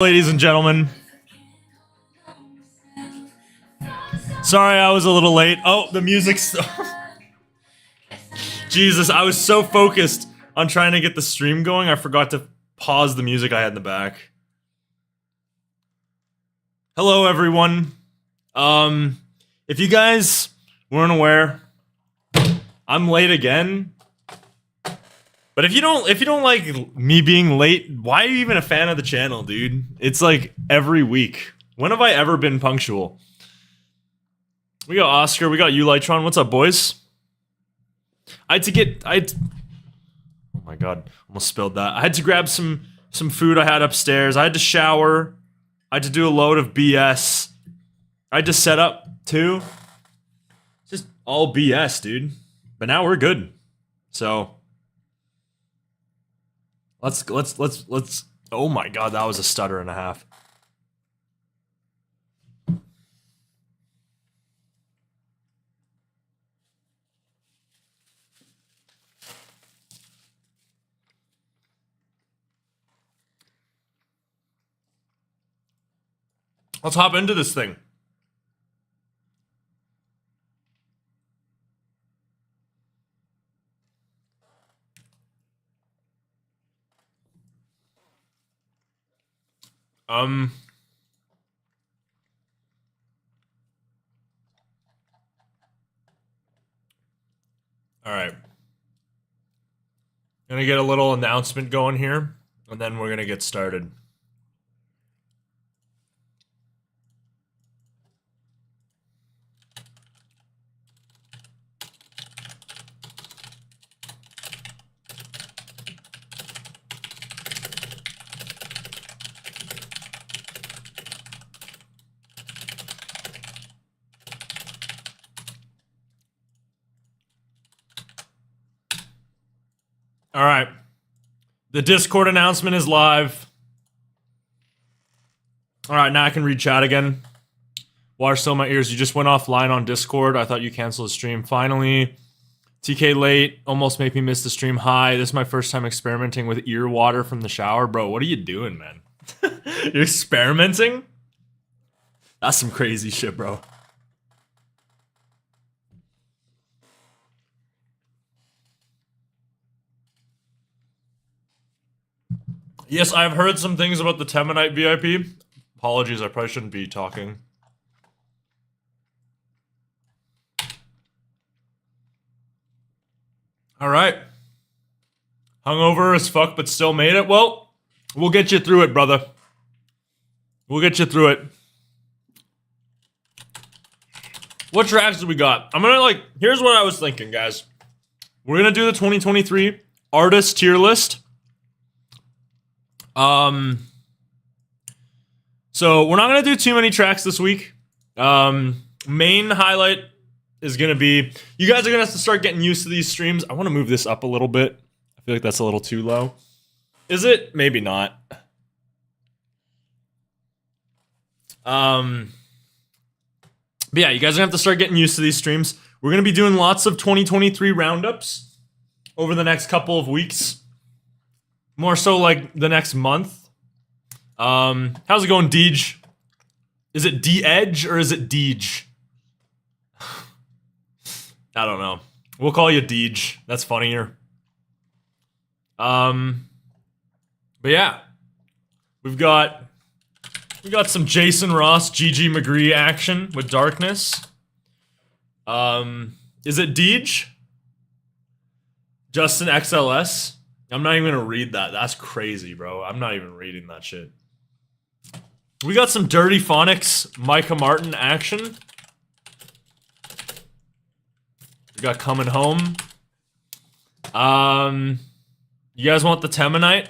Ladies and gentlemen, sorry I was a little late. Oh, the music's Jesus, I was so focused on trying to get the stream going, I forgot to pause the music I had in the back. Hello, everyone. If you guys weren't aware, I'm late again. But if you don't like me being late, why are you even a fan of the channel, dude? It's like every week. When have I ever been punctual? We got Oscar, we got Ulytron. What's up, boys? Oh my god, almost spilled that. I had to grab some food I had upstairs. I had to shower. I had to do a load of BS. I had to set up too. It's just all BS, dude. But now we're good. So let's oh my god, that was a stutter and a half. Let's hop into this thing. All right. Gonna get a little announcement going here, and then we're gonna get started. All right. The Discord announcement is live. All right, now I can read chat again. Water still in my ears. You just went offline on Discord. I thought you canceled the stream. Finally. TK late. Almost made me miss the stream. Hi. This is my first time experimenting with ear water from the shower. Bro, what are you doing, man? You're experimenting? That's some crazy shit, bro. Yes, I've heard some things about the Temanite VIP. Apologies, I probably shouldn't be talking. Alright. Hungover as fuck, but still made it? Well, we'll get you through it, brother. We'll get you through it. What tracks do we got? I'm gonna, here's what I was thinking, guys. We're gonna do the 2023 artist tier list. So we're not gonna do too many tracks this week. Main highlight is gonna be, you guys are gonna have to start getting used to these streams. I wanna move this up a little bit. I feel like that's a little too low. Is it? Maybe not. But yeah, you guys are gonna have to start getting used to these streams. We're gonna be doing lots of 2023 roundups over the next couple of weeks. More so like the next month. How's it going, Deej? Is it D-Edge or is it Deej? I don't know. We'll call you Deej. That's funnier. But yeah. We've got some Jason Ross, GG McGree action with Darkness. Is it Deej? Justin XLS? I'm not even gonna read that. That's crazy, bro. I'm not even reading that shit. We got some Dirtyphonics, Micah Martin action. We got Coming Home. You guys want the Temanite?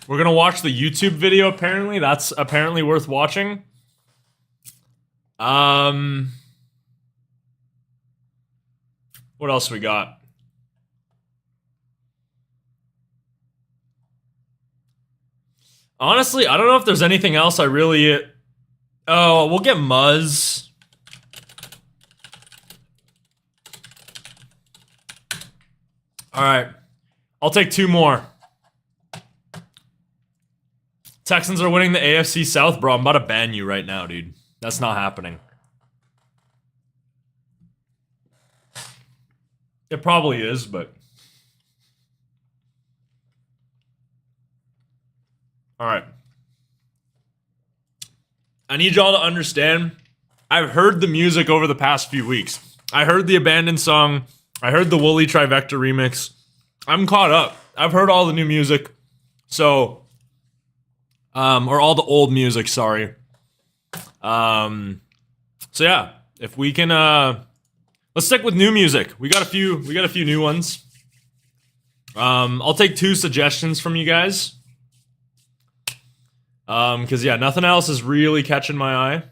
We're gonna watch the YouTube video, apparently. That's apparently worth watching. What else we got? Honestly, I don't know if there's anything else I really... Oh, we'll get Muzz. All right. I'll take 2 more. Texans are winning the AFC South, bro. I'm about to ban you right now, dude. That's not happening. It probably is, but... Alright. I need y'all to understand, I've heard the music over the past few weeks. I heard the Abandoned song. I heard the Wooly Trivecta remix. I'm caught up. I've heard all the new music. So... or all the old music, sorry. So yeah, if we can, let's stick with new music. We got a few new ones. I'll take 2 suggestions from you guys. Cause yeah, nothing else is really catching my eye.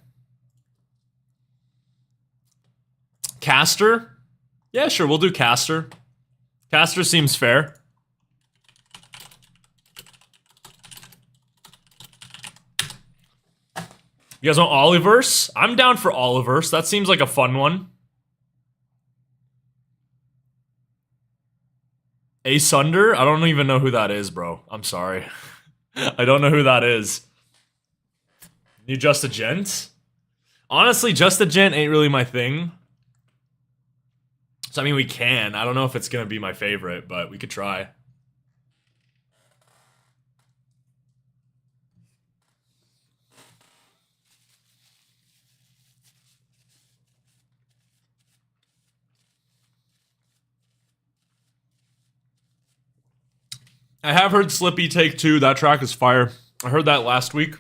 Caster? Yeah, sure, we'll do Caster. Caster seems fair. You guys want Oliverse? I'm down for Oliverse. That seems like a fun one. Asunder? I don't even know who that is, bro. I'm sorry. I don't know who that is. You Just a Gent? Honestly, Just a Gent ain't really my thing. So, I mean, we can. I don't know if it's gonna be my favorite, but we could try. I have heard Slippy Take 2. That track is fire. I heard that last week.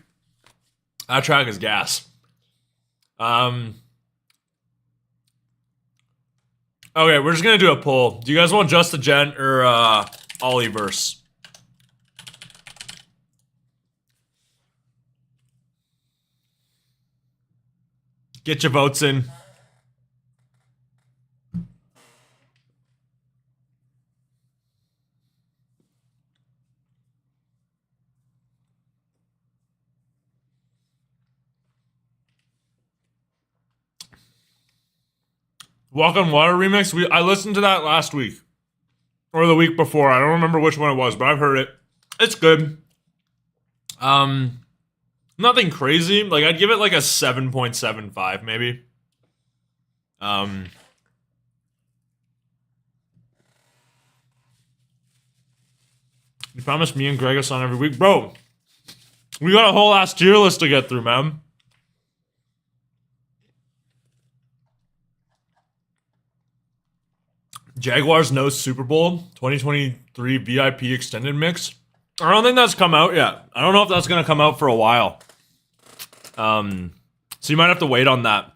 That track is gas. Okay, we're just gonna do a poll. Do you guys want Just a Gent or Olliverse? Get your votes in. Walk on Water remix. I listened to that last week. Or the week before. I don't remember which one it was, but I've heard it. It's good. Nothing crazy. Like, I'd give it like a 7.75, maybe. You promised me and Greg a song every week. Bro, we got a whole ass tier list to get through, man. Jaguars no Super Bowl 2023 VIP extended mix. I don't think that's come out yet. I don't know if that's gonna come out for a while. So you might have to wait on that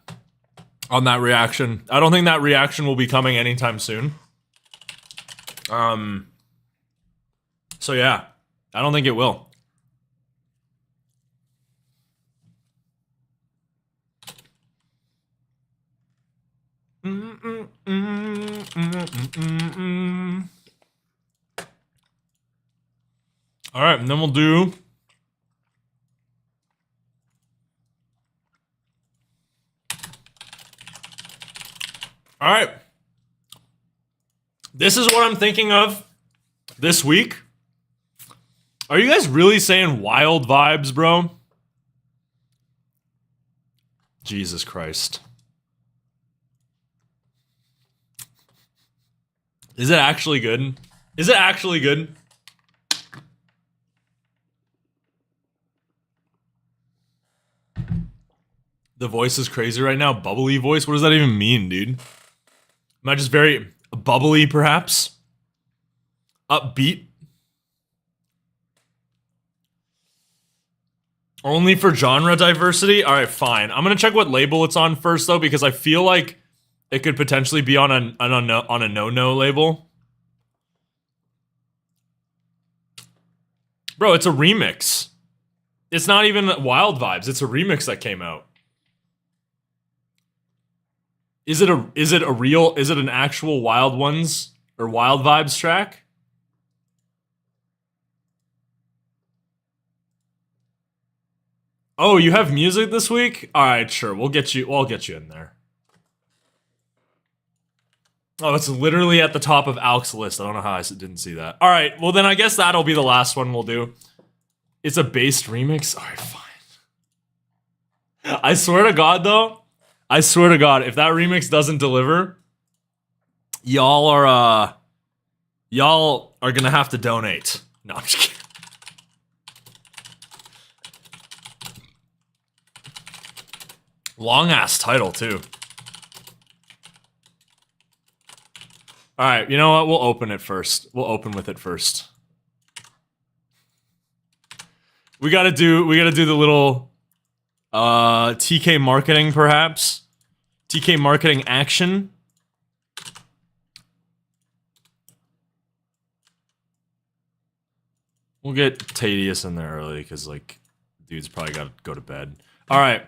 reaction. I don't think that reaction will be coming anytime soon. So yeah, I don't think it will. All right, and then we'll do all right. This is what I'm thinking of this week. Are you guys really saying wild vibes, bro? Jesus Christ. Is it actually good? Is it actually good? The voice is crazy right now. Bubbly voice? What does that even mean, dude? Am I just very bubbly, perhaps? Upbeat? Only for genre diversity? Alright, fine. I'm gonna check what label it's on first, though, because I feel like it could potentially be on a no-no label. Bro, it's a remix. It's not even Wild Vibes. It's a remix that came out. Is it an actual Wild Ones or Wild Vibes track? Oh, you have music this week? All right, sure. I'll get you in there. Oh, it's literally at the top of Alk's list. I don't know how I didn't see that. All right, well then I guess that'll be the last one we'll do. It's a based remix? All right, fine. I swear to God, though, I swear to God, if that remix doesn't deliver, y'all are gonna have to donate. No, I'm just kidding. Long ass title too. All right, you know what? We'll open it first. We'll open with it first. We gotta do the little TK marketing, perhaps. TK marketing action. We'll get Tadius in there early because, like, dude's probably got to go to bed. All right.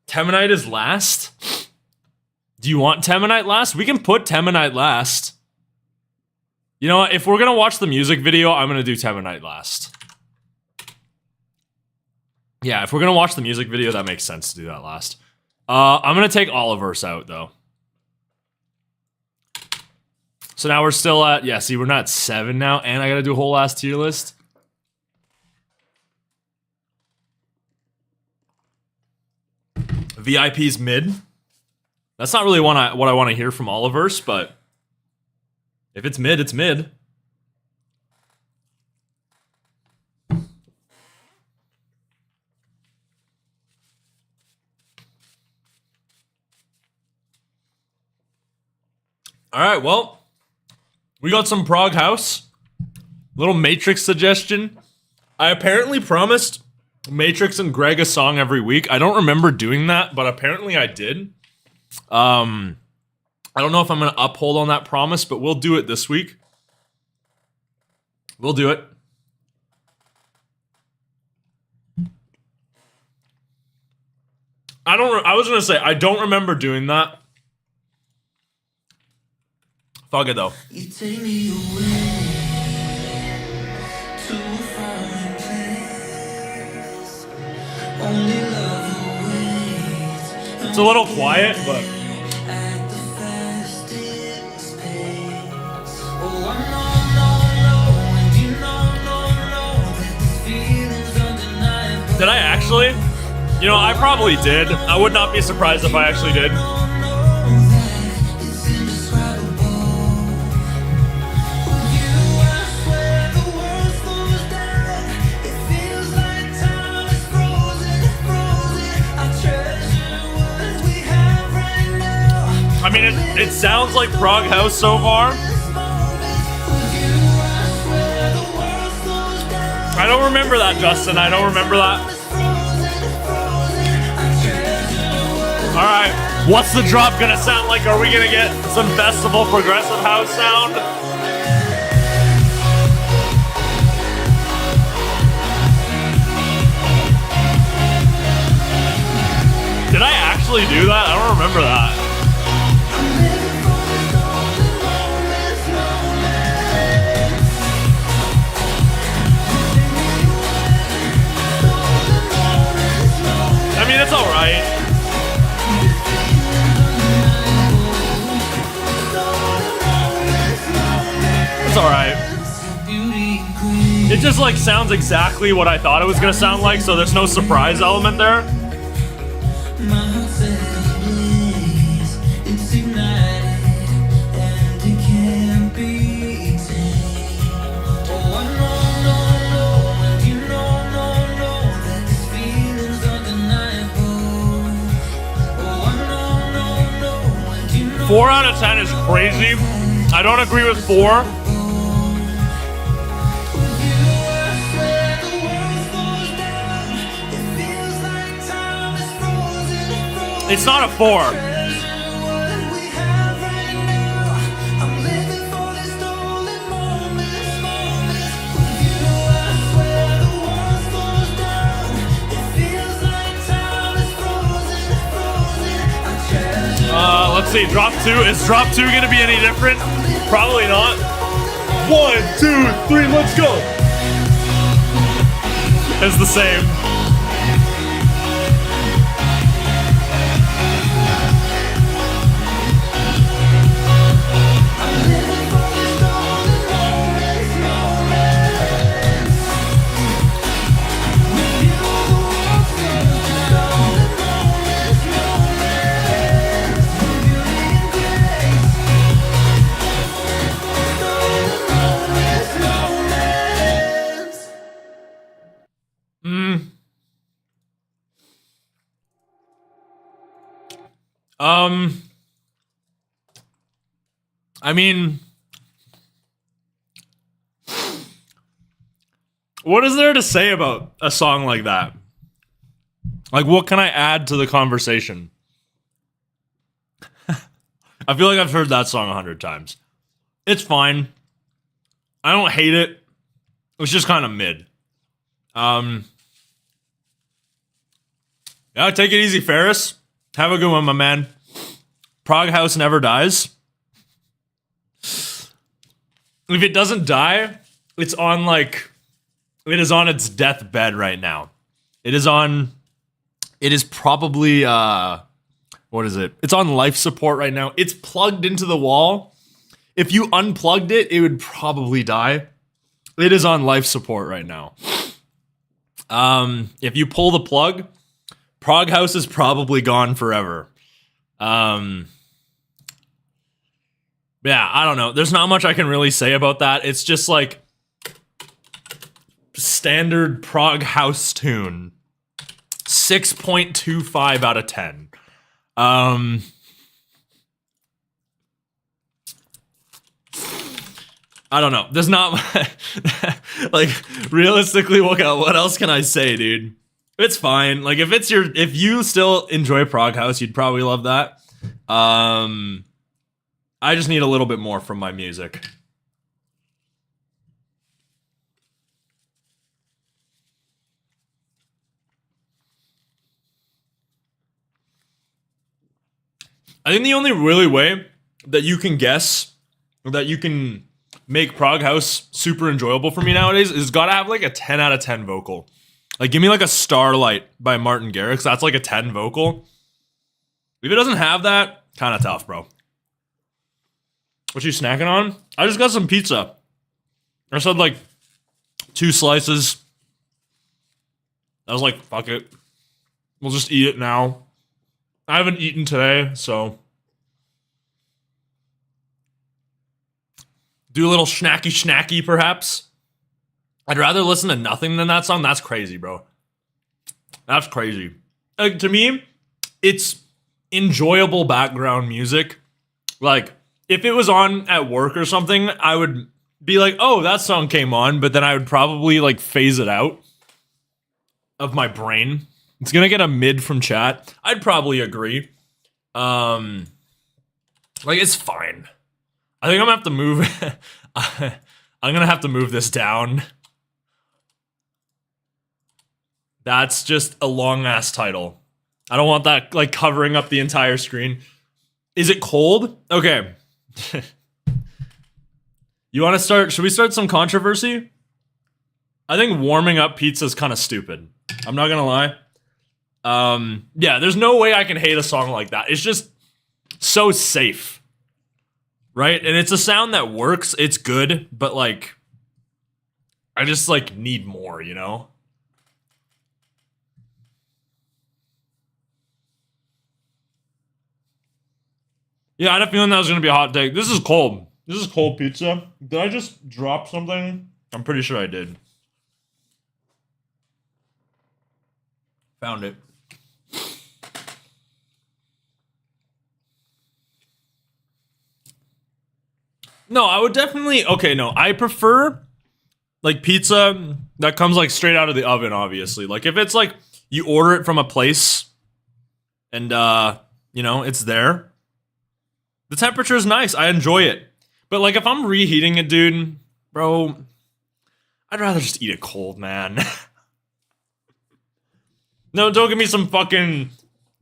Temanite is last. Do you want Temanite last? We can put Temanite last. You know what? If we're gonna watch the music video, I'm gonna do Temanite last. Yeah, if we're gonna watch the music video, that makes sense to do that last. I'm gonna take Oliver's out though. So now we're still at, yeah, see, we're not 7 now, and I gotta do a whole last tier list. VIP's mid. That's not really what I want to hear from Oliver's, but if it's mid, it's mid. All right, well, we got some Prog House. Little Matrix suggestion. I apparently promised Matrix and Greg a song every week. I don't remember doing that, but apparently I did. I don't know if I'm going to uphold on that promise, but we'll do it this week. We'll do it. I was going to say, I don't remember doing that. Fuck it, though. You take me away to a foreign place. Only love awaits. It's a little quiet, but did I actually? You know, I probably did. I would not be surprised if I actually did. I mean, it sounds like Prog House so far. I don't remember that, Justin. I don't remember that. Alright, what's the drop gonna sound like? Are we gonna get some festival progressive house sound? Did I actually do that? I don't remember that. I mean, it's alright. It's alright. It just, like, sounds exactly what I thought it was gonna sound like, so there's no surprise element there. Four out of 10 is crazy. I don't agree with 4. It's not a 4. Let's see, drop 2. Is drop 2 gonna be any different? Probably not. 1, 2, 3, let's go. It's the same. I mean, what is there to say about a song like that? Like, what can I add to the conversation? I feel like I've heard that song 100 times. It's fine. I don't hate it. It's just kind of mid. Yeah, take it easy, Ferris. Have a good one, my man. Prague House never dies. If it doesn't die, it's on it is on its deathbed right now. It is probably, what is it? It's on life support right now. It's plugged into the wall. If you unplugged it, it would probably die. It is on life support right now. If you pull the plug, Prague House is probably gone forever. Yeah, I don't know. There's not much I can really say about that. It's just like standard Prague House tune. 6.25 out of 10. I don't know. There's not like realistically, what else can I say, dude? It's fine. Like if you still enjoy Prague House, you'd probably love that. I just need a little bit more from my music. I think the only really way that you can guess, that you can make Prague House super enjoyable for me nowadays is gotta have like a 10 out of 10 vocal. Like give me like a Starlight by Martin Garrix. That's like a 10 vocal. If it doesn't have that, kind of tough, bro. What you snacking on? I just got some pizza. I said like 2 slices. I was like, fuck it. We'll just eat it now. I haven't eaten today, so. Do a little schnacky perhaps. I'd rather listen to nothing than that song. That's crazy, bro. That's crazy. Like, to me, it's enjoyable background music. Like, if it was on at work or something, I would be like, oh, that song came on, but then I would probably like phase it out of my brain. It's gonna get a mid from chat. I'd probably agree. Like, it's fine. I think I'm gonna have to move. I'm gonna have to move this down. That's just a long ass title. I don't want that like covering up the entire screen. Is it cold? Okay. You want to start? Should we start some controversy? I think warming up pizza is kind of stupid. I'm not gonna lie. Yeah, there's no way I can hate a song like that. It's just so safe, right? And it's a sound that works. It's good, but like, I just like need more, you know? Yeah, I had a feeling that was gonna be a hot take. This is cold. This is cold pizza. Did I just drop something? I'm pretty sure I did. Found it. No, I would definitely... Okay, no. I prefer, like, pizza that comes, like, straight out of the oven, obviously. Like, if it's, like, you order it from a place and, you know, it's there. The temperature is nice. I enjoy it. But, like, if I'm reheating it, dude, bro, I'd rather just eat it cold, man. No, don't give me some fucking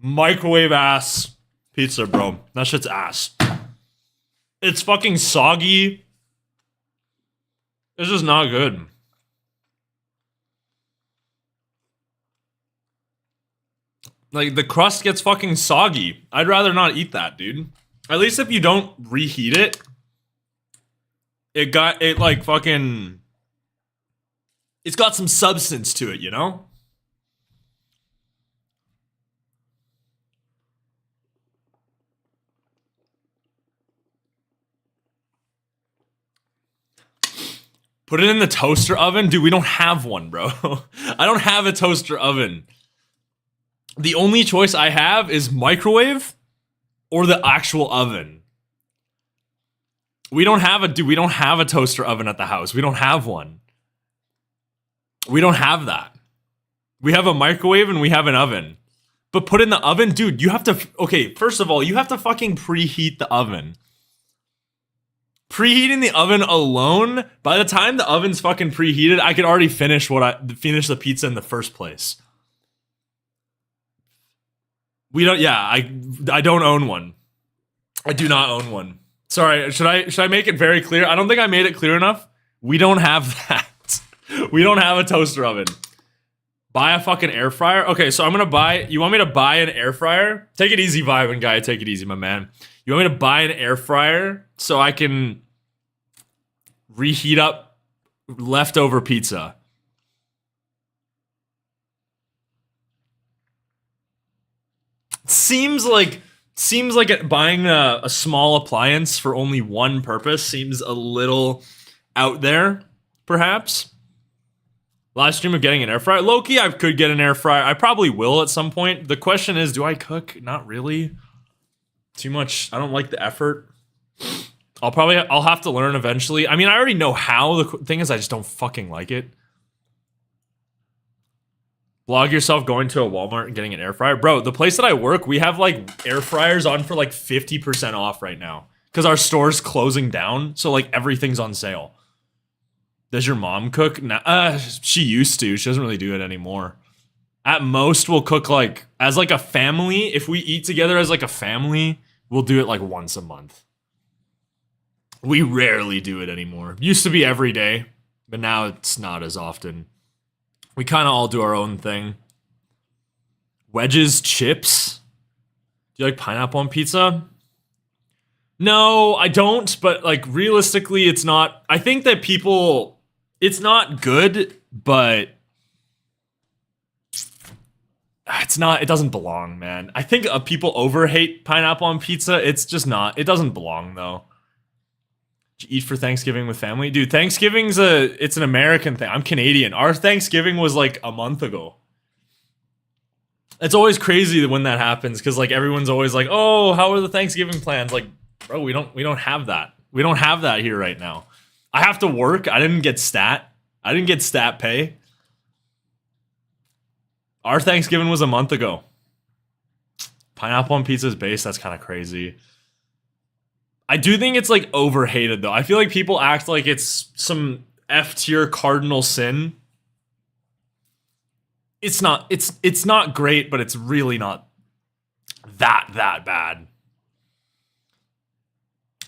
microwave-ass pizza, bro. That shit's ass. It's fucking soggy. It's just not good. Like, the crust gets fucking soggy. I'd rather not eat that, dude. At least if you don't reheat it, it's got some substance to it, you know? Put it in the toaster oven? Dude, we don't have one, bro. I don't have a toaster oven. The only choice I have is microwave or the actual oven. We don't have a toaster oven at the house. We don't have one. We don't have that. We have a microwave and we have an oven. But put in the oven, dude, you have to, okay, first of all, you have to fucking preheat the oven. Preheating the oven alone, by the time the oven's fucking preheated, I could already finish the pizza in the first place. I don't own one. I do not own one. Sorry, should I make it very clear? I don't think I made it clear enough. We don't have that. We don't have a toaster oven. Buy a fucking air fryer. Okay, so you want me to buy an air fryer? Take it easy, Vibin guy. Take it easy, my man. You want me to buy an air fryer so I can reheat up leftover pizza? Seems like buying a small appliance for only one purpose seems a little out there, perhaps. Live stream of getting an air fryer. Low-key, I could get an air fryer. I probably will at some point. The question is, do I cook? Not really. Too much. I don't like the effort. I'll have to learn eventually. I mean, I already know how. The thing is, I just don't fucking like it. Vlog yourself going to a Walmart and getting an air fryer. Bro, the place that I work, we have like air fryers on for like 50% off right now. Because our store's closing down, so like everything's on sale. Does your mom cook? Nah, she used to. She doesn't really do it anymore. At most, we'll cook like, as like a family. If we eat together as like a family, we'll do it like once a month. We rarely do it anymore. Used to be every day, but now it's not as often. We kind of all do our own thing. Wedges, chips. Do you like pineapple on pizza? No, I don't, but like realistically, it's not. I think that it's not good, but it doesn't belong, man. I think people overhate pineapple on pizza. It's just not. It doesn't belong, though. Did you eat for Thanksgiving with family? Dude, Thanksgiving's it's an American thing. I'm Canadian. Our Thanksgiving was like a month ago. It's always crazy when that happens, because like everyone's always like, oh, how are the Thanksgiving plans? Like, bro, we don't have that. We don't have that here right now. I have to work. I didn't get stat pay. Our Thanksgiving was a month ago. Pineapple on pizza is base. That's kind of crazy. I do think it's like overhated though. I feel like people act like it's some F tier cardinal sin. It's not. It's not great, but it's really not that bad.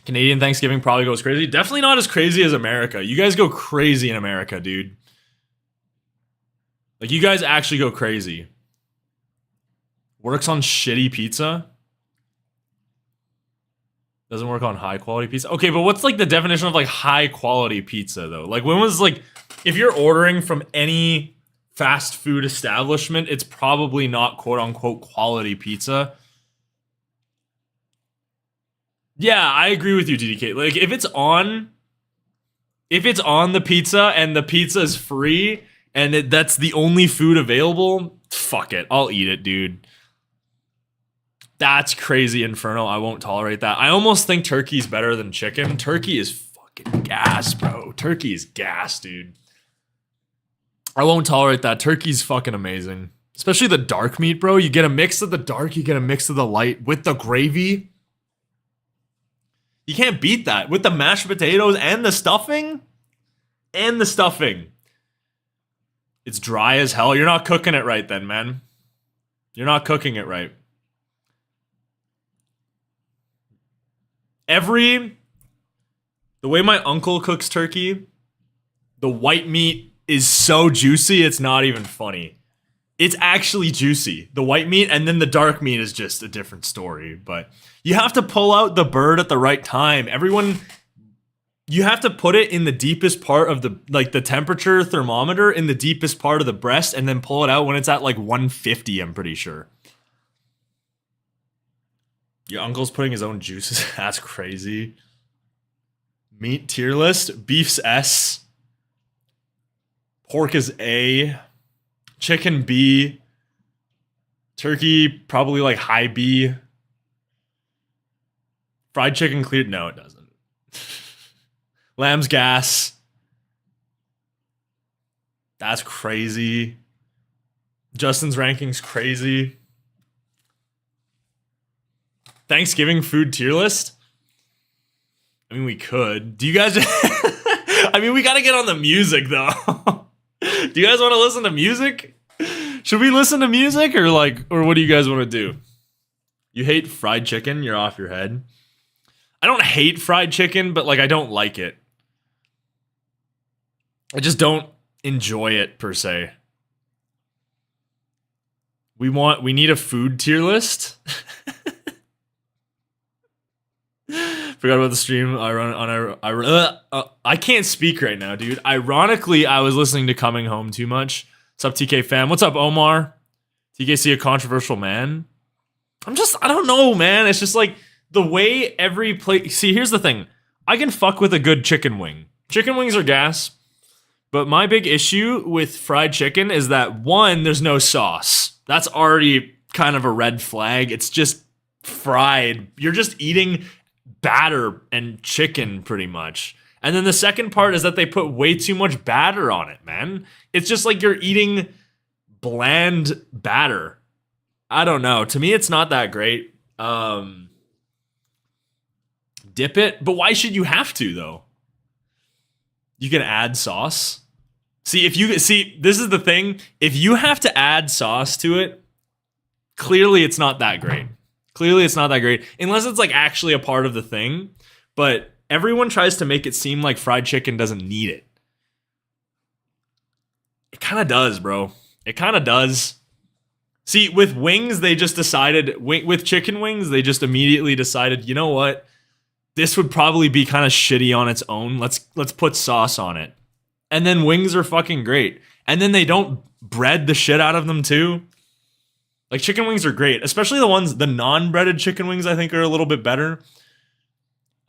Canadian Thanksgiving probably goes crazy. Definitely not as crazy as America. You guys go crazy in America, dude. Like, you guys actually go crazy. Works on shitty pizza. Doesn't work on high quality pizza. Okay, but what's like the definition of like high quality pizza though? Like, when was like, if you're ordering from any fast food establishment, it's probably not quote unquote quality pizza. Yeah, I agree with you, DDK. Like, if it's on the pizza and the pizza is free and that's the only food available, fuck it. I'll eat it, dude. That's crazy inferno. I won't tolerate that. I almost think turkey's better than chicken. Turkey is fucking gas, bro. Turkey is gas, dude. I won't tolerate that. Turkey's fucking amazing. Especially the dark meat, bro. You get a mix of the dark, you get a mix of the light with the gravy. You can't beat that. With the mashed potatoes and the stuffing. It's dry as hell. You're not cooking it right then, man. You're not cooking it right. The way my uncle cooks turkey, the white meat is so juicy, it's not even funny. It's actually juicy. The white meat, and then the dark meat is just a different story. But you have to pull out the bird at the right time. You have to put it in the deepest part of the temperature thermometer in the deepest part of the breast, and then pull it out when it's at like 150, I'm pretty sure. Your uncle's putting his own juices. That's crazy. Meat tier list. Beef's S. Pork is A. Chicken B. Turkey probably like high B. Fried chicken cleared? No, it doesn't. Lamb's gas. That's crazy. Justin's ranking's crazy. Thanksgiving food tier list? I mean, we could. Do you guys... I mean, we gotta get on the music, though. Do you guys want to listen to music? Should we listen to music, or what do you guys want to do? You hate fried chicken? You're off your head. I don't hate fried chicken, but, like, I don't like it. I just don't enjoy it, per se. We need a food tier list. Forgot about the stream. I can't speak right now, dude. Ironically, I was listening to Coming Home too much. What's up, TK fam? What's up, Omar? TKC a controversial man? I don't know, man. It's just like the way every place. See, here's the thing. I can fuck with a good chicken wing. Chicken wings are gas. But my big issue with fried chicken is that, one, there's no sauce. That's already kind of a red flag. It's just fried. You're just eating batter and chicken, pretty much. And then the second part is that they put way too much batter on it, man. It's just like you're eating bland batter. I don't know. To me, it's not that great. Dip it, but why should you have to, though? You can add sauce. See, this is the thing. If you have to add sauce to it, clearly it's not that great. Clearly it's not that great. Unless it's like actually a part of the thing. But everyone tries to make it seem like fried chicken doesn't need it. It kind of does, bro. It kind of does. See, with wings, they just decided, with chicken wings, they just immediately decided, you know what? This would probably be kind of shitty on its own. Let's put sauce on it. And then wings are fucking great. And then they don't bread the shit out of them too. Like, chicken wings are great. Especially the non-breaded chicken wings, I think, are a little bit better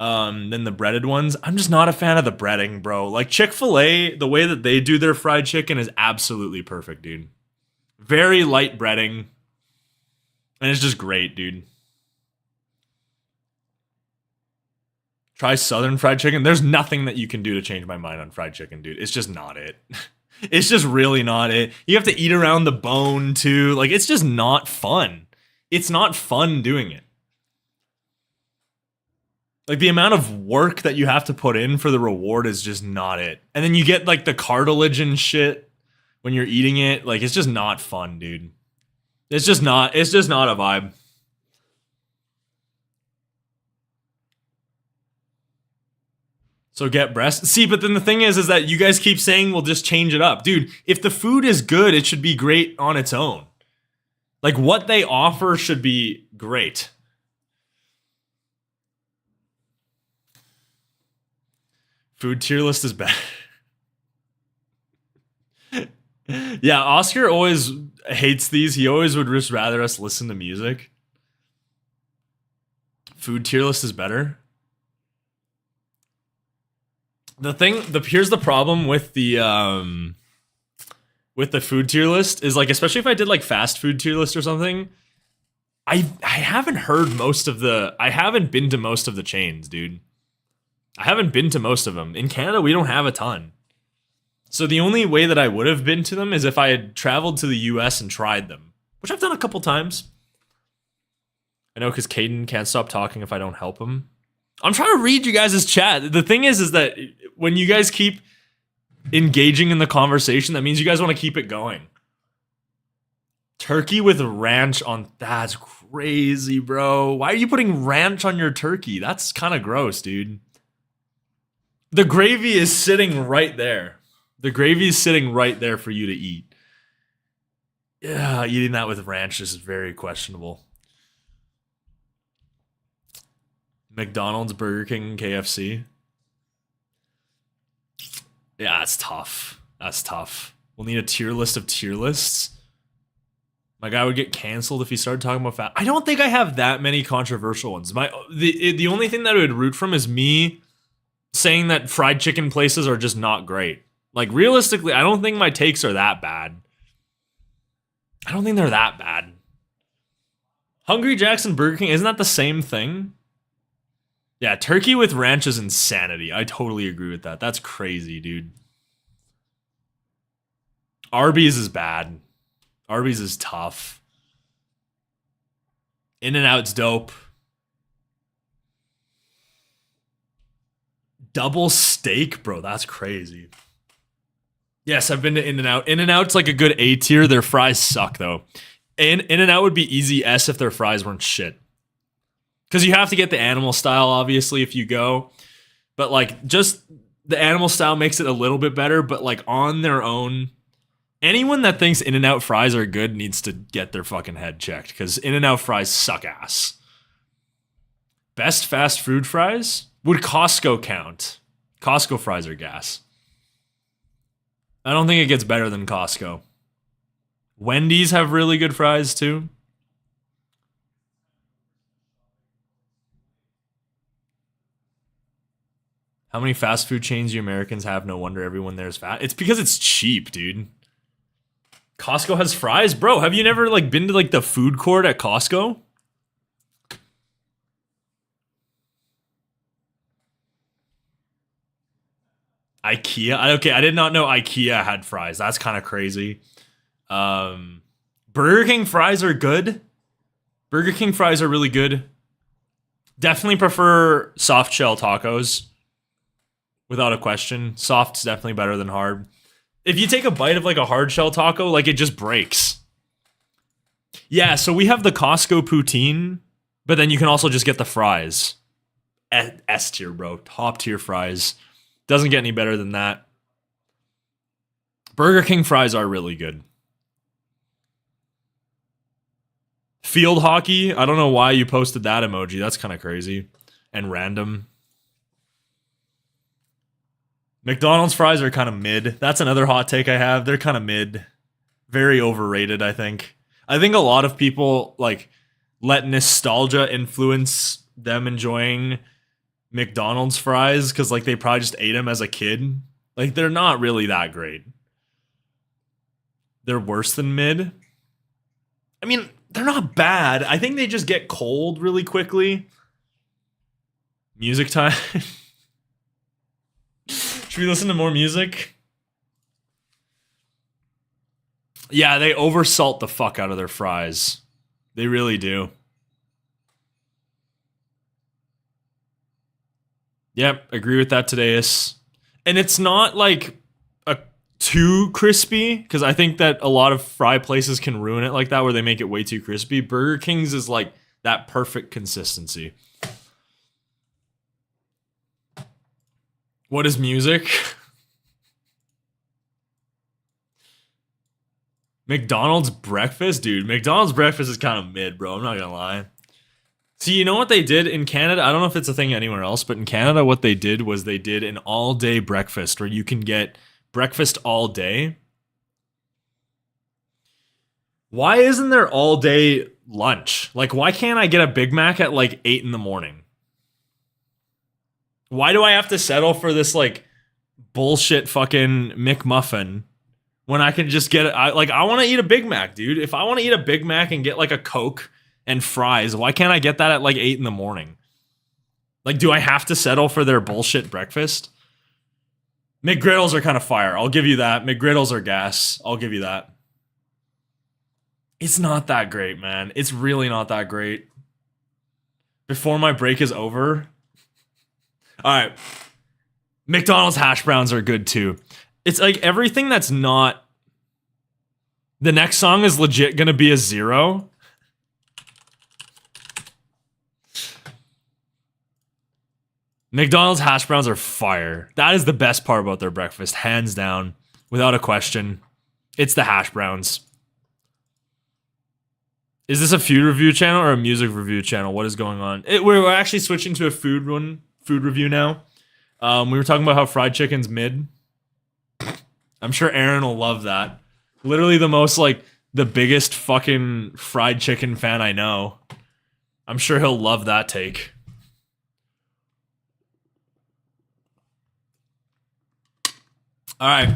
than the breaded ones. I'm just not a fan of the breading, bro. Like, Chick-fil-A, the way that they do their fried chicken is absolutely perfect, dude. Very light breading. And it's just great, dude. Try Southern fried chicken. There's nothing that you can do to change my mind on fried chicken, dude. It's just not it. It's just really not it. You have to eat around the bone, too. Like, it's just not fun. It's not fun doing it. Like, the amount of work that you have to put in for the reward is just not it. And then you get, like, the cartilage and shit when you're eating it. Like, it's just not fun, dude. It's just not a vibe. So get breast. See, but then the thing is that you guys keep saying we'll just change it up. Dude, if the food is good, it should be great on its own. Like, what they offer should be great. Food tier list is bad. Yeah, Oscar always hates these. He always would just rather us listen to music. Food tier list is better. Here's the problem with the food tier list is, like, especially if I did like fast food tier list or something, I haven't been to most of the chains, dude. I haven't been to most of them. In Canada, we don't have a ton. So the only way that I would have been to them is if I had traveled to the US and tried them, which I've done a couple times. I know, because Caden can't stop talking if I don't help him. I'm trying to read you guys' chat. The thing is that when you guys keep engaging in the conversation, that means you guys want to keep it going. Turkey with ranch on... That's crazy, bro. Why are you putting ranch on your turkey? That's kind of gross, dude. The gravy is sitting right there. The gravy is sitting right there for you to eat. Yeah, eating that with ranch is very questionable. McDonald's, Burger King, KFC. Yeah, that's tough. That's tough. We'll need a tier list of tier lists. My guy would get canceled if he started talking about fat. I don't think I have that many controversial ones. The only thing that I would root from is me saying that fried chicken places are just not great. Like, realistically, I don't think my takes are that bad. I don't think they're that bad. Hungry Jack's and Burger King, isn't that the same thing? Yeah, turkey with ranch is insanity. I totally agree with that. That's crazy, dude. Arby's is bad. Arby's is tough. In-N-Out's dope. Double steak, bro. That's crazy. Yes, I've been to In-N-Out. In-N-Out's like a good A tier. Their fries suck, though. And In-N-Out would be easy S if their fries weren't shit. Because you have to get the animal style, obviously, if you go. But, like, just the animal style makes it a little bit better. But, like, on their own, anyone that thinks In-N-Out fries are good needs to get their fucking head checked. Because In-N-Out fries suck ass. Best fast food fries? Would Costco count? Costco fries are gas. I don't think it gets better than Costco. Wendy's have really good fries, too. How many fast food chains you Americans have? No wonder everyone there's fat. It's because it's cheap, dude. Costco has fries? Bro, have you never like been to like the food court at Costco? IKEA? Okay, I did not know IKEA had fries. That's kind of crazy. Burger King fries are good. Burger King fries are really good. Definitely prefer soft shell tacos. Without a question. Soft's definitely better than hard. If you take a bite of like a hard shell taco, like it just breaks. Yeah, so we have the Costco poutine, but then you can also just get the fries. S tier, bro. Top tier fries. Doesn't get any better than that. Burger King fries are really good. Field hockey. I don't know why you posted that emoji. That's kind of crazy. And random. McDonald's fries are kind of mid. That's another hot take I have. They're kind of mid. Very overrated, I think. I think a lot of people like let nostalgia influence them enjoying McDonald's fries because like they probably just ate them as a kid. Like they're not really that great. They're worse than mid. I mean, they're not bad. I think they just get cold really quickly. Music time. Should we listen to more music? Yeah, they oversalt the fuck out of their fries. They really do. Yep, agree with that today. And it's not like a too crispy, because I think that a lot of fry places can ruin it like that, where they make it way too crispy. Burger King's is like that perfect consistency. What is music? McDonald's breakfast? Dude, McDonald's breakfast is kind of mid, bro. I'm not gonna lie. See, you know what they did in Canada? I don't know if it's a thing anywhere else, but in Canada, what they did was they did an all-day breakfast where you can get breakfast all day. Why isn't there all-day lunch? Like, why can't I get a Big Mac at like 8 in the morning? Why do I have to settle for this like bullshit fucking McMuffin when I can just get it? I want to eat a Big Mac, dude. If I want to eat a Big Mac and get like a Coke and fries, why can't I get that at like 8 in the morning? Like, do I have to settle for their bullshit breakfast? McGriddles are kind of fire. I'll give you that. McGriddles are gas. I'll give you that. It's not that great, man. It's really not that great. Before my break is over. All right. McDonald's hash browns are good too. It's like everything that's not. The next song is legit gonna be a 0. McDonald's hash browns are fire. That is the best part about their breakfast, hands down, without a question. It's the hash browns. Is this a food review channel or a music review channel? What is going on? We're actually switching to a food review now. We were talking about how fried chicken's mid. I'm sure Aaron will love that. Literally the most, like, the biggest fucking fried chicken fan I know. I'm sure he'll love that take. All right,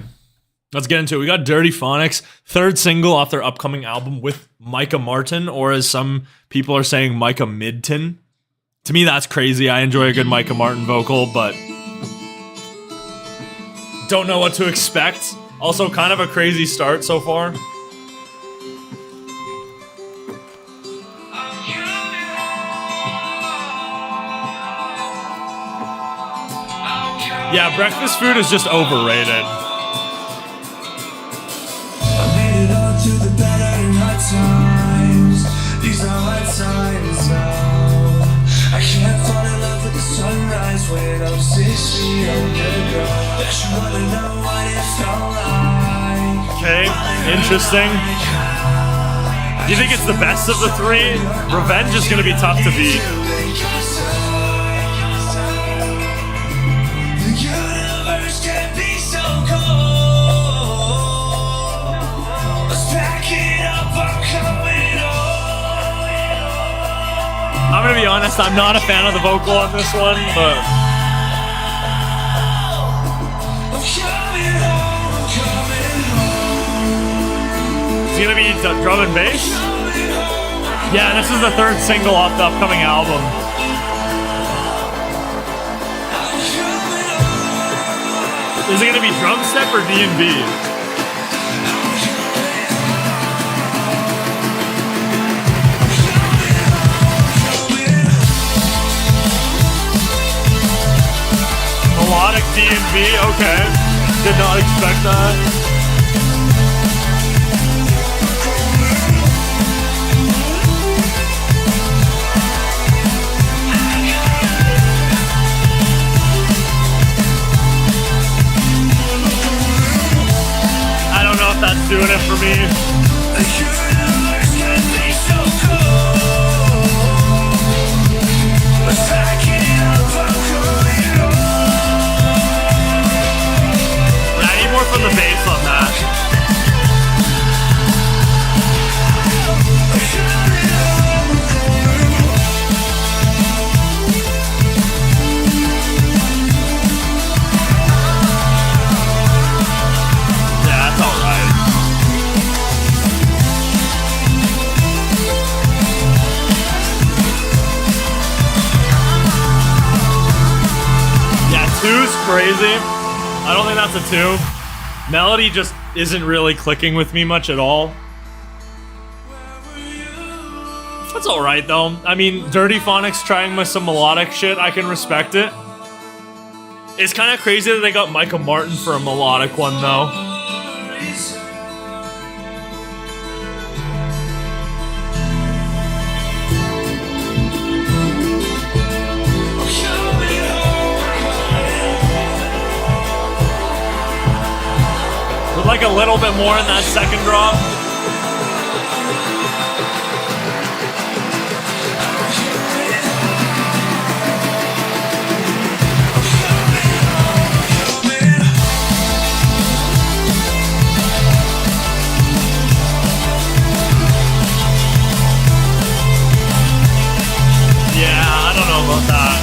let's get into it. We got Dirtyphonics, third single off their upcoming album with Micah Martin, or as some people are saying, Micah Midton. To me, that's crazy. I enjoy a good Micah Martin vocal, but don't know what to expect. Also, kind of a crazy start so far. Yeah, breakfast food is just overrated. I made it up to the better in hard times. These are hard times now. I can't fall in love with the sunrise when I'm 6 feet underground. That you wanna know what it felt like. Okay, interesting. Do you think it's the best of the three? Revenge is gonna be tough to beat. I'm gonna be honest, I'm not a fan of the vocal on this one, but it's gonna be drum and bass? Yeah, this is the third single off the upcoming album. Is it gonna be drum step or D&B? Melodic D&B, okay. Did not expect that. I don't know if that's doing it for me. More from the bass on that. Yeah, that's alright. Yeah, 2's crazy. I don't think that's a 2. Melody just isn't really clicking with me much at all. That's alright though. I mean, Dirtyphonics trying with some melodic shit, I can respect it. It's kind of crazy that they got Micah Martin for a melodic one though. Like a little bit more in that second drop. Yeah, I don't know about that.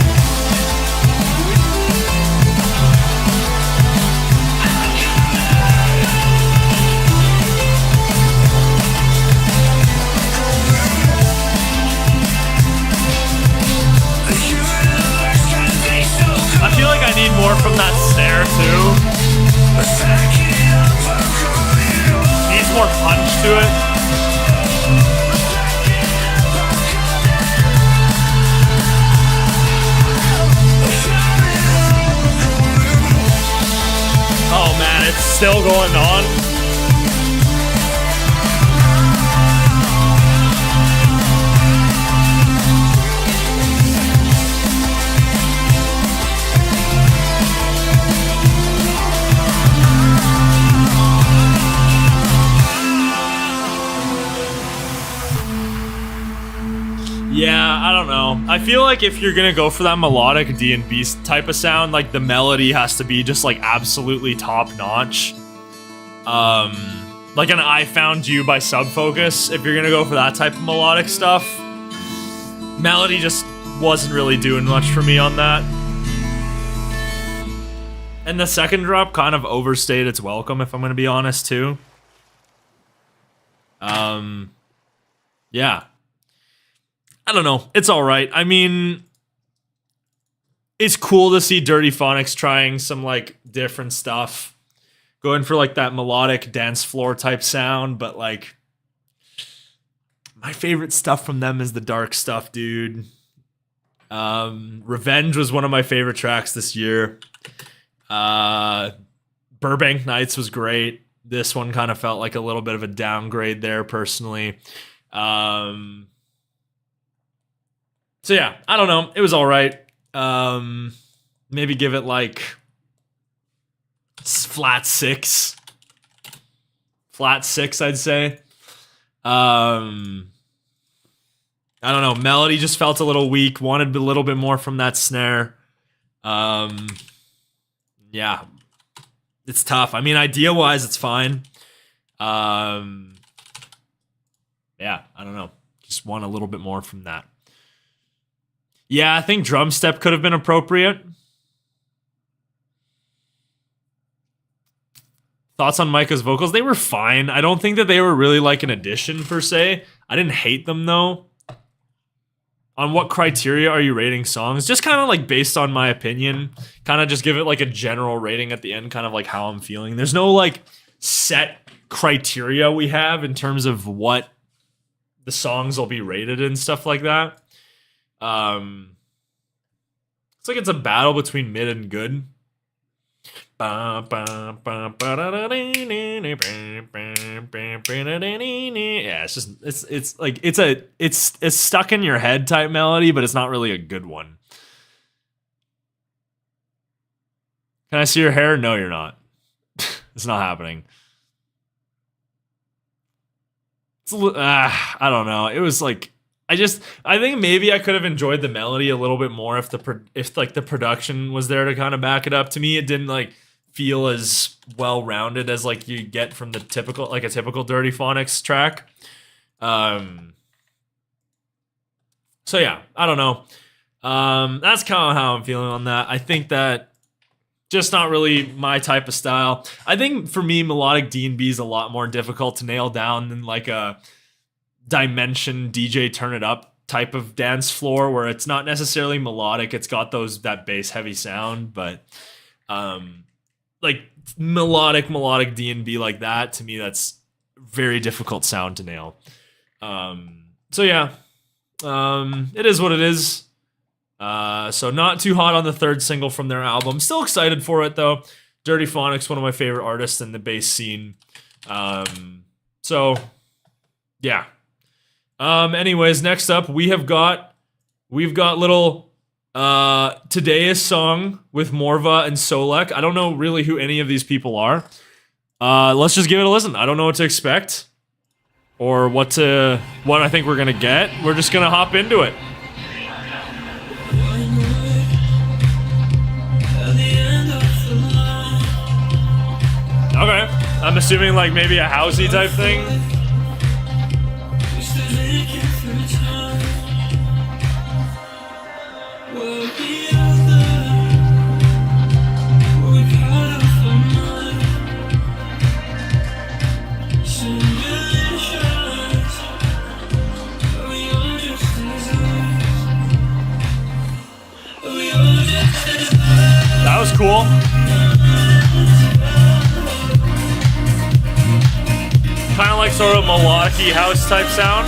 I feel like I need more from that snare too. Needs more punch to it. Oh man, it's still going on. Yeah, I don't know. I feel like if you're gonna go for that melodic D&B type of sound, like the melody has to be just like absolutely top notch. Like an I Found You by Subfocus, if you're gonna go for that type of melodic stuff. Melody just wasn't really doing much for me on that. And the second drop kind of overstayed its welcome, if I'm gonna be honest too. Yeah. I don't know. It's alright. I mean, it's cool to see Dirtyphonics trying some like different stuff, going for like that melodic dance floor type sound. But like, my favorite stuff from them is the dark stuff, dude. Revenge was one of my favorite tracks this year. Burbank Nights was great. This one kind of felt like a little bit of a downgrade there, personally. So yeah, I don't know. It was all right. Maybe give it like flat 6. Flat 6, I'd say. I don't know. Melody just felt a little weak. Wanted a little bit more from that snare. Yeah. It's tough. I mean, idea-wise, it's fine. Yeah, I don't know. Just want a little bit more from that. Yeah, I think drum step could have been appropriate. Thoughts on Micah's vocals? They were fine. I don't think that they were really like an addition per se. I didn't hate them though. On what criteria are you rating songs? Just kind of like based on my opinion. Kind of just give it like a general rating at the end, kind of like how I'm feeling. There's no like set criteria we have in terms of what the songs will be rated and stuff like that. It's like it's a battle between mid and good. Yeah, it's just it's like it's a stuck in your head type melody, but it's not really a good one. Can I see your hair? No, you're not. It's not happening. I don't know. It was like I think maybe I could have enjoyed the melody a little bit more if the production was there to kind of back it up. To me, it didn't like feel as well rounded as like you get from the typical a typical Dirtyphonics track. So yeah, I don't know. That's kind of how I'm feeling on that. I think that just not really my type of style. I think for me, melodic D&B is a lot more difficult to nail down than like a Dimension DJ turn it up type of dance floor where it's not necessarily melodic. It's got that bass heavy sound, but like melodic D&B like that, to me, that's very difficult sound to nail. So yeah, it is what it is. So not too hot on the third single from their album. Still excited for it though. Dirtyphonics, one of my favorite artists in the bass scene. So yeah. Anyways, next up we've got little Today's song with Morva and Solek. I don't know really who any of these people are. Let's just give it a listen. I don't know what to expect or what I think we're gonna get. We're just gonna hop into it. Okay, I'm assuming like maybe a housey type thing. That was cool. Kind of like sort of melodic-y house type sound.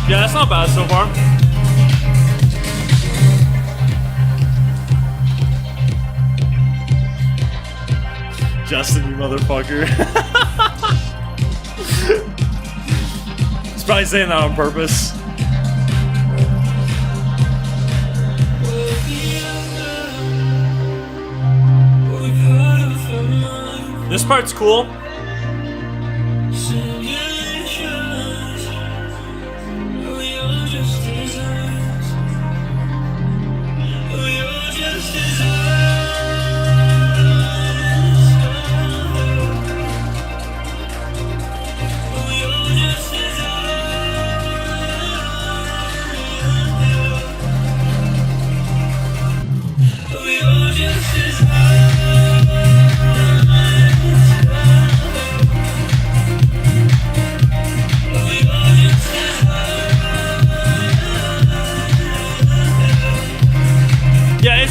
Yeah, that's not bad so far. Justin, you motherfucker. He's probably saying that on purpose. This part's cool.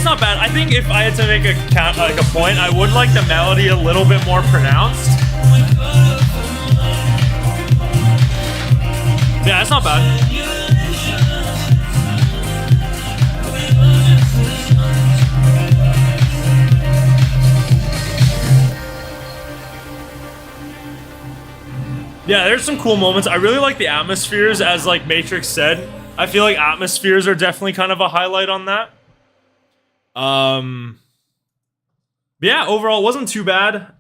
it's not bad. I think if I had to make a point, I would like the melody a little bit more pronounced. Yeah, it's not bad. Yeah, there's some cool moments. I really like the atmospheres, as like Matrix said. I feel like atmospheres are definitely kind of a highlight on that. Yeah, overall it wasn't too bad.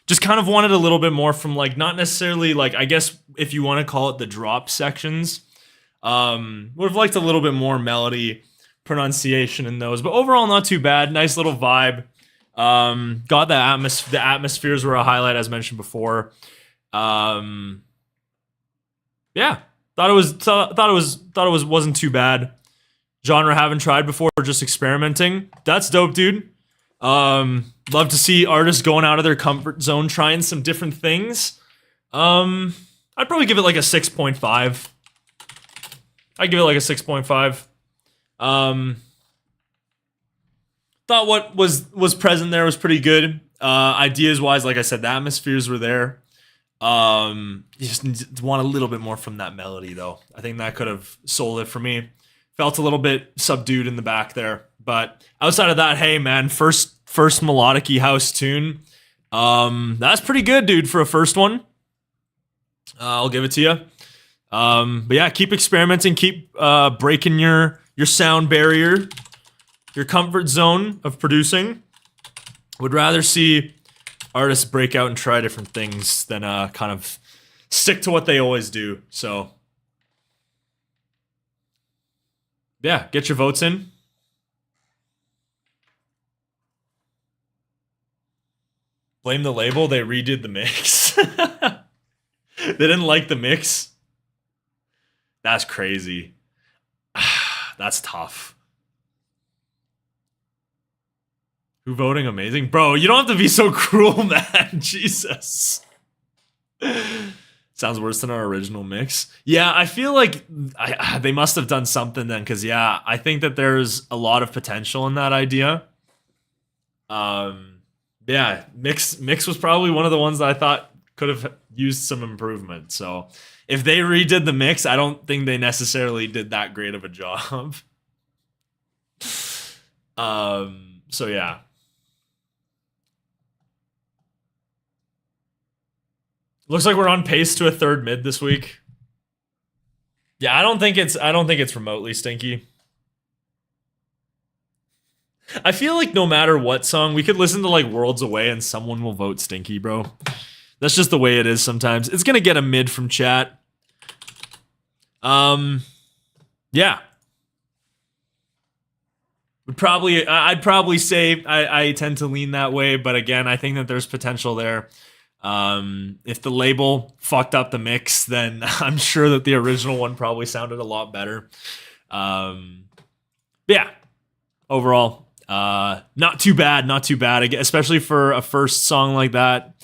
Just kind of wanted a little bit more from like, not necessarily like, I guess if you want to call it the drop sections. Would have liked a little bit more melody pronunciation in those, but overall not too bad. Nice little vibe. Got the atmospheres were a highlight, as mentioned before. Yeah, thought it wasn't too bad. Genre haven't tried before, just experimenting. That's dope, dude. Love to see artists going out of their comfort zone, trying some different things. I'd probably give it like a 6.5. I'd give it like a 6.5. Thought what was present there was pretty good. Ideas wise, like I said, the atmospheres were there. You just want a little bit more from that melody, though. I think that could have sold it for me. Felt a little bit subdued in the back there, but outside of that, hey man, first melodic-y house tune. That's pretty good, dude, for a first one. I'll give it to you. But yeah, keep experimenting, keep breaking your sound barrier, your comfort zone of producing. Would rather see artists break out and try different things than kind of stick to what they always do. So yeah, get your votes in. Blame the label, they redid the mix. They didn't like the mix. That's crazy. That's tough. Who voting amazing? Bro, you don't have to be so cruel, man. Jesus. Sounds worse than our original mix. Yeah, I feel like they must have done something then, because yeah, I think that there's a lot of potential in that idea. Yeah, mix was probably one of the ones that I thought could have used some improvement. So if they redid the mix, I don't think they necessarily did that great of a job. So yeah. Looks like we're on pace to a third mid this week. Yeah, I don't think it's remotely stinky. I feel like no matter what song, we could listen to like Worlds Away and someone will vote stinky, bro. That's just the way it is sometimes. It's gonna get a mid from chat. Yeah. I'd probably say I tend to lean that way, but again, I think that there's potential there. If the label fucked up the mix, then I'm sure that the original one probably sounded a lot better. Yeah, overall, not too bad, especially for a first song like that.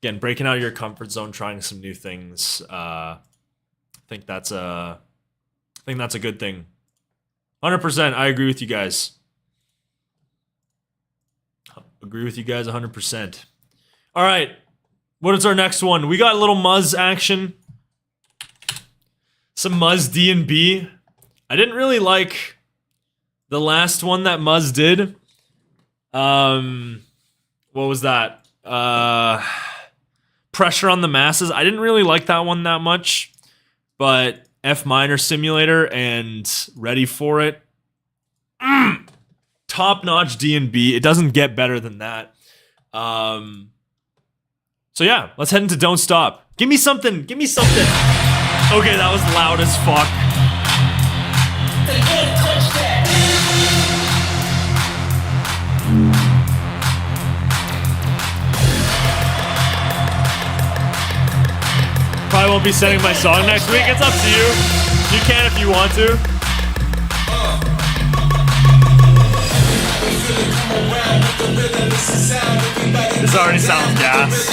Again, breaking out of your comfort zone, trying some new things. I think that's a good thing. 100%, I agree with you guys. Agree with you guys 100%. All right. What is our next one? We got a little Muzz action. Some Muzz D&B. I didn't really like the last one that Muzz did. What was that? Pressure on the Masses. I didn't really like that one that much. But F minor simulator and Ready for It. Top-notch D&B. It doesn't get better than that. So yeah, let's head into Don't Stop. Give me something. Okay, that was loud as fuck. Probably won't be sending my song next week. It's up to you. You can if you want to. This already sounds gas.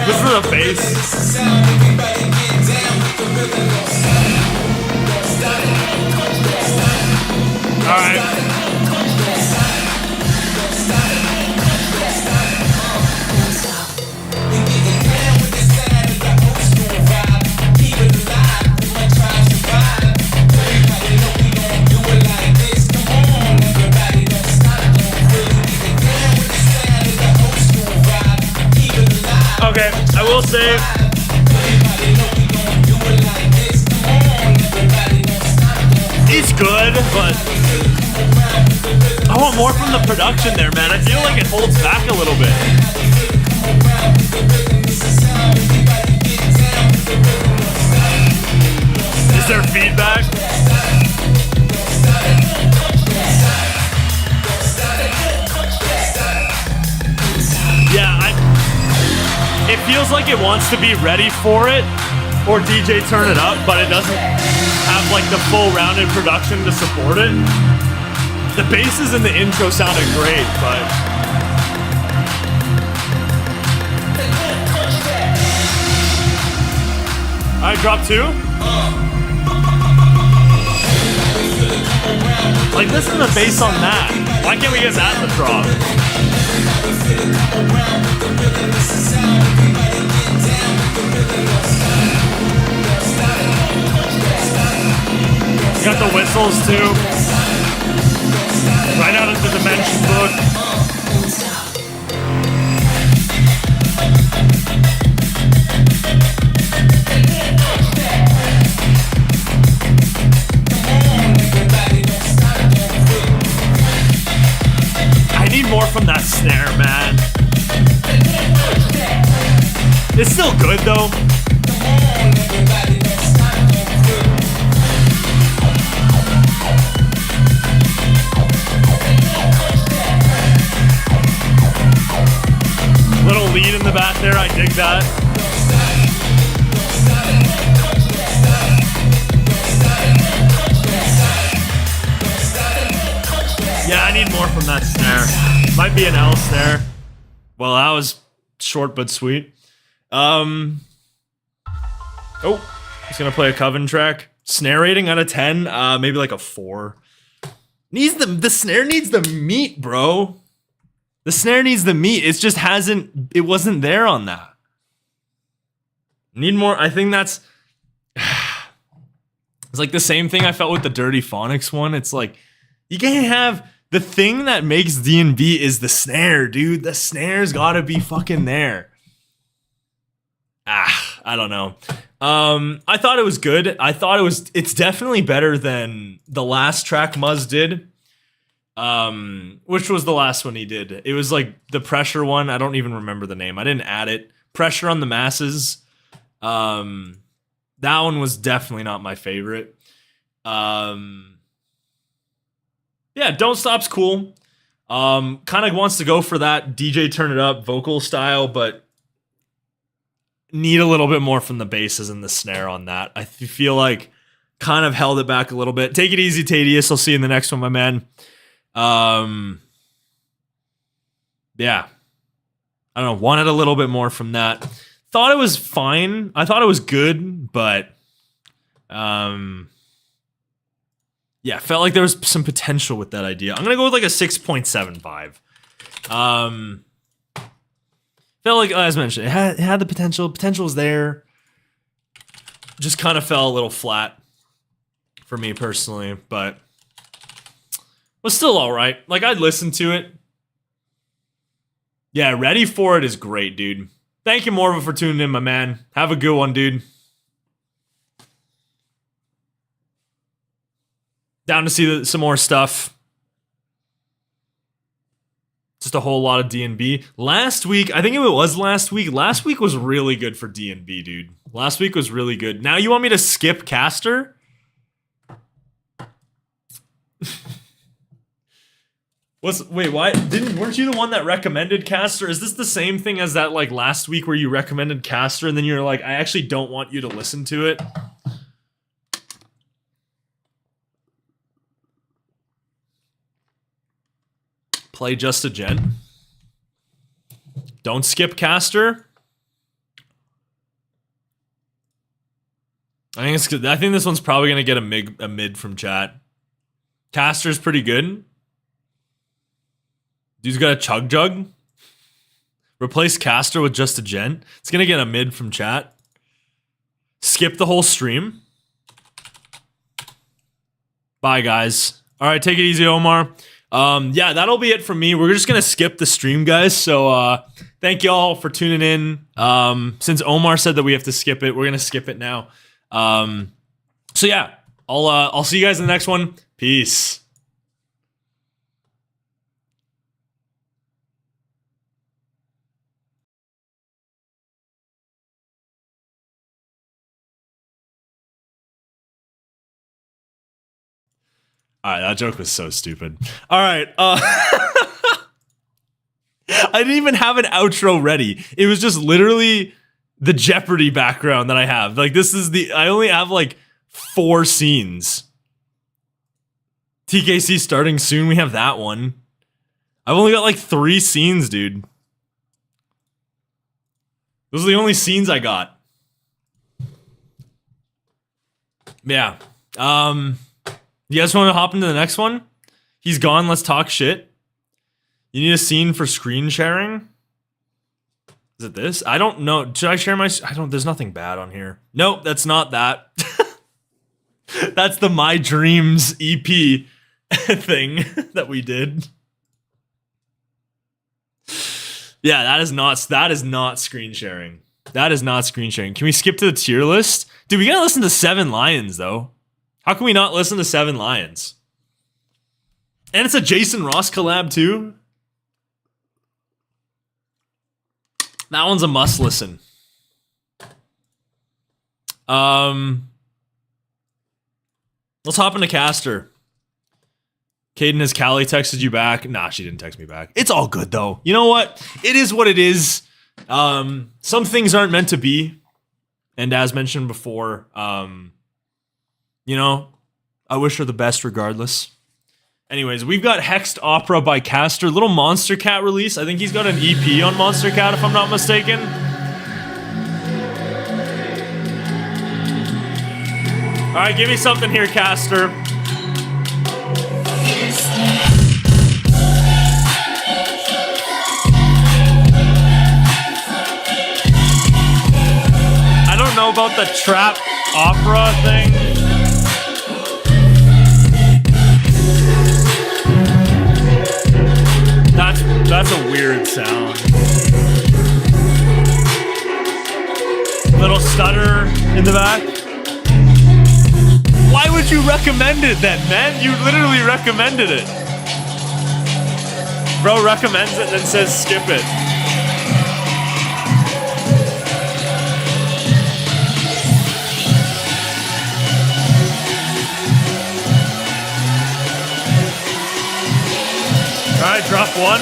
Listen to the bass. Okay, I will say, he's good, but I want more from the production there, man. I feel like it holds back a little bit. Is there feedback? Yeah, it feels like it wants to be ready for it, or DJ turn it up, but it doesn't have like the full rounded production to support it. The basses in the intro sounded great, but alright, drop 2. Like, listen to the bass on that. Why can't we get that in the drop? Got the whistles too. Right out of the Dimension book. I need more from that snare, man. It's still good though. Little lead in the back there, I dig that. Yeah, I need more from that snare. Might be an L snare. Well, that was short but sweet. Oh, he's gonna play a Coven track. Snare rating out of 10, maybe like a 4. Needs the snare needs the meat, bro. The snare needs the meat. It just it wasn't there on that. Need more. I think that's, it's like the same thing I felt with the Dirtyphonics one. It's like, you can't have, the thing that makes D&B is the snare, dude. The snare's gotta be fucking there. I don't know. I thought it was good. It's definitely better than the last track Muzz did. Which was the last one he did. It was like the Pressure one. I don't even remember the name. I didn't add it. Pressure on the Masses. That one was definitely not my favorite. Yeah, Don't Stop's cool. Kind of wants to go for that DJ turn it up vocal style, but need a little bit more from the basses and the snare on that. I feel like kind of held it back a little bit. Take it easy, Tadius. I'll see you in the next one, my man. Yeah. I don't know. Wanted a little bit more from that. Thought it was fine. I thought it was good, but yeah, felt like there was some potential with that idea. I'm gonna go with like a 6.75. Felt like, as mentioned, it had the potential. Potential was there. Just kind of fell a little flat for me personally, but was still all right. Like, I'd listen to it. Yeah, Ready For It is great, dude. Thank you, Morva, for tuning in, my man. Have a good one, dude. Down to see some more stuff. Just a whole lot of D&B. Last week, I think it was last week. Last week was really good for D&B, dude. Last week was really good. Now you want me to skip Caster? Wait, why? Weren't you the one that recommended Caster? Is this the same thing as that, like, last week where you recommended Caster and then you're like, I actually don't want you to listen to it? Play Just a Gen. Don't skip Caster. I think this one's probably gonna get a mid from chat. Caster's pretty good. Dude's got a chug jug. Replace Caster with just a gent. It's gonna get a mid from chat. Skip the whole stream. Bye, guys. All right, take it easy, Omar. Yeah, that'll be it from me. We're just gonna skip the stream, guys. So thank y'all for tuning in. Since Omar said that we have to skip it, we're gonna skip it now. So yeah, I'll see you guys in the next one. Peace. All right, that joke was so stupid. All right, I didn't even have an outro ready. It was just literally the Jeopardy background that I have. Like, this is I only have like 4 scenes. TKC starting soon. We have that one. I've only got like 3 scenes, dude. Those are the only scenes I got. Yeah. You guys want to hop into the next one? He's gone. Let's talk shit. You need a scene for screen sharing? Is it this? I don't know. Should I share my... There's nothing bad on here. Nope, that's not that. That's the My Dreams EP thing that we did. Yeah, that is not screen sharing. That is not screen sharing. Can we skip to the tier list? Dude, we gotta listen to 7 Lions, though. How can we not listen to 7 Lions? And it's a Jason Ross collab, too. That one's a must listen. Let's hop into Caster. Caden, has Callie texted you back? Nah, she didn't text me back. It's all good, though. You know what? It is what it is. Some things aren't meant to be. And as mentioned before, you know, I wish her the best regardless. Anyways, we've got Hexed Opera by Caster. Little Monster Cat release. I think he's got an EP on Monster Cat, if I'm not mistaken. Alright, give me something here, Caster. I don't know about the trap opera thing. That's a weird sound. Little stutter in the back. Why would you recommend it then, man? You literally recommended it. Bro recommends it and then says skip it. Alright, drop one.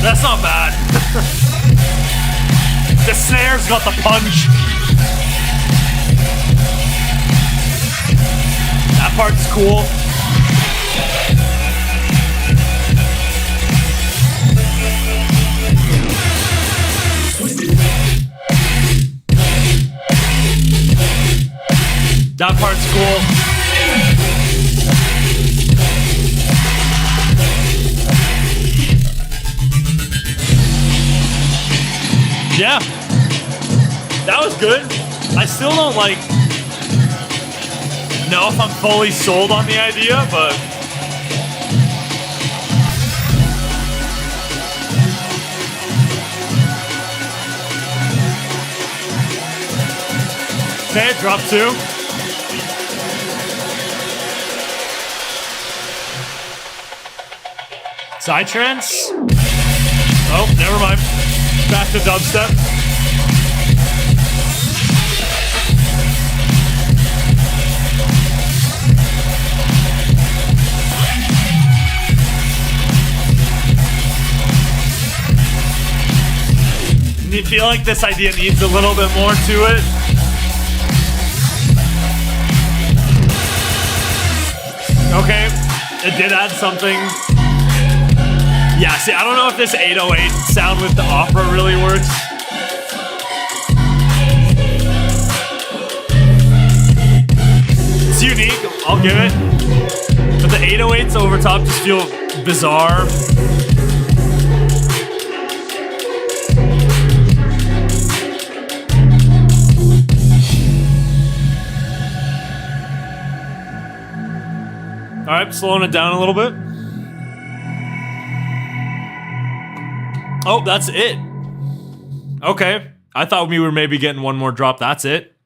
That's not bad. The snare's got the punch. That part's cool. That part's cool. Yeah, that was good. I still don't know if I'm fully sold on the idea, but okay, drop 2. Psytrance? Oh, never mind. Back to dubstep. You feel like this idea needs a little bit more to it? Okay, it did add something. Yeah, See, I don't know if this 808 sound with the opera really works. It's unique, I'll give it. But the 808s over top just feel bizarre. All right, slowing it down a little bit. Oh, that's it. Okay. I thought we were maybe getting one more drop. That's it.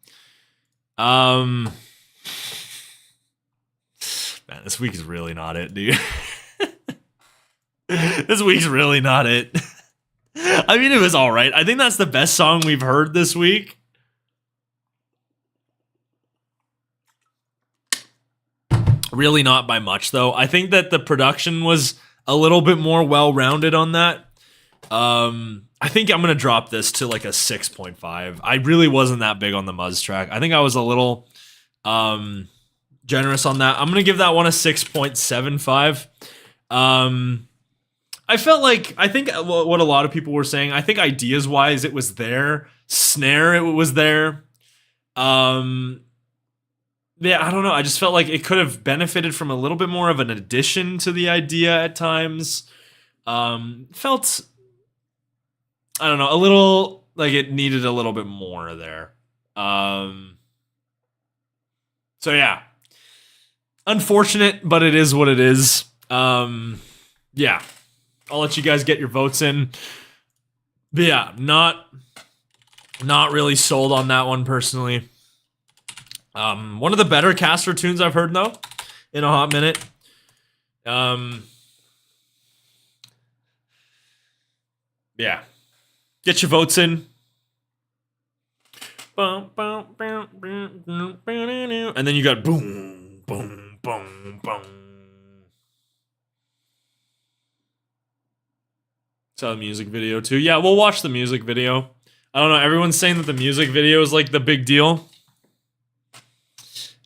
Man, this week is really not it, dude. This week's really not it. I mean, it was all right. I think that's the best song we've heard this week. Really not by much, though. I think that the production was a little bit more well-rounded on that. I think I'm going to drop this to like a 6.5. I really wasn't that big on the Muzz track. I think I was a little generous on that. I'm going to give that one a 6.75. I felt like, I think what a lot of people were saying, I think ideas-wise it was there. Snare, it was there. Yeah, I don't know. I just felt like it could have benefited from a little bit more of an addition to the idea at times. Felt, I don't know, a little like it needed a little bit more there. So yeah, unfortunate, but it is what it is. Yeah, I'll let you guys get your votes in. But yeah, not really sold on that one personally. One of the better Caster tunes I've heard though, in a hot minute. Yeah. Get your votes in. And then you got boom, boom, boom, boom. Saw the music video too. Yeah, we'll watch the music video. I don't know, everyone's saying that the music video is like the big deal.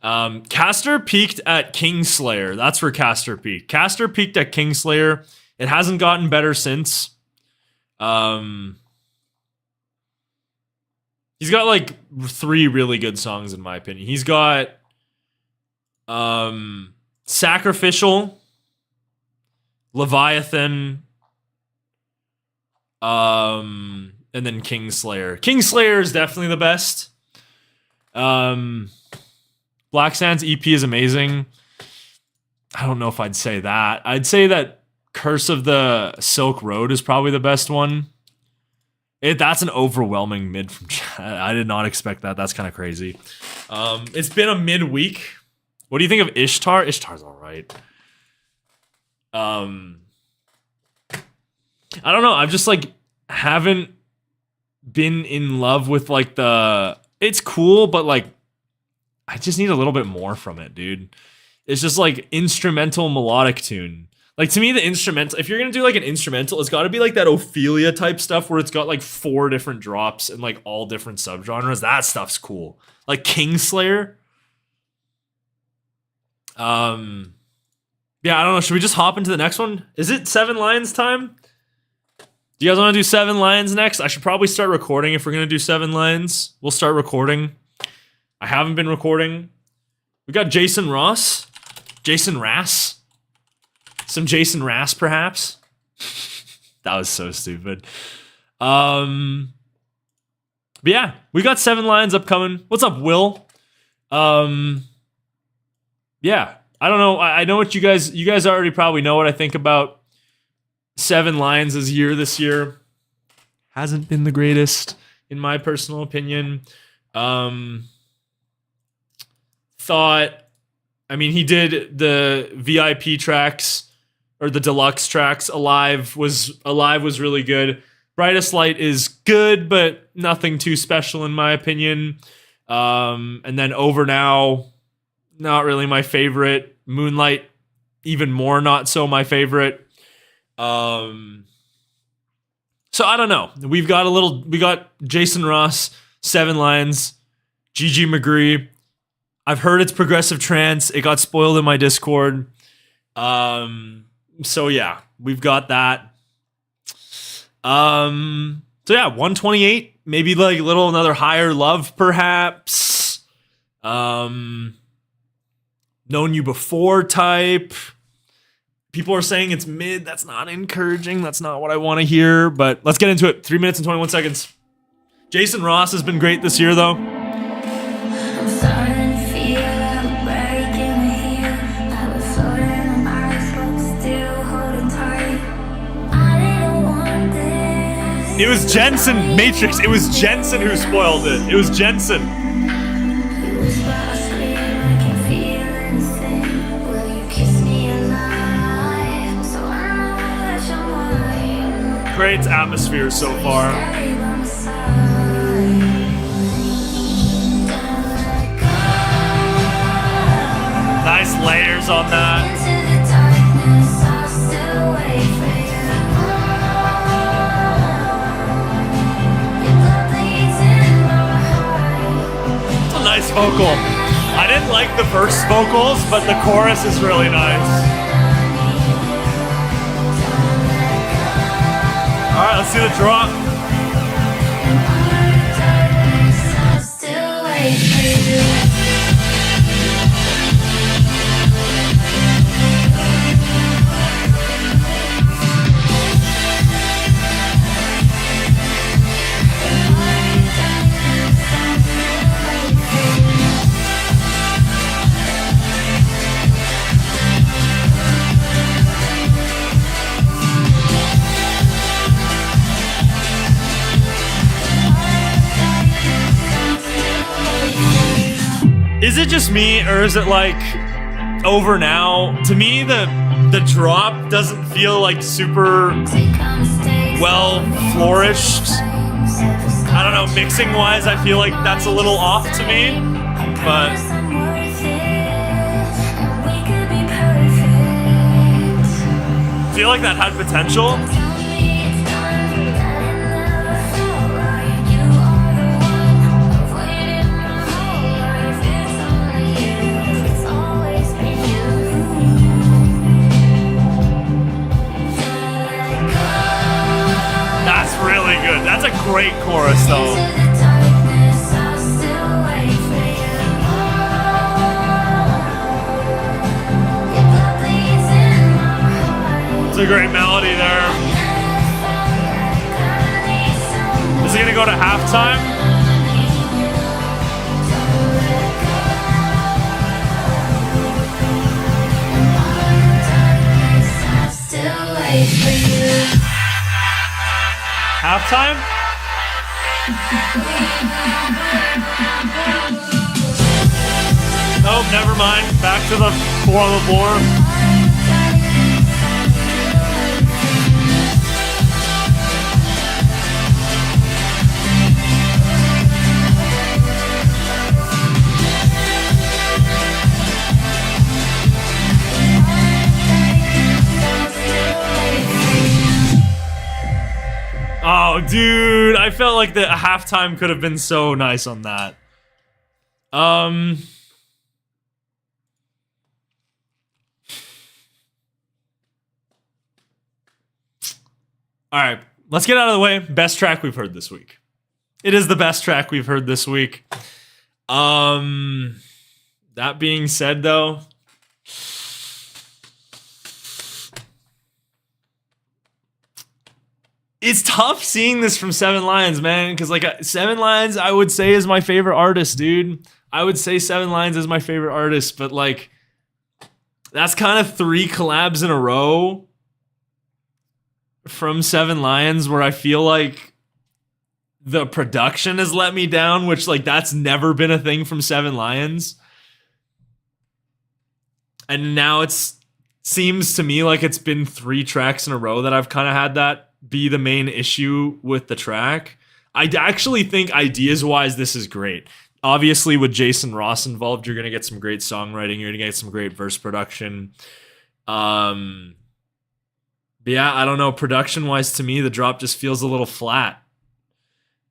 Caster peaked at Kingslayer. That's where Caster peaked. Caster peaked at Kingslayer. It hasn't gotten better since. He's got like 3 really good songs in my opinion. He's got Sacrificial, Leviathan, and then Kingslayer. Kingslayer is definitely the best. Black Sands EP is amazing. I don't know if I'd say that. I'd say that Curse of the Silk Road is probably the best one. That's an overwhelming mid from chat. I did not expect that. That's kind of crazy. It's been a mid-week. What do you think of Ishtar? Ishtar's all right. I don't know. I've just like haven't been in love with like the... It's cool, but like I just need a little bit more from it, dude. It's just like instrumental melodic tune. Like to me, the instrumental, if you're gonna do like an instrumental, it's gotta be like that Ophelia type stuff where it's got like 4 different drops and like all different subgenres. That stuff's cool. Like Kingslayer. Yeah, I don't know. Should we just hop into the next one? Is it 7 Lions time? Do you guys want to do 7 Lions next? I should probably start recording if we're gonna do 7 Lions. We'll start recording. I haven't been recording. We got Jason Ross. Jason Rass. Some Jason Rass, perhaps. That was so stupid. But yeah, we got 7 Lions upcoming. What's up, Will? Yeah, I don't know. I know what you guys already probably know what I think about 7 Lions' year this year. Hasn't been the greatest, in my personal opinion. I mean, he did the VIP tracks or the deluxe tracks. Alive was really good. Brightest Light is good, but nothing too special in my opinion. And then Over Now, not really my favorite. Moonlight, even more not so my favorite. So I don't know. We got Jason Ross, 7 Lions, Gigi McGree. I've heard it's progressive trance. It got spoiled in my Discord. So yeah, we've got that. So yeah, 128, maybe like a little another higher love, perhaps. Known you before type. People are saying it's mid. That's not encouraging. That's not what I want to hear. But let's get into it. 3 minutes and 21 seconds. Jason Ross has been great this year, though. I'm starting to feel I'm breaking here. I was floating on ice, but still holding tight. I didn't want this. It was Jensen, Matrix. It was Jensen who spoiled it. It was Jensen. You whisper, I scream, I can feel anything. Will you kiss me alive? So I know that you're mine. Great atmosphere so far. Stay by my side. Nice layers on that. Into the darkness, I'll still wait for you. Your blood bleeds in my heart. It's a nice vocal. I didn't like the first vocals, but the chorus is really nice. Alright, let's see the drop. Darkness, I'll still wait for you. Is it just me, or is it like over now? To me, the drop doesn't feel like super well flourished. I don't know, mixing wise, I feel like that's a little off to me. But I feel like that had potential. That's really good. That's a great chorus, though. It's a great melody there. Is it gonna go to halftime? Halftime? Nope, never mind. Back to the four on the floor. Oh, dude, I felt like the halftime could have been so nice on that. All right, let's get out of the way. Best track we've heard this week. It is the best track we've heard this week. That being said, though, it's tough seeing this from Seven Lions, man, because like Seven Lions, I would say is my favorite artist, dude. I would say Seven Lions is my favorite artist, but like that's kind of 3 collabs in a row from Seven Lions where I feel like the production has let me down, which like that's never been a thing from Seven Lions. And now seems to me like it's been 3 tracks in a row that I've kind of had that be the main issue with the track. I actually think ideas-wise, this is great. Obviously, with Jason Ross involved, you're going to get some great songwriting. You're going to get some great verse production. But yeah, I don't know. Production-wise, to me, the drop just feels a little flat.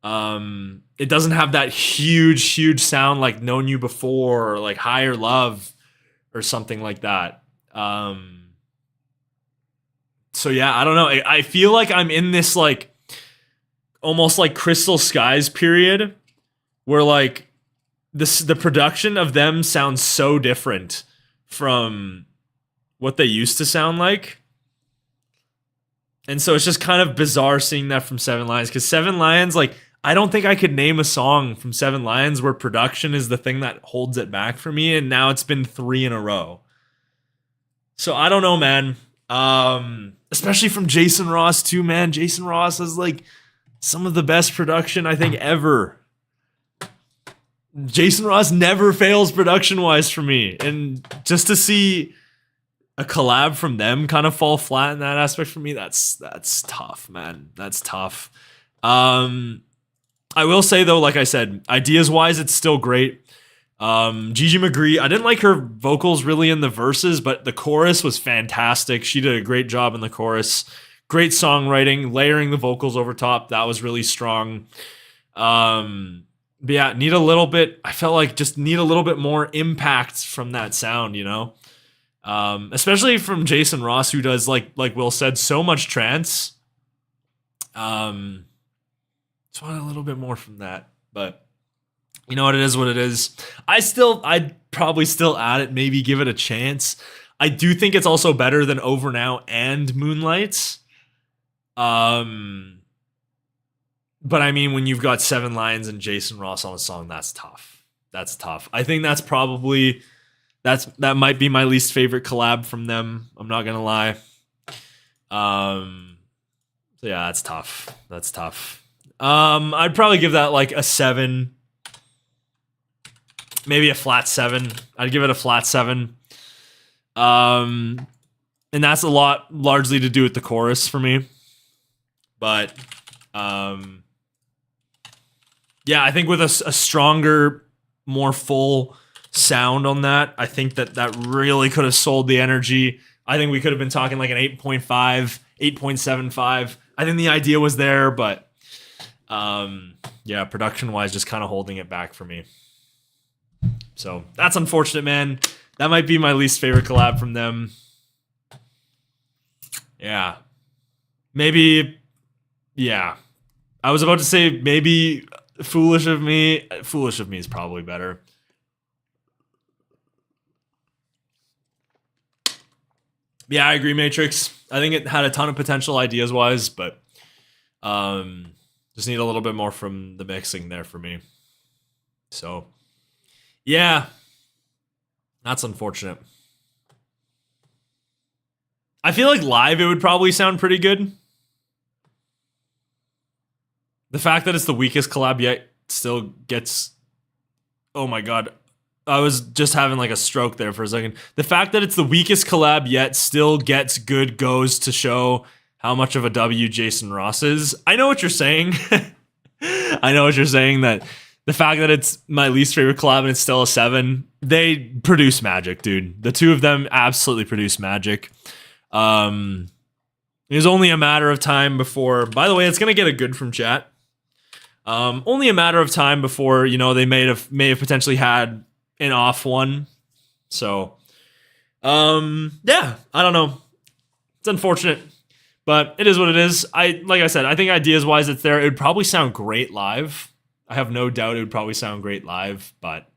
It doesn't have that huge sound like Known You Before or like Higher Love or something like that. So yeah, I don't know. I feel like I'm in this like almost like Crystal Skies period, where like the production of them sounds so different from what they used to sound like. And so it's just kind of bizarre seeing that from Seven Lions, because Seven Lions, like, I don't think I could name a song from Seven Lions where production is the thing that holds it back for me, and now it's been 3 in a row. So I don't know, man. Especially from Jason Ross too, man. Jason Ross has like some of the best production I think ever. Jason Ross never fails production-wise for me, and just to see a collab from them kind of fall flat in that aspect for me, that's tough, man. That's tough. I will say though, like I said, ideas-wise, it's still great. Gigi McGree, I didn't like her vocals really in the verses, but the chorus was fantastic. She did a great job in the chorus. Great songwriting, layering the vocals over top. That was really strong. But yeah, need a little bit, I felt like just need a little bit more impact from that sound, you know? Especially from Jason Ross, who does, like Will said, so much trance. Just want a little bit more from that, but you know what, it is what it is. I'd probably still add it, maybe give it a chance. I do think it's also better than Over Now and Moonlight. But I mean, when you've got Seven Lions and Jason Ross on a song, that's tough. That's tough. I think that's probably that might be my least favorite collab from them. I'm not gonna lie. So yeah, that's tough. That's tough. I'd probably give that like a 7. Maybe a flat 7. I'd give it a flat 7. And that's a lot largely to do with the chorus for me. But yeah, I think with a stronger, more full sound on that, I think that really could have sold the energy. I think we could have been talking like an 8.5, 8.75. I think the idea was there, but yeah, production-wise, just kind of holding it back for me. So that's unfortunate, man. That might be my least favorite collab from them. Yeah. Maybe, yeah. I was about to say maybe Foolish of Me. Foolish of Me is probably better. Yeah, I agree, Matrix. I think it had a ton of potential ideas-wise, but just need a little bit more from the mixing there for me. So, yeah. That's unfortunate. I feel like live it would probably sound pretty good. The fact that it's the weakest collab yet still gets... Oh my god. I was just having like a stroke there for a second. The fact that it's the weakest collab yet still gets good goes to show how much of a W Jason Ross is. I know what you're saying. I know what you're saying, that the fact that it's my least favorite collab and it's still a 7, they produce magic, dude. The two of them absolutely produce magic. It was only a matter of time before... By the way, it's going to get a good from chat. Only a matter of time before, you know, they may have potentially had an off one. So, yeah, I don't know. It's unfortunate, but it is what it is. Like I said, I think ideas-wise it's there. It would probably sound great live. I have no doubt it would probably sound great live, but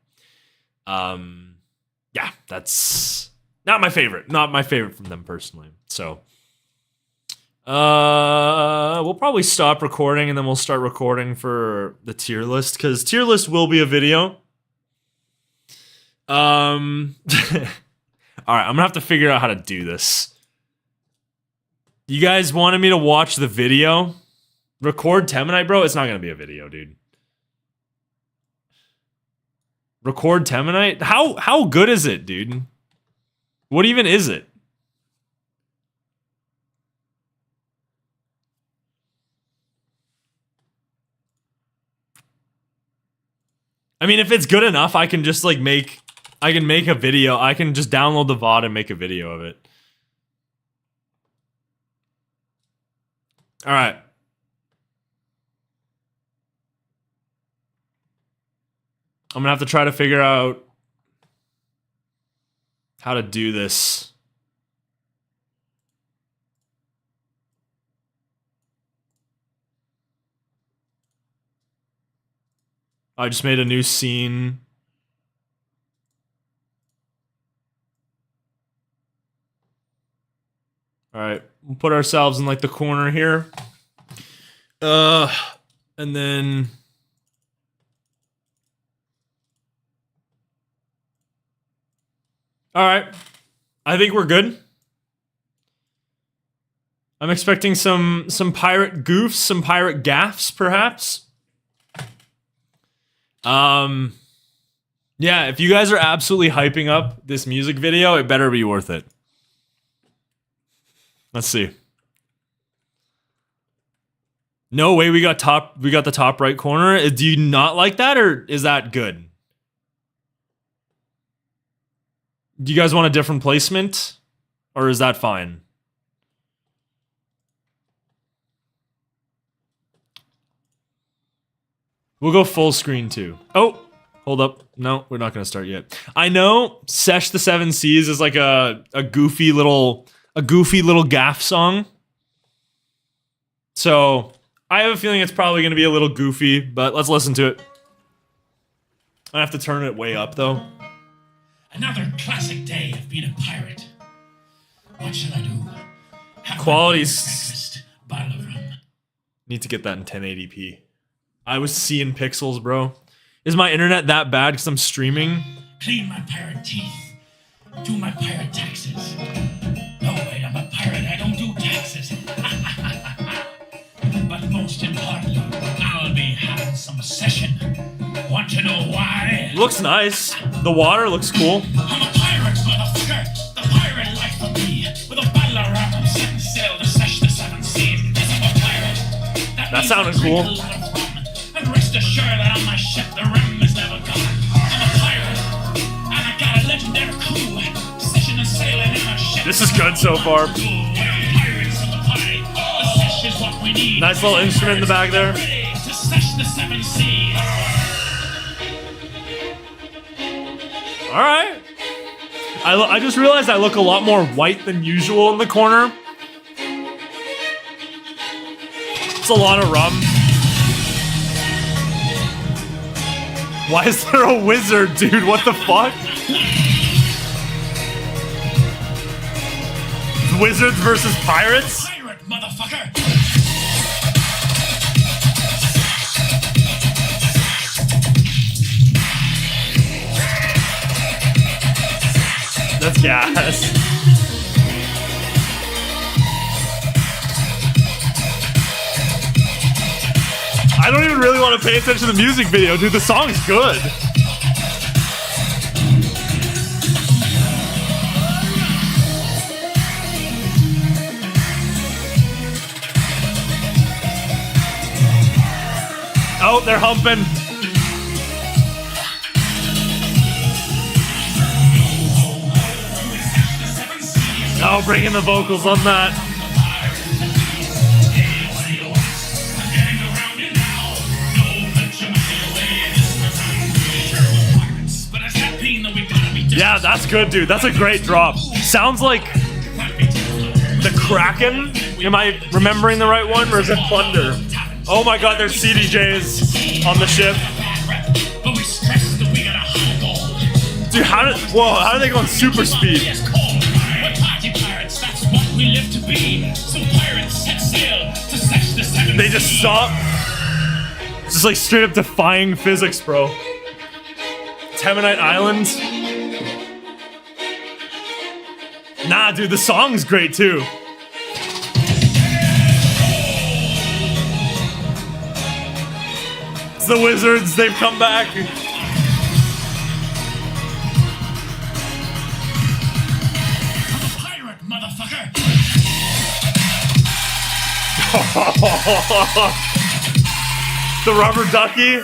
yeah, that's not my favorite. Not my favorite from them personally. So, we'll probably stop recording and then we'll start recording for the tier list, because tier list will be a video. All right, I'm gonna have to figure out how to do this. You guys wanted me to watch the video? Record Temanite, bro? It's not gonna be a video, dude. Record Temanite? How good is it, dude? What even is it? I mean, if it's good enough, I can just like make a video. I can just download the VOD and make a video of it. All right. I'm gonna have to try to figure out how to do this. I just made a new scene. All right, we'll put ourselves in like the corner here. And then all right, I think we're good. I'm expecting some pirate goofs, some pirate gaffs, perhaps. Yeah, if you guys are absolutely hyping up this music video, it better be worth it. Let's see. No way we got the top right corner. Do you not like that, or is that good? Do you guys want a different placement, or is that fine? We'll go full screen too. Oh, hold up. No, we're not gonna start yet. I know Sesh the Seven Seas is like a goofy little gaff song. So I have a feeling it's probably gonna be a little goofy, but let's listen to it. I have to turn it way up though. Another classic day of being a pirate. What shall I do? Have Quality's breakfast, bottle of rum. Need to get that in 1080p. I was seeing pixels, bro. Is my internet that bad because I'm streaming? Clean my pirate teeth. Do my pirate taxes. No, wait, I'm a pirate. I don't do taxes. But most importantly, I'll be having some session. Want to know why? Looks nice. The water looks cool. I'm a pirate, motherfucker. The pirate life for me. With a bottle of rum, I'm setting sail to sesh the seven seas. Yes, I'm a pirate. That sounded cool. And rest assured that on my ship the rum is never gone. I'm a pirate, and I got a legendary crew. Session and sailing in a ship. This is good so far. Pirates of the pie. The sesh is what we need. Nice little instrument in the back there. Ready to sesh the seven seas. All right. I just realized I look a lot more white than usual in the corner. It's a lot of rum. Why is there a wizard, dude? What the fuck? Wizards versus pirates? Pirate, motherfucker. That's gas. I don't even really want to pay attention to the music video, dude. The song's good. Oh, they're humping. Oh, bring in the vocals on that. Yeah, that's good, dude. That's a great drop. Sounds like the Kraken. Am I remembering the right one, or is it Thunder? Oh my god, there's CDJs on the ship. Dude, how are they going super speed? They just stop. It's just like straight up defying physics, bro. Temanite Island. Nah, dude, the song's great too. It's the Wizards, they've come back. I'm a pirate, motherfucker. The rubber ducky.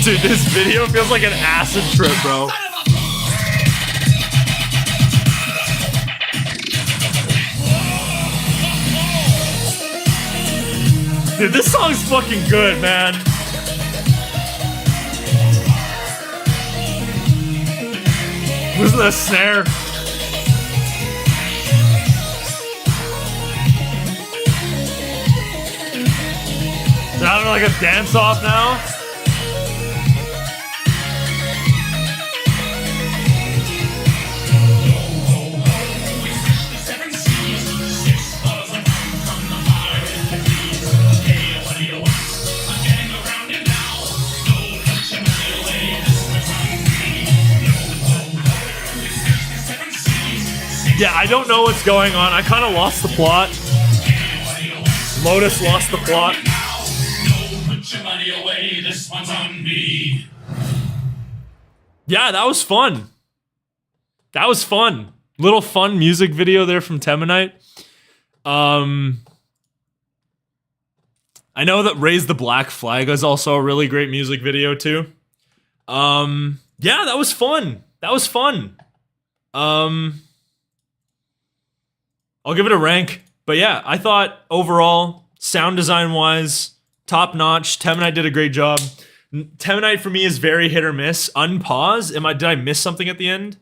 Dude, this video feels like an acid trip, bro. Dude, this song's fucking good, man. Listen to the snare. They're having like a dance off now. Yeah, I don't know what's going on. I kind of lost the plot. Lotus lost the plot. Yeah, that was fun. That was fun. Little fun music video there from Temanite. I know that Raise the Black Flag is also a really great music video too. Yeah, that was fun. That was fun. I'll give it a rank. But yeah, I thought overall, sound design wise, top notch. Temanite did a great job. Temanite for me is very hit or miss. Unpause. Did I miss something at the end?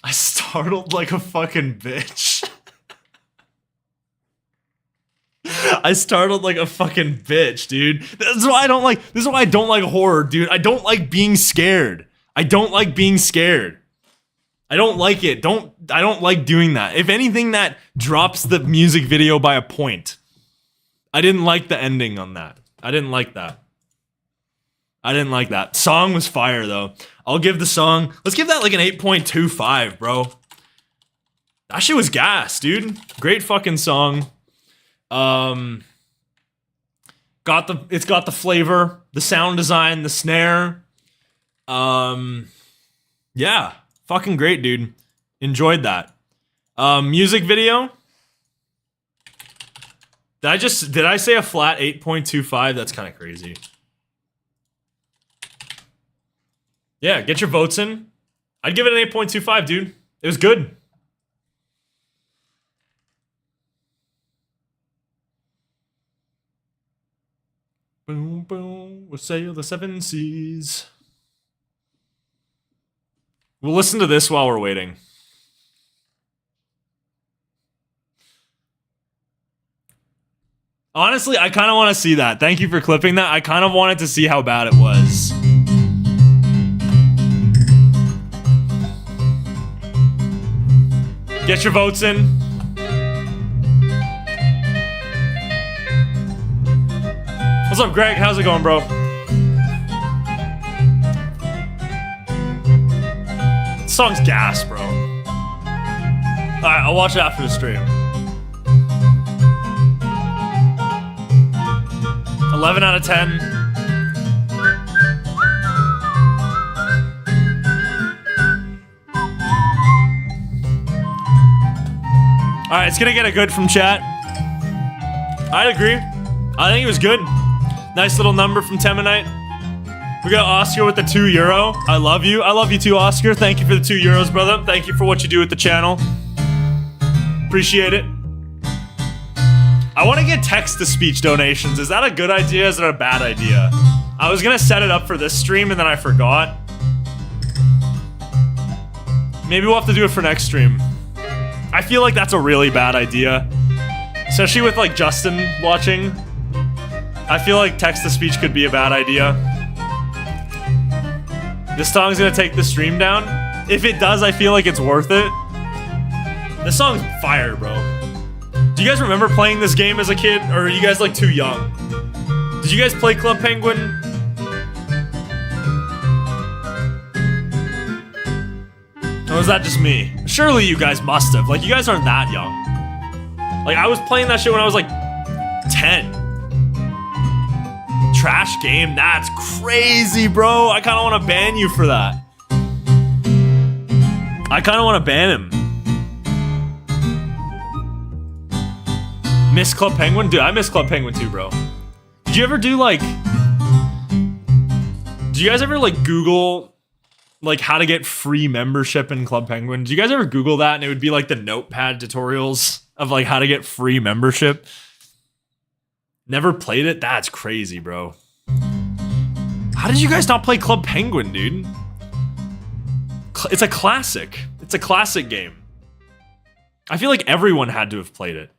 I startled like a fucking bitch. I startled like a fucking bitch, dude. This is why I don't like horror, dude. I don't like being scared. I don't like being scared. I don't like it. I don't like doing that. If anything, that drops the music video by a point. I didn't like the ending on that. I didn't like that. Song was fire though. I'll give the song, let's give that like an 8.25, bro. That shit was gas, dude. Great fucking song. It's got the flavor, the sound design, the snare. Yeah, fucking great, dude. Enjoyed that. Music video. Did I say a flat 8.25? That's kind of crazy. Yeah, get your votes in. I'd give it an 8.25, dude. It was good. Boom, boom. We'll sail the 7 seas. We'll listen to this while we're waiting. Honestly, I kind of want to see that. Thank you for clipping that. I kind of wanted to see how bad it was. Get your votes in. What's up, Greg? How's it going, bro? This song's gas, bro. Alright, I'll watch it after the stream. 11 out of 10. Alright, it's gonna get a good from chat. I'd agree. I think it was good. Nice little number from Temanite. We got Oscar with the €2. I love you. I love you too, Oscar. Thank you for the €2, brother. Thank you for what you do with the channel. Appreciate it. I want to get text-to-speech donations. Is that a good idea? Is it a bad idea? I was gonna set it up for this stream and then I forgot. Maybe we'll have to do it for next stream. I feel like that's a really bad idea. Especially with like Justin watching. I feel like text-to-speech could be a bad idea. This song's gonna take the stream down. If it does, I feel like it's worth it. This song's fire, bro. Do you guys remember playing this game as a kid? Or are you guys like too young? Did you guys play Club Penguin? Or was that just me? Surely you guys must have. Like, you guys aren't that young. Like, I was playing that shit when I was like 10. Trash game? That's crazy, bro. I kind of want to ban you for that. I kind of want to ban him. Miss Club Penguin? Dude, I miss Club Penguin too, bro. Did you ever do like... Did you guys ever like Google like how to get free membership in Club Penguin. Did you guys ever Google that? And it would be like the notepad tutorials of like how to get free membership. Never played it? That's crazy, bro. How did you guys not play Club Penguin, dude? It's a classic. It's a classic game. I feel like everyone had to have played it.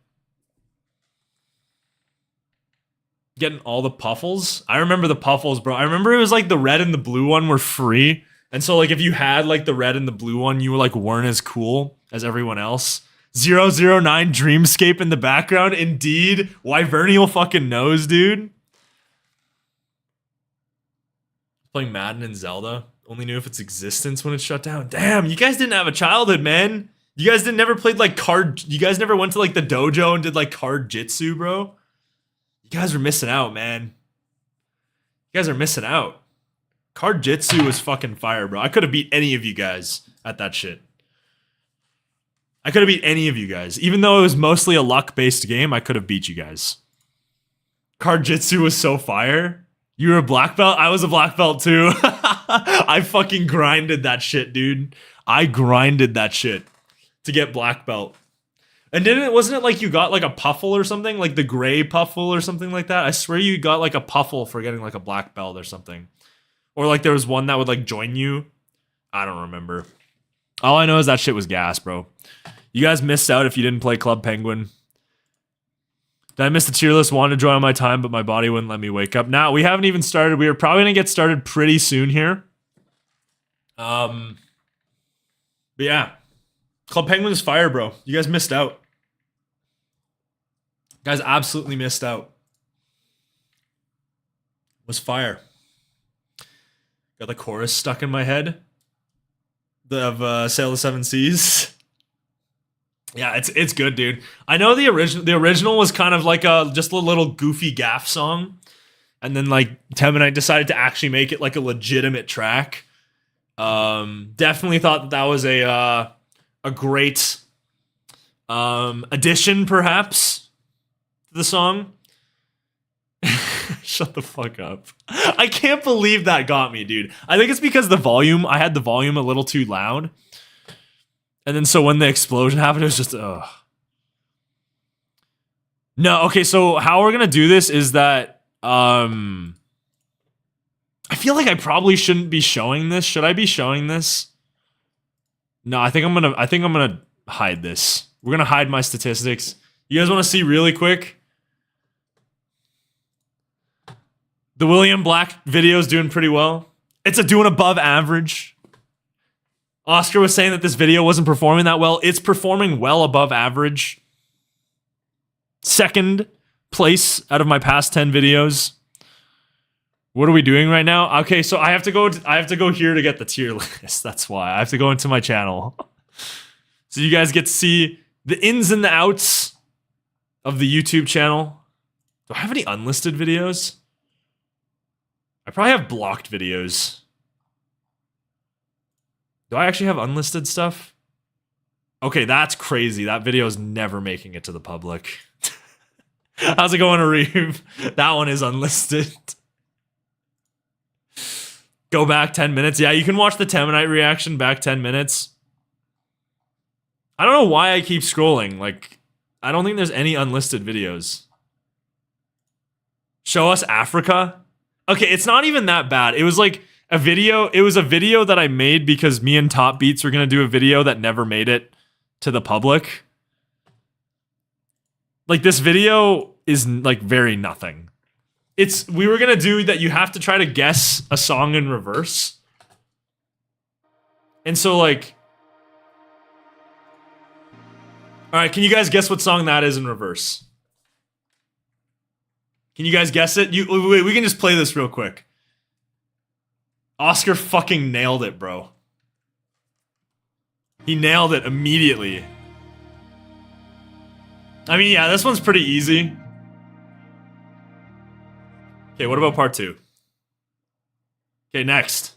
Getting all the puffles. I remember the puffles, bro. I remember it was like the red and the blue one were free. And so like if you had like the red and the blue one, you were like weren't as cool as everyone else. 009 Dreamscape in the background. Indeed. Wyvernial fucking knows, dude. Playing Madden and Zelda. Only knew of its existence when it shut down. Damn, you guys didn't have a childhood, man. You guys never played like card. You guys never went to like the dojo and did like card jitsu, bro. You guys are missing out, man. You guys are missing out. Card jitsu was fucking fire, bro. I could have beat any of you guys at that shit. I could have beat any of you guys. Even though it was mostly a luck-based game, I could have beat you guys. Card jitsu was so fire. You were a black belt? I was a black belt too. I fucking grinded that shit, dude. I grinded that shit to get black belt. And wasn't it like you got like a puffle or something? Like the gray puffle or something like that? I swear you got like a puffle for getting like a black belt or something. Or like there was one that would like join you. I don't remember. All I know is that shit was gas, bro. You guys missed out if you didn't play Club Penguin. Did I miss the tier list? Wanted to join on my time, but my body wouldn't let me wake up. Now, we haven't even started. We are probably going to get started pretty soon here. But yeah. Club Penguin is fire, bro. You guys missed out. You guys absolutely missed out. It was fire. Got the chorus stuck in my head. Of Sail the Seven Seas. Yeah, it's good, dude. I know the original was kind of like just a little goofy gaff song. And then like Temanite decided to actually make it like a legitimate track. Definitely thought that was a great addition perhaps to the song. Shut the fuck up. I can't believe that got me, dude. I think it's because I had the volume a little too loud. And then so when the explosion happened, it was just, ugh. No, okay, so how we're gonna do this is that, I feel like I probably shouldn't be showing this. Should I be showing this? No, I think I'm gonna hide this. We're gonna hide my statistics. You guys wanna see really quick? The William Black video is doing pretty well. It's doing above average. Oscar was saying that this video wasn't performing that well. It's performing well above average. Second place out of my past 10 videos. What are we doing right now? Okay, so I have to go here to get the tier list. That's why. I have to go into my channel. So you guys get to see the ins and the outs of the YouTube channel. Do I have any unlisted videos? I probably have blocked videos. Do I actually have unlisted stuff? Okay, that's crazy. That video is never making it to the public. How's it going, Areeb? That one is unlisted. Go back 10 minutes. Yeah, you can watch the Temanite reaction back 10 minutes. I don't know why I keep scrolling. Like, I don't think there's any unlisted videos. Show us Africa. Okay, it's not even that bad. It was like a video. It was a video that I made because me and Top Beats were going to do a video that never made it to the public. Like, this video is like very nothing. We were going to do that. You have to try to guess a song in reverse. And so like, all right, can you guys guess what song that is in reverse? Can you guys guess it? Wait, we can just play this real quick. Oscar fucking nailed it, bro. He nailed it immediately. I mean, yeah, this one's pretty easy. Okay, what about part 2? Okay, next.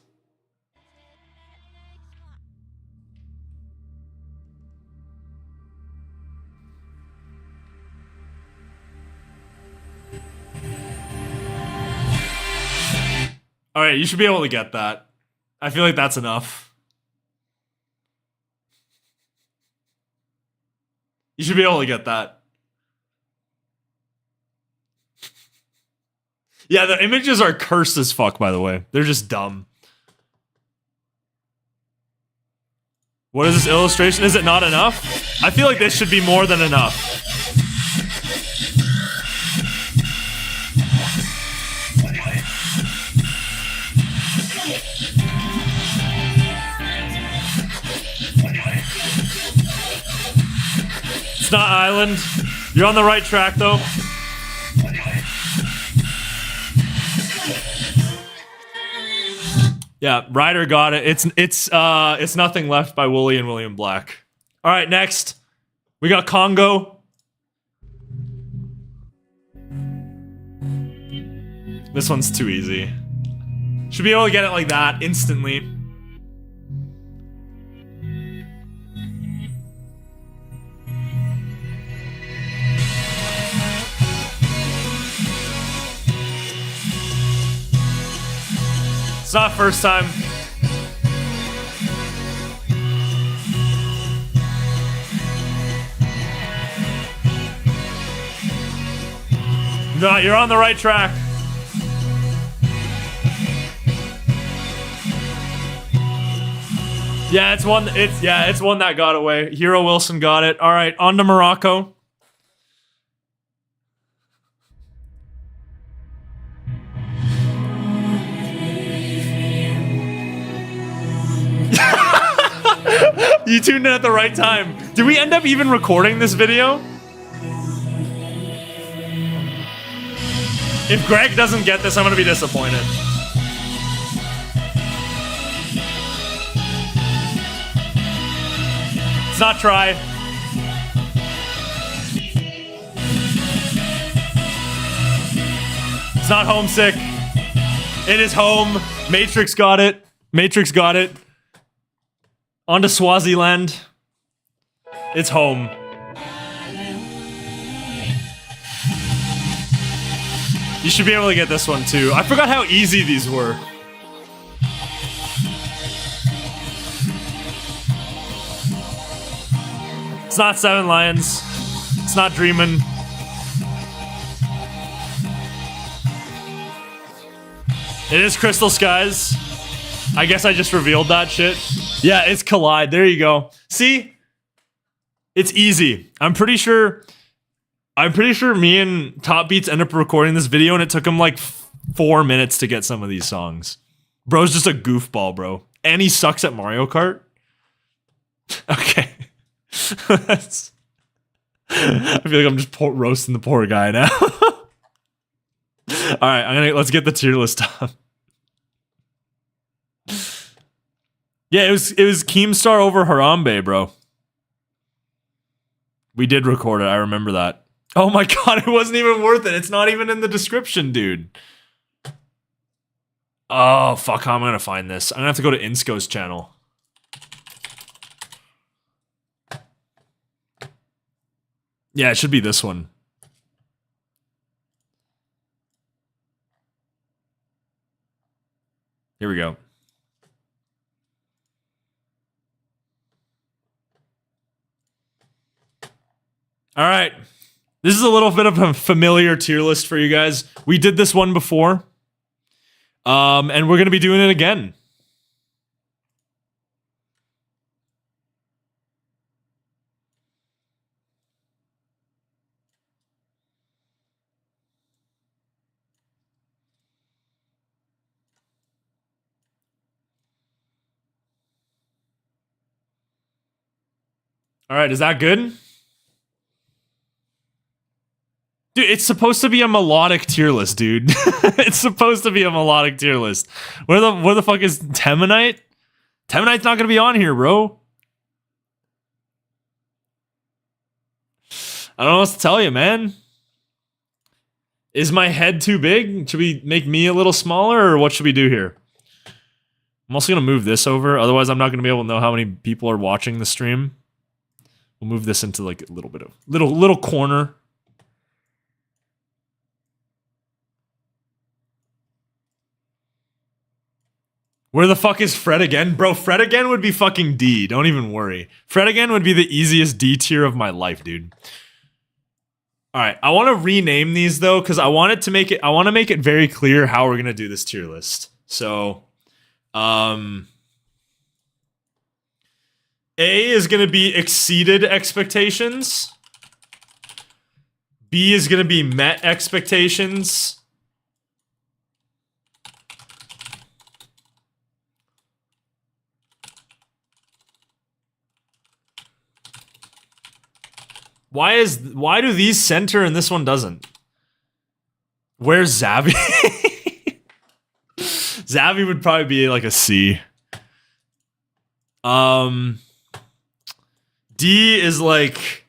All right, you should be able to get that. I feel like that's enough. You should be able to get that. Yeah, the images are cursed as fuck, by the way. They're just dumb. What is this illustration? Is it not enough? I feel like this should be more than enough. It's not Island. You're on the right track, though. Yeah, Ryder got it. It's Nothing Left by Wooly and William Black. All right, next we got Congo. This one's too easy. Should be able to get it like that instantly. It's not first time. No, you're on the right track. Yeah, it's one that got away. Hero Wilson got it. All right, on to Morocco. You tuned in at the right time. Did we end up even recording this video? If Greg doesn't get this, I'm gonna be disappointed. It's not Try. It's not Homesick. It is Home. Matrix got it. Matrix got it. On to Swaziland. It's Home. You should be able to get this one too. I forgot how easy these were. It's not Seven Lions. It's not Dreamin'. It is Crystal Skies. I guess I just revealed that shit. Yeah, it's Collide. There you go. See? It's easy. I'm pretty sure me and Top Beats ended up recording this video and it took him like 4 minutes to get some of these songs. Bro's just a goofball, bro. And he sucks at Mario Kart. Okay. I feel like I'm just roasting the poor guy now. All right, let's get the tier list up. Yeah, it was Keemstar over Harambe, bro. We did record it. I remember that. Oh my god, it wasn't even worth it. It's not even in the description, dude. Oh, fuck, how am I gonna find this? I'm gonna have to go to Insco's channel. Yeah, it should be this one. Here we go. All right. This is a little bit of a familiar tier list for you guys. We did this one before. And we're going to be doing it again. All right, is that good? Dude, it's supposed to be a melodic tier list, dude. It's supposed to be a melodic tier list. Where the fuck is Temanite? Temanite's not gonna be on here, bro. I don't know what to tell you, man. Is my head too big? Should we make me a little smaller, or what should we do here? I'm also gonna move this over, otherwise I'm not gonna be able to know how many people are watching the stream. We'll move this into like a little bit of little corner. Where the fuck is Fred again? Bro, Fred again would be fucking D. Don't even worry. Fred again would be the easiest D tier of my life, dude. Alright, I want to rename these though, because I want to make it very clear how we're gonna do this tier list. So A is gonna be exceeded expectations. B is gonna be met expectations. Why do these center and this one doesn't? Where's Zavi? Zavi would probably be like a C. D is like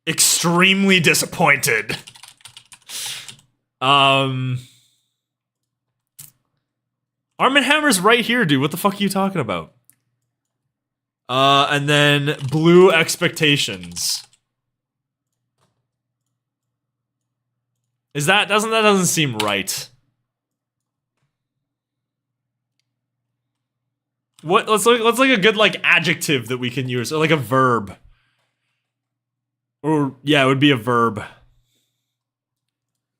extremely disappointed. Arm & Hammer's right here, dude. What the fuck are you talking about? And then blue expectations. That doesn't seem right. What? Let's look a good like adjective that we can use, or like a verb. Or yeah, it would be a verb.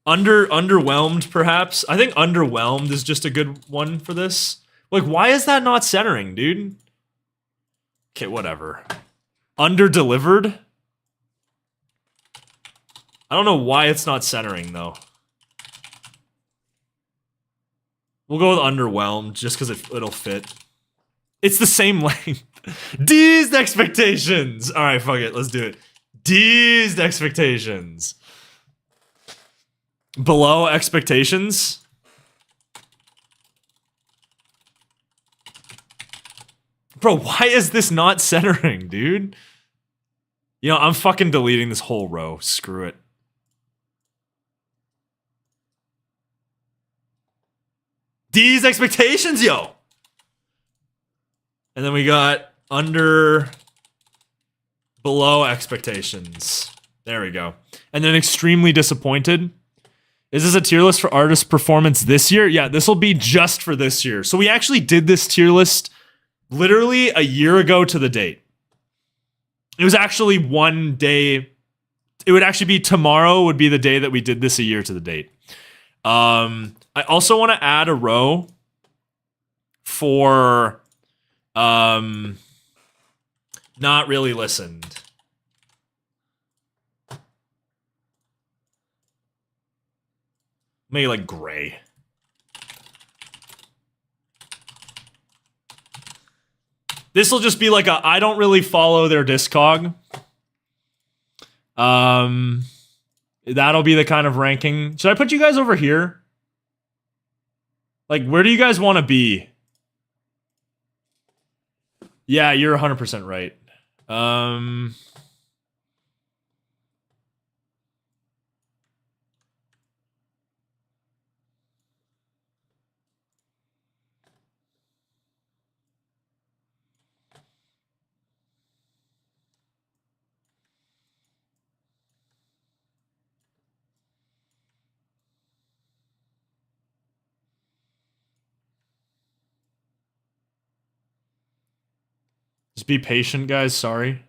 Underwhelmed, perhaps. I think underwhelmed is just a good one for this. Like, why is that not centering, dude? Okay, whatever. Underdelivered. I don't know why it's not centering, though. We'll go with underwhelmed, just because it'll fit. It's the same length. D's expectations! Alright, fuck it, let's do it. D's expectations. Below expectations. Bro, why is this not centering, dude? You know, I'm fucking deleting this whole row. Screw it. D's expectations, yo! And then we got below expectations. There we go. And then extremely disappointed. Is this a tier list for artist performance this year? Yeah, this will be just for this year. So we actually did this tier list literally a year ago to the date. It was actually one day. It would actually be tomorrow would be the day that we did this a year to the date. I also want to add a row for not really listened. Make it like gray. This will just be like a I don't really follow their Discog. That'll be the kind of ranking. Should I put you guys over here? Like, where do you guys want to be? Yeah, you're 100% right. Just be patient, guys. Sorry.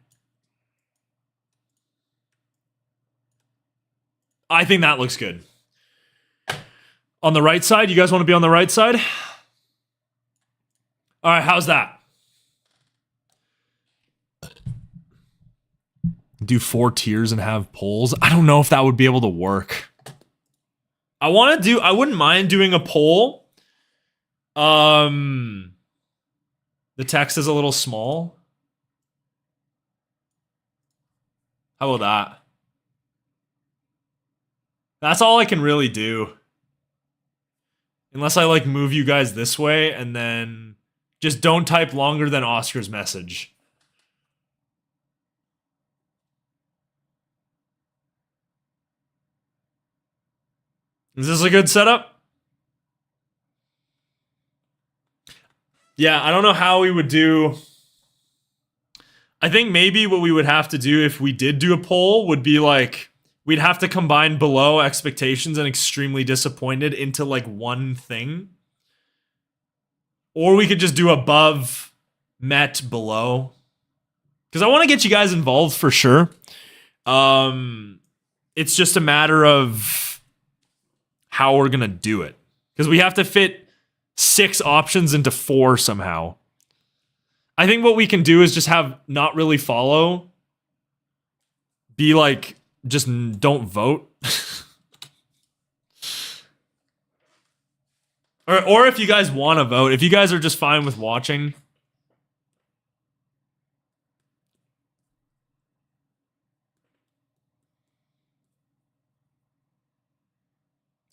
I think that looks good. On the right side? You guys want to be on the right side? All right, how's that? Do 4 tiers and have polls? I don't know if that would be able to work. I wouldn't mind doing a poll. The text is a little small. How about that? That's all I can really do. Unless I like move you guys this way and then just don't type longer than Oscar's message. Is this a good setup? Yeah, I don't know how we would do. I think maybe what we would have to do if we did do a poll would be like, we'd have to combine below expectations and extremely disappointed into like one thing. Or we could just do above, met, below. Because I want to get you guys involved for sure. It's just a matter of how we're going to do it. Because we have to fit 6 options into 4 somehow. I think what we can do is just have not really follow. Be like, just don't vote. or if you guys want to vote, if you guys are just fine with watching.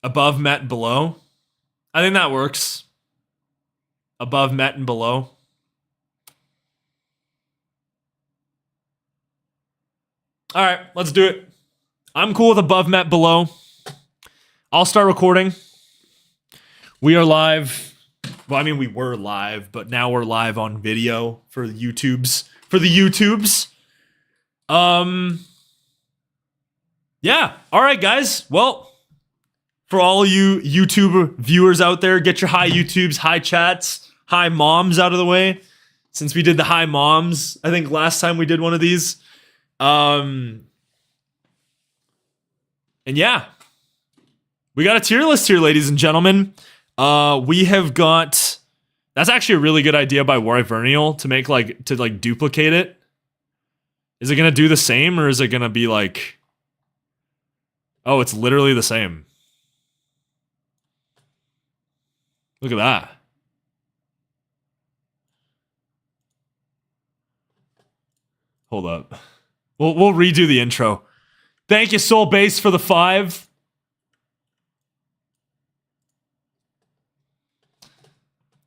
Above, met, below. I think that works. Above, met, and below. All right, let's do it. I'm cool with above, met, below. I'll start recording. We are live. Well, I mean, we were live, but now we're live on video for the YouTubes. Yeah. All right, guys. Well, for all you YouTube viewers out there, get your hi YouTubes, hi chats, hi moms out of the way. Since we did the hi moms, I think last time we did one of these. And yeah, we got a tier list here, ladies and gentlemen. We have got, that's actually a really good idea by Wyvernial to make to duplicate it. Is it going to do the same, or is it going to be like, oh, it's literally the same. Look at that. Hold up. We'll redo the intro. Thank you, Soul Base, for the 5.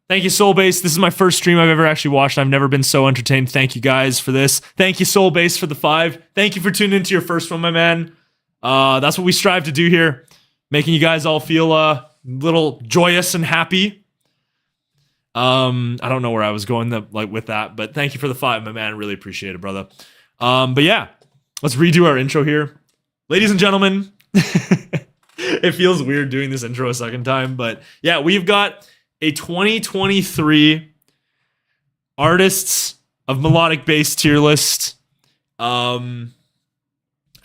Thank you, Soul Base. This is my first stream I've ever actually watched. I've never been so entertained. Thank you guys for this. Thank you, Soul Base, for the 5. Thank you for tuning into your first one, my man. That's what we strive to do here. Making you guys all feel a little joyous and happy. I don't know where I was going with that, but thank you for the 5, my man. I really appreciate it, brother. But yeah, let's redo our intro here. Ladies and gentlemen, it feels weird doing this intro a second time, but yeah, we've got a 2023 Artists of Melodic Bass tier list. As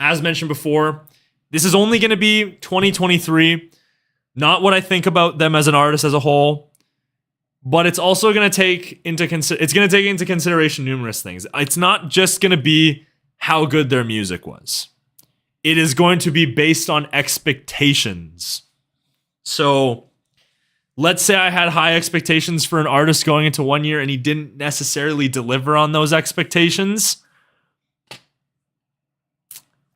mentioned before, this is only going to be 2023, not what I think about them as an artist as a whole, but it's also going to take into consideration numerous things. It's not just going to be how good their music was. It is going to be based on expectations. So, let's say I had high expectations for an artist going into 1 year and he didn't necessarily deliver on those expectations.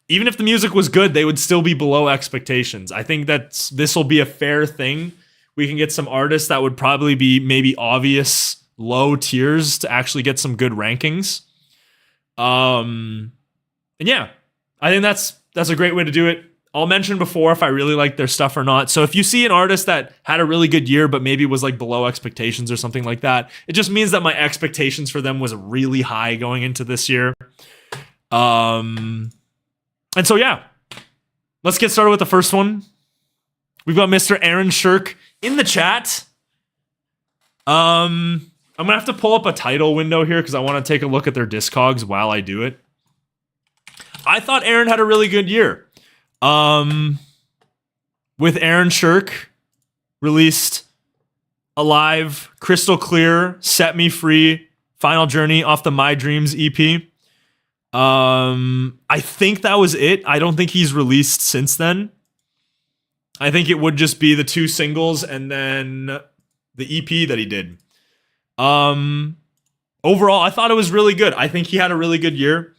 Even if the music was good, they would still be below expectations. I think that this will be a fair thing. We can get some artists that would probably be maybe obvious low tiers to actually get some good rankings. And yeah, I think that's a great way to do it. I'll mention before if I really like their stuff or not. So if you see an artist that had a really good year, but maybe was below expectations or something like that, it just means that my expectations for them was really high going into this year. And so yeah, let's get started with the first one. We've got Mr. Aaron Shirk in the chat. I'm gonna have to pull up a title window here because I want to take a look at their Discogs while I do it. I thought Aaron had a really good year. With Aaron Shirk, released Alive, Crystal Clear, Set Me Free, Final Journey off the My Dreams EP. I think that was it. I don't think he's released since then. I think it would just be the 2 singles and then the EP that he did. Overall, I thought it was really good. I think he had a really good year.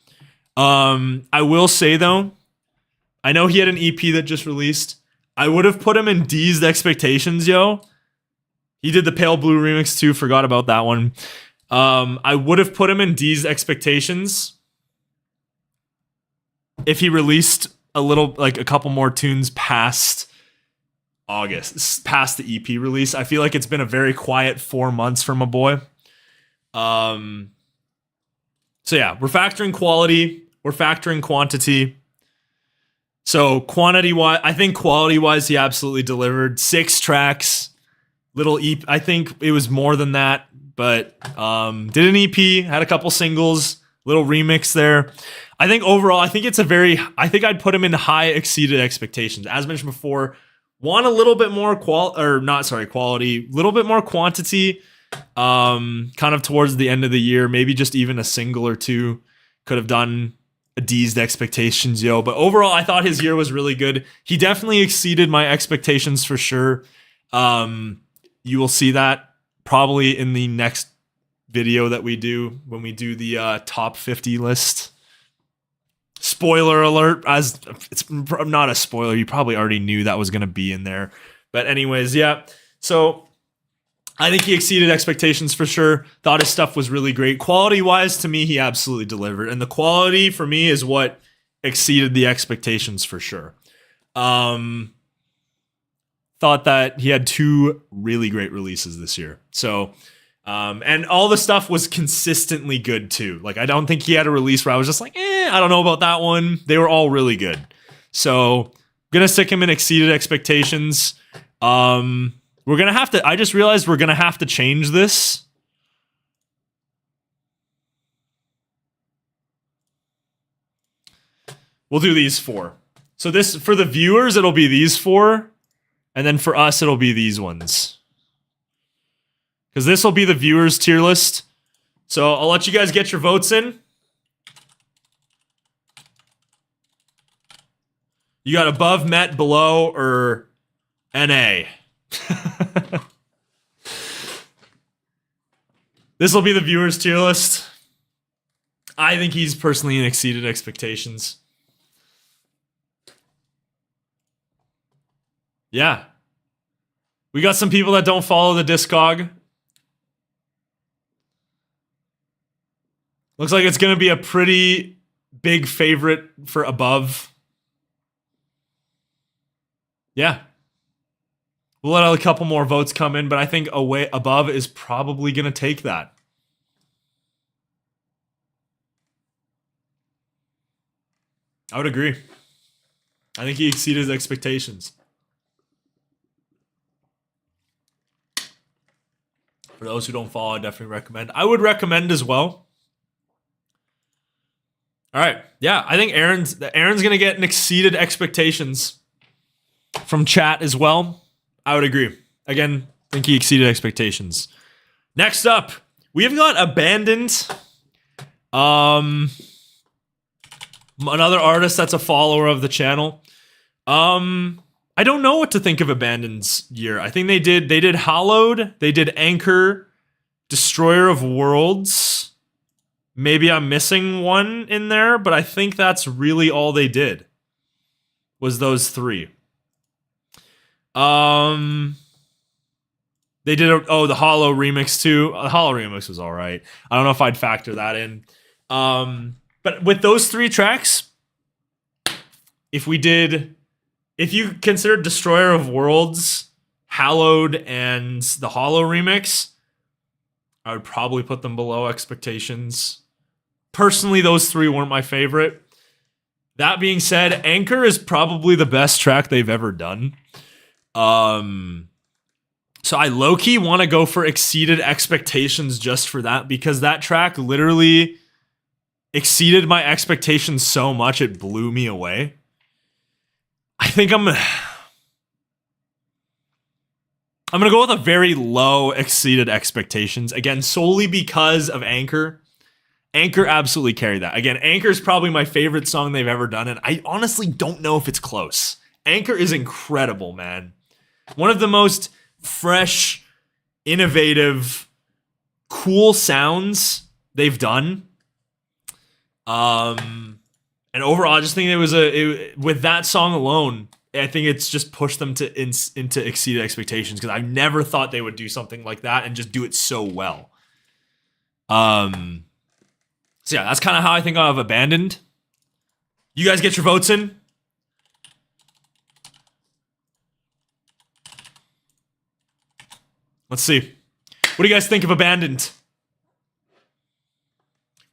I will say though, I know he had an EP that just released. I would have put him in D's Expectations, yo. He did the Pale Blue remix too. Forgot about that one. I would have put him in D's Expectations if he released a couple more tunes past August, past the EP release. I feel like it's been a very quiet 4 months for my boy. So yeah, we're factoring quality, we're factoring quantity. So quantity-wise, I think quality-wise, he absolutely delivered. 6 tracks, little EP. I think it was more than that, but did an EP, had a couple singles, little remix there. I think overall, I think I'd put him in high exceeded expectations. As mentioned before, want a little bit more quality, little bit more quantity, kind of towards the end of the year, maybe just even a single or two could have done a D's expectations, yo. But overall, I thought his year was really good. He definitely exceeded my expectations for sure. You will see that probably in the next video that we do when we do the top 50 list. Spoiler alert, as it's not a spoiler, you probably already knew that was going to be in there. But anyways, yeah. So I think he exceeded expectations for sure. Thought his stuff was really great. Quality-wise, to me, he absolutely delivered. And the quality, for me, is what exceeded the expectations for sure. Thought that he had 2 really great releases this year. So, and all the stuff was consistently good too. Like, I don't think he had a release where I was just like, I don't know about that one. They were all really good. So, I'm gonna stick him in exceeded expectations. We're gonna have to, I just realized we're gonna have to change this. We'll do these 4. So this, for the viewers, it'll be these 4. And then for us, it'll be these ones. Because this will be the viewers tier list. So I'll let you guys get your votes in. You got above, met, below, or NA. This will be the viewers tier list. I think he's personally exceeded expectations. Yeah. We got some people that don't follow the Discog. Looks like it's going to be a pretty big favorite for above. Yeah. We'll let a couple more votes come in, but I think above is probably going to take that. I would agree. I think he exceeded his expectations. For those who don't follow, I definitely recommend. I would recommend as well. All right. Yeah, I think Aaron's going to get an exceeded expectations from chat as well. I would agree. Again, I think he exceeded expectations. Next up, we have got Abandoned. Another artist that's a follower of the channel. I don't know what to think of Abandoned's year. I think they did Hallowed, they did Anchor, Destroyer of Worlds. Maybe I'm missing one in there, but I think that's really all they did. Was those 3. They did the Hollow remix too. The Hollow remix was all right. I don't know if I'd factor that in. But with those 3 tracks, if you consider Destroyer of Worlds, Hallowed, and the Hollow remix, I would probably put them below expectations. Personally, those 3 weren't my favorite. That being said, Anchor is probably the best track they've ever done. So I low-key want to go for exceeded expectations just for that, because that track literally exceeded my expectations so much it blew me away. I think I'm gonna go with a very low exceeded expectations. Again, solely because of Anchor. Anchor absolutely carried that. Again, Anchor is probably my favorite song they've ever done, and I honestly don't know if it's close. Anchor is incredible, man. One of the most fresh, innovative, cool sounds they've done. And overall, I just think with that song alone, I think it's just pushed them into exceeded expectations, because I never thought they would do something like that and just do it so well. So yeah, that's kind of how I think of Abandoned. You guys get your votes in. Let's see. What do you guys think of Abandoned?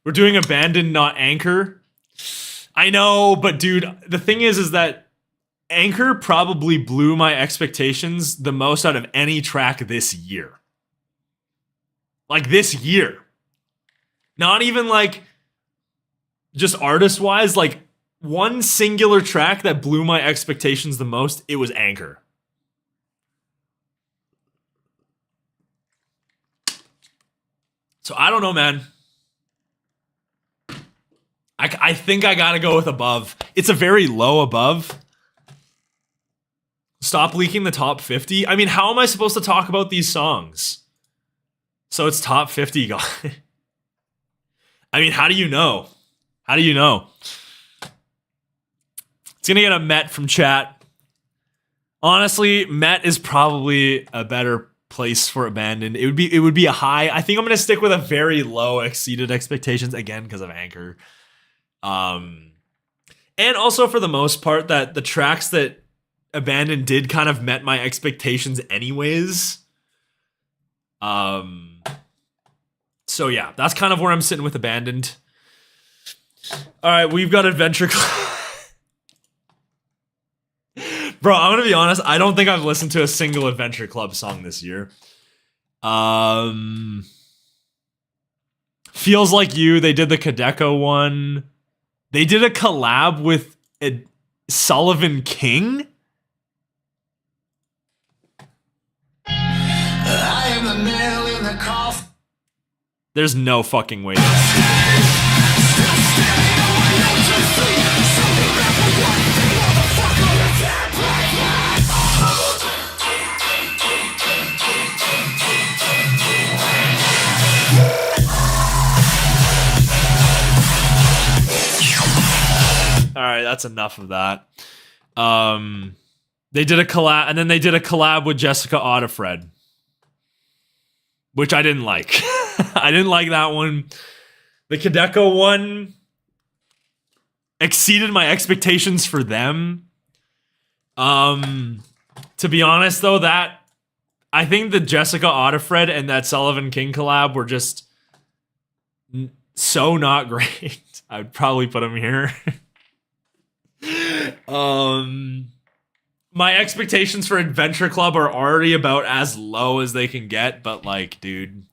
We're doing Abandoned, not Anchor. I know, but dude, the thing is that Anchor probably blew my expectations the most out of any track this year. Like this year. Not even like just artist-wise, like one singular track that blew my expectations the most, it was Anchor. So I don't know, man. I think I gotta go with above. It's a very low above. Stop leaking the top 50. I mean, how am I supposed to talk about these songs? So it's top 50, guy. I mean, how do you know? How do you know? It's gonna get a Met from chat. Honestly, Met is probably a better place for Abandoned. It would be a high. I think I'm gonna stick with a very low exceeded expectations again because of Anchor. And also for the most part that the tracks that Abandoned did kind of met my expectations anyways. So yeah, that's kind of where I'm sitting with Abandoned. All right, we've got Adventure Club. Bro, I'm gonna be honest. I don't think I've listened to a single Adventure Club song this year. Feels Like You. They did the Kadeko one. They did a collab with Sullivan King. I am the nail in the coffin. There's no fucking way that. All right, that's enough of that. They did a collab, and then they did a collab with Jessica Audifred, which I didn't like. I didn't like that one. The Kadeko one exceeded my expectations for them. To be honest, though, that I think the Jessica Audifred and that Sullivan King collab were just so not great. I would probably put them here. My expectations for Adventure Club are already about as low as they can get, but like, dude,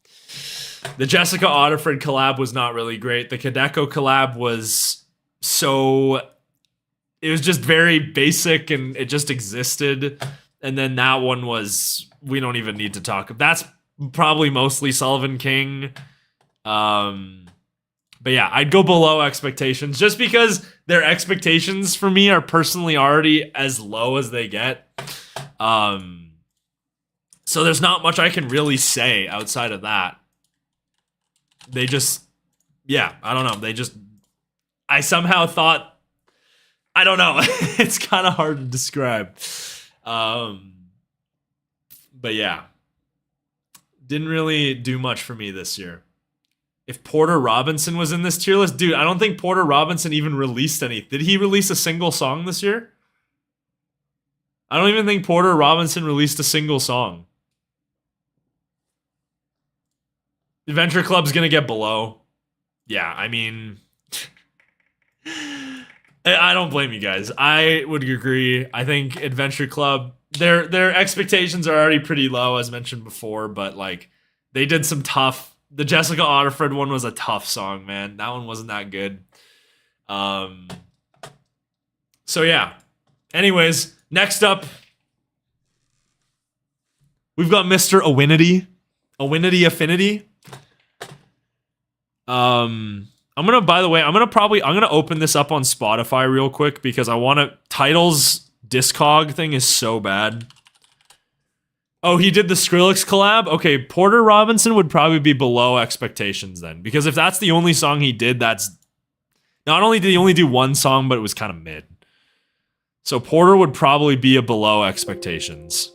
the Jessica Audifred collab was not really great. The Kadeko collab was it was just very basic and it just existed. And then that one was, we don't even need to talk. That's probably mostly Sullivan King. But yeah, I'd go below expectations just because their expectations for me are personally already as low as they get. So there's not much I can really say outside of that. They just, yeah, I don't know. I somehow thought, I don't know. It's kind of hard to describe. But yeah, didn't really do much for me this year. If Porter Robinson was in this tier list, dude, I don't think Porter Robinson even released any. Did he release a single song this year? I don't even think Porter Robinson released a single song. Adventure Club's gonna get below. Yeah, I mean, I don't blame you guys. I would agree. I think Adventure Club, their expectations are already pretty low, as mentioned before, but like they did some tough. The Jessica Audifred one was a tough song, man. That one wasn't that good. So yeah. Anyways, next up, we've got Mr. Awinity. Awinity Affinity. I'm gonna open this up on Spotify real quick because I want to. Title's Discog thing is so bad. Oh, he did the Skrillex collab? Okay, Porter Robinson would probably be below expectations then. Because if that's the only song he did, that's... Not only did he only do one song, but it was kind of mid. So Porter would probably be a below expectations.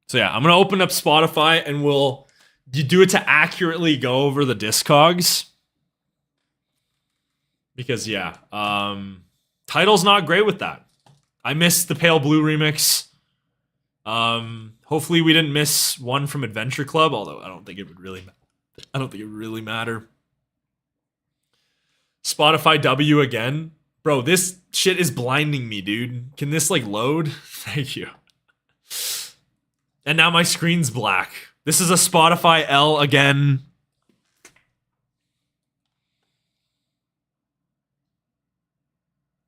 So yeah, I'm going to open up Spotify and we'll do it to accurately go over the Discogs. Because yeah, Title's not great with that. I missed the Pale Blue remix. Hopefully we didn't miss one from Adventure Club, although I don't think it would really matter. Spotify W again. Bro, this shit is blinding me, dude. Can this like load? Thank you. And now my screen's black. This is a Spotify L again.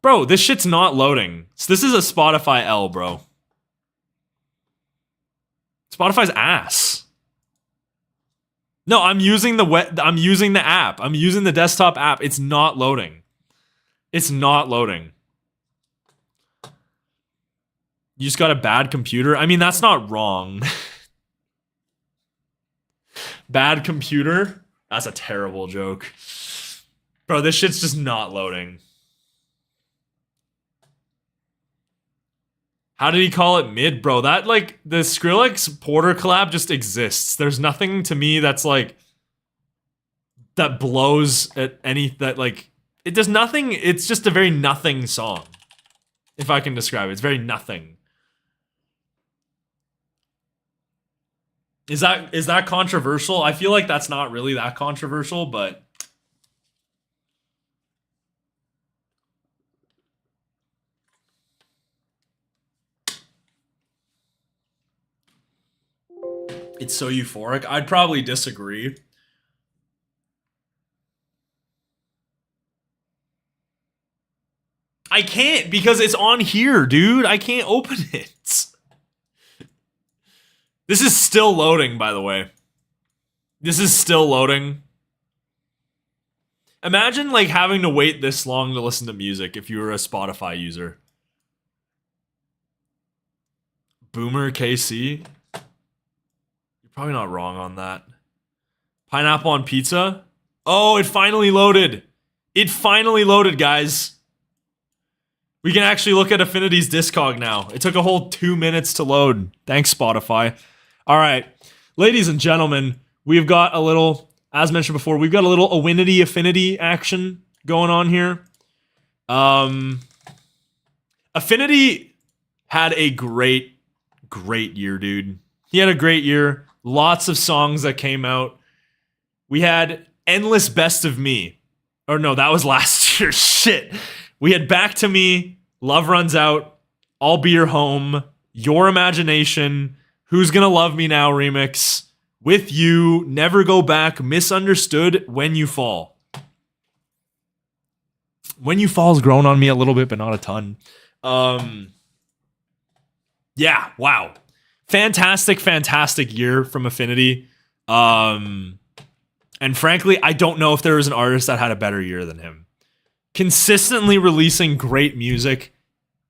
Bro, this shit's not loading. So this is a Spotify L, bro. Spotify's ass. No, I'm using the app. I'm using the desktop app. It's not loading. It's not loading. You just got a bad computer? I mean, that's not wrong. Bad computer? That's a terrible joke. Bro, this shit's just not loading. How did he call it mid? Bro, that, like, the Skrillex Porter collab just exists. There's nothing to me that's, like, that blows at any, that, like, it does nothing. It's just a very nothing song. If I can describe it. It's very nothing. Is that controversial? I feel like that's not really that controversial, but... It's so euphoric. I'd probably disagree. I can't because it's on here, dude. I can't open it. This is still loading, by the way. This is still loading. Imagine like having to wait this long to listen to music if you were a Spotify user. Boomer KC. Probably not wrong on that. Pineapple on pizza? Oh, it finally loaded. It finally loaded, guys. We can actually look at Affinity's Discog now. It took a whole 2 minutes to load. Thanks, Spotify. All right. Ladies and gentlemen, we've got a little, as mentioned before, we've got a little Awinity Affinity action going on here. Affinity had a great year, dude. He had a great year. Lots of songs that came out. We had Endless Best of Me. Or no, that was last year. Shit. We had Back to Me, Love Runs Out, I'll Be Your Home, Your Imagination, Who's Gonna Love Me Now remix, With You, Never Go Back, Misunderstood, When You Fall. When You Fall's grown on me a little bit, but not a ton. Yeah, wow. Fantastic year from Affinity. And frankly, I don't know if there was an artist that had a better year than him. Consistently releasing great music.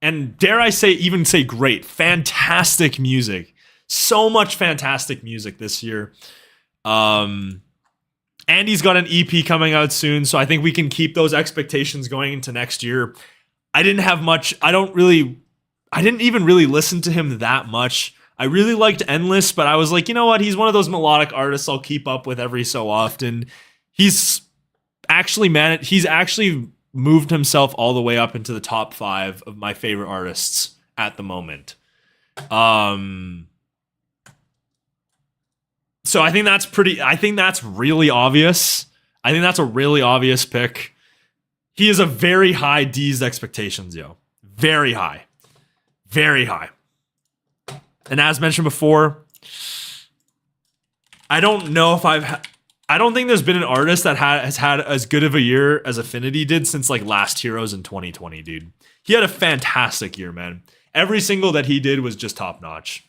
And dare I say, even say great. Fantastic music. So much fantastic music this year. And he's got an EP coming out soon, so I think we can keep those expectations going into next year. I didn't have much. I didn't even really listen to him that much. I really liked Endless, but I was like, you know what? He's one of those melodic artists I'll keep up with every so often. He's actually moved himself all the way up into the top 5 of my favorite artists at the moment. So I think that's really obvious. I think that's a really obvious pick. He is a very high D's expectations, yo. Very high. Very high. And as mentioned before, I don't think there's been an artist that has had as good of a year as Affinity did since like Last Heroes in 2020, dude. He had a fantastic year, man. Every single that he did was just top notch.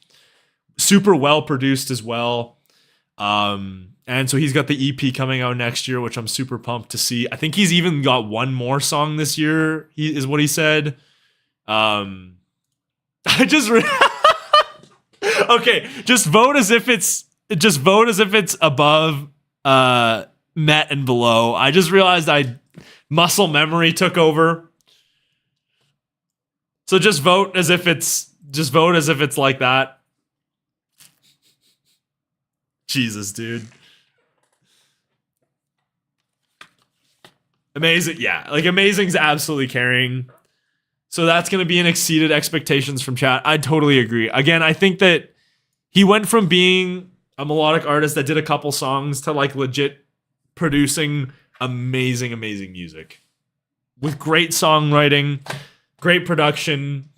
Super well produced as well. And so he's got the EP coming out next year, which I'm super pumped to see. I think he's even got one more song this year, is what he said. Okay, just vote as if it's above Met and below. I just realized muscle memory took over. So just vote as if it's like that. Jesus, dude. Amazing. Yeah, like Amazing's absolutely carrying. So that's going to be an exceeded expectations from chat. I totally agree. Again, I think that he went from being a melodic artist that did a couple songs to like legit producing amazing music. with great songwriting, great production.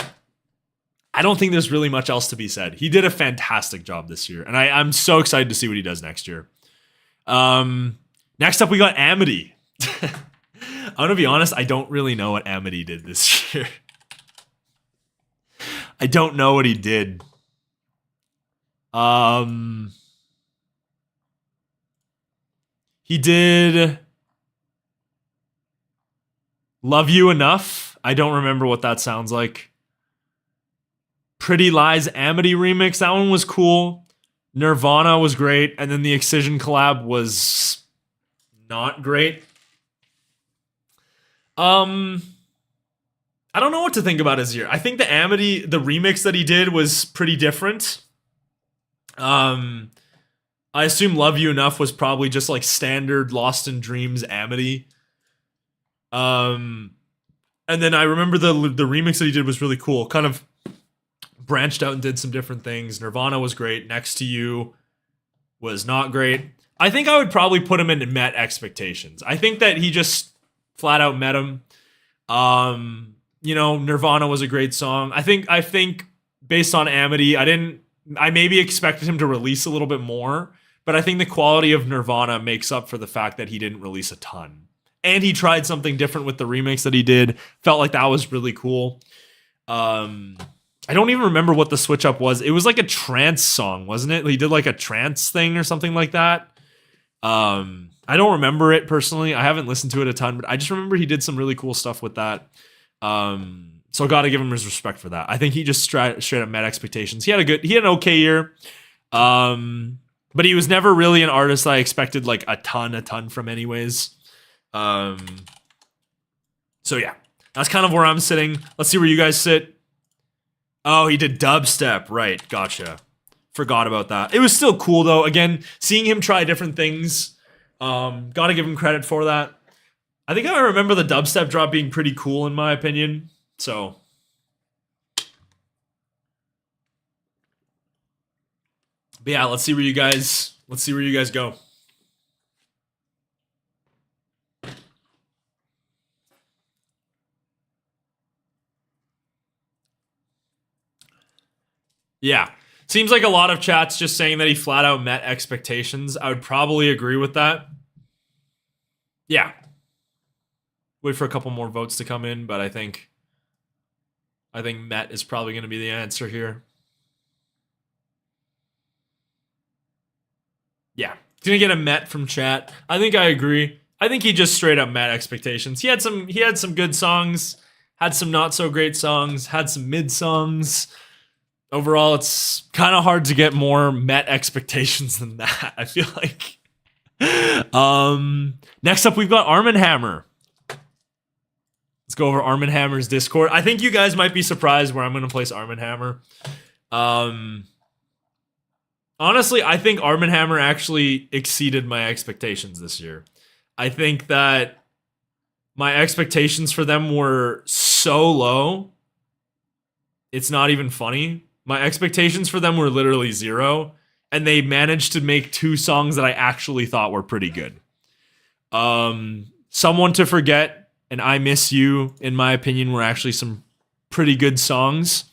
I don't think there's really much else to be said. He did a fantastic job this year, and I'm so excited to see what he does next year. Next up, we got Amity. I'm gonna be honest, I don't really know what Amity did this year. I don't know what he did. He did Love You Enough. I don't remember what that sounds like. Pretty Lies Amity remix. That one was cool. Nirvana was great. And then the Excision collab was not great. I don't know what to think about his year. I think the Amity, the remix that he did was pretty different. I assume Love You Enough was probably just like standard Lost in Dreams Amity. And then I remember the remix that he did was really cool. Kind of branched out and did some different things. Nirvana was great. Next to You was not great. I think I would probably put him in met expectations. I think that he just flat out met him. You know, Nirvana was a great song. I think based on Amity, I maybe expected him to release a little bit more, but I think the quality of Nirvana makes up for the fact that he didn't release a ton. And he tried something different with the remix that he did. Felt like that was really cool. I don't even remember what the switch up was. It was like a trance song, wasn't it? He did like a trance thing or something like that. I don't remember it personally. I haven't listened to it a ton, but I just remember he did some really cool stuff with that. So I got to give him his respect for that. I think he just straight up met expectations. He had an okay year. But he was never really an artist that I expected like a ton from anyways. So yeah, that's kind of where I'm sitting. Let's see where you guys sit. Oh, he did dubstep. Right. Gotcha. Forgot about that. It was still cool though. Again, seeing him try different things. Gotta give him credit for that. I think I remember the dubstep drop being pretty cool in my opinion. So but yeah, let's see where you guys go. Yeah. Seems like a lot of chats just saying that he flat out met expectations. I would probably agree with that. Yeah. Wait for a couple more votes to come in, but I think met is probably going to be the answer here. Yeah. He's going to get a met from chat. I think I agree. I think he just straight up met expectations. He had some good songs, had some not so great songs, had some mid songs. Overall, it's kind of hard to get more met expectations than that, I feel like. Next up, we've got Arm & Hammer. Let's go over Arm & Hammer's Discord. I think you guys might be surprised where I'm going to place Arm & Hammer. Honestly, I think Arm & Hammer actually exceeded my expectations this year. I think that my expectations for them were so low, it's not even funny. My expectations for them were literally zero, and they managed to make two songs that I actually thought were pretty good. Someone to Forget and I Miss You, in my opinion, were actually some pretty good songs.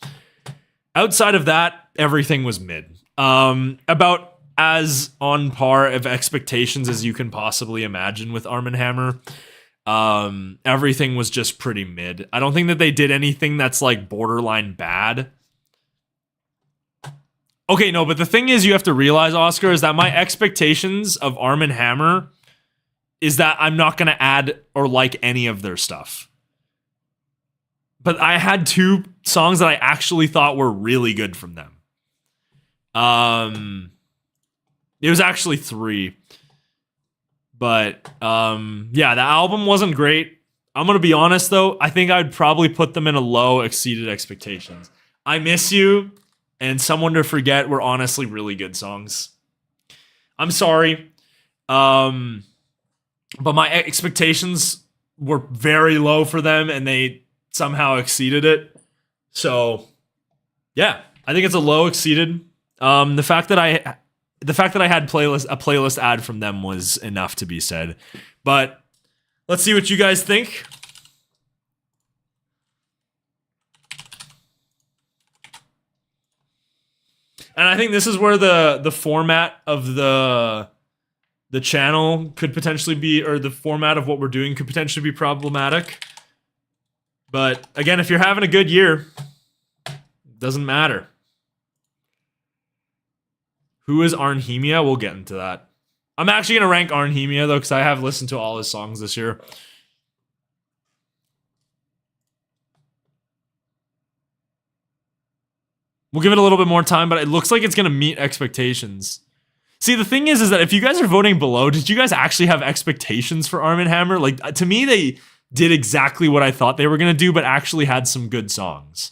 Outside of that, everything was mid. About as on par of expectations as you can possibly imagine with Arm & Hammer. Everything was just pretty mid. I don't think that they did anything that's like borderline bad. Okay, no, but the thing is you have to realize, Oscar, is that my expectations of Arm & Hammer is that I'm not going to add or like any of their stuff. But I had two songs that I actually thought were really good from them. It was actually three. But yeah, the album wasn't great. I'm going to be honest, though. I think I'd probably put them in a low exceeded expectations. I Miss You and Someone to Forget were honestly really good songs. I'm sorry. But my expectations were very low for them, and they somehow exceeded it. So, yeah, I think it's a low exceeded. The fact that I had a playlist ad from them was enough to be said. But let's see what you guys think. And I think this is where the format of the channel could potentially be, or the format of what we're doing could potentially be problematic. But again, if you're having a good year, it doesn't matter. Who is Arnhemia? We'll get into that. I'm actually going to rank Arnhemia, though, because I have listened to all his songs this year. We'll give it a little bit more time, but it looks like it's going to meet expectations. See, the thing is that if you guys are voting below, did you guys actually have expectations for Arm & Hammer? Like, to me, they did exactly what I thought they were going to do, but actually had some good songs.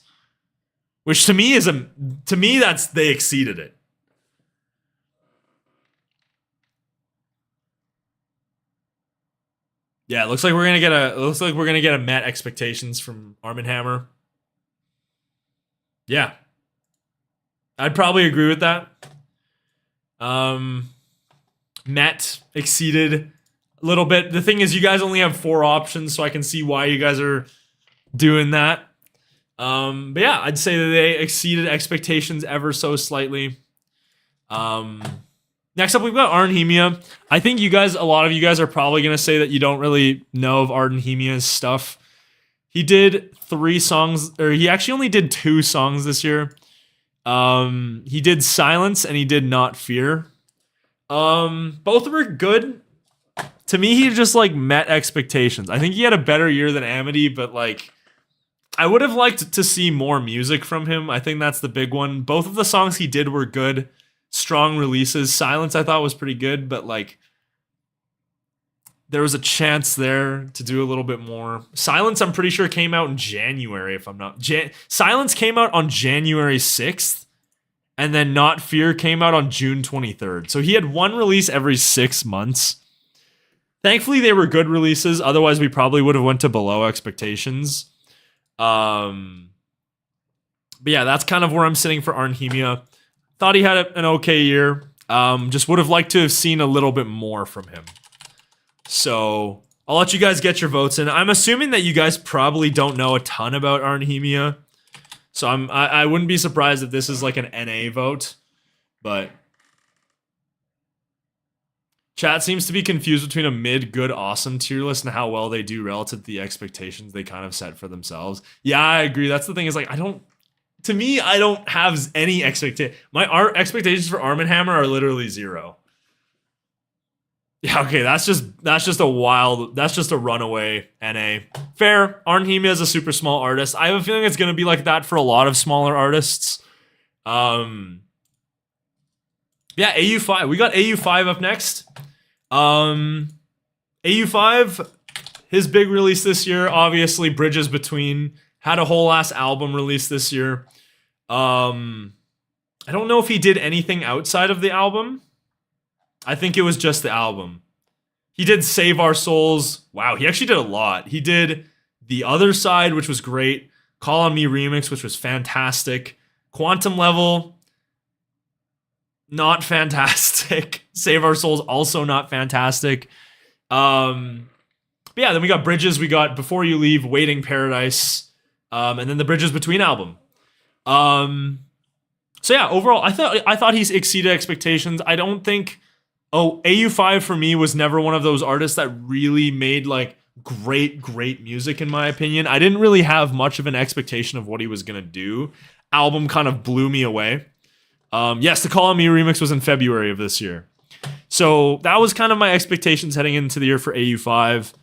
Which to me that's, they exceeded it. Yeah, it looks like we're gonna get a met expectations from Arm & Hammer. Yeah. I'd probably agree with that. Met, exceeded a little bit. The thing is, you guys only have 4 options, so I can see why you guys are doing that. But yeah, I'd say that they exceeded expectations ever so slightly. Next up, we've got Arnhemia. I think a lot of you guys are probably going to say that you don't really know of Arnhemia's stuff. He did 3 songs, or he actually only did 2 songs this year. He did Silence and he did Not Fear. Both were good. To me, he just like met expectations. I think he had a better year than Amity, but like I would have liked to see more music from him. I think that's the big one. Both of the songs he did were good. Strong releases. Silence I thought was pretty good, but like there was a chance there to do a little bit more. Silence I'm pretty sure came out in January, if I'm not. Silence came out on January 6th, and then Not Fear came out on June 23rd. So he had one release every 6 months. Thankfully they were good releases, otherwise we probably would have went to below expectations. But yeah, that's kind of where I'm sitting for Arnhemia. Thought he had an okay year. Just would have liked to have seen a little bit more from him. So I'll let you guys get your votes in. I'm assuming that you guys probably don't know a ton about Arnhemia. So I wouldn't be surprised if this is like an NA vote. But chat seems to be confused between a mid, good, awesome tier list and how well they do relative to the expectations they kind of set for themselves. Yeah, I agree. That's the thing is like I don't have any expectation. Our expectations for Arm & Hammer are literally 0. Yeah, okay, that's just a runaway NA. Fair. Arnhemia is a super small artist. I have a feeling it's gonna be like that for a lot of smaller artists. Yeah, AU5. We got AU5 up next. AU5, his big release this year, obviously Bridges Between. Had a whole ass album released this year. I don't know if he did anything outside of the album. I think it was just the album. He did Save Our Souls. Wow, he actually did a lot. He did The Other Side, which was great. Call on Me Remix, which was fantastic. Quantum Level, not fantastic. Save Our Souls, also not fantastic. But yeah, then we got Bridges. We got Before You Leave, Waiting Paradise. And then the Bridges Between album. So yeah, overall, I thought he's exceeded expectations. I don't think. AU5 for me was never one of those artists that really made like great music in my opinion. I didn't really have much of an expectation of what he was gonna do. Album kind of blew me away. Yes, the Call on Me remix was in February of this year. So that was kind of my expectations heading into the year for AU5.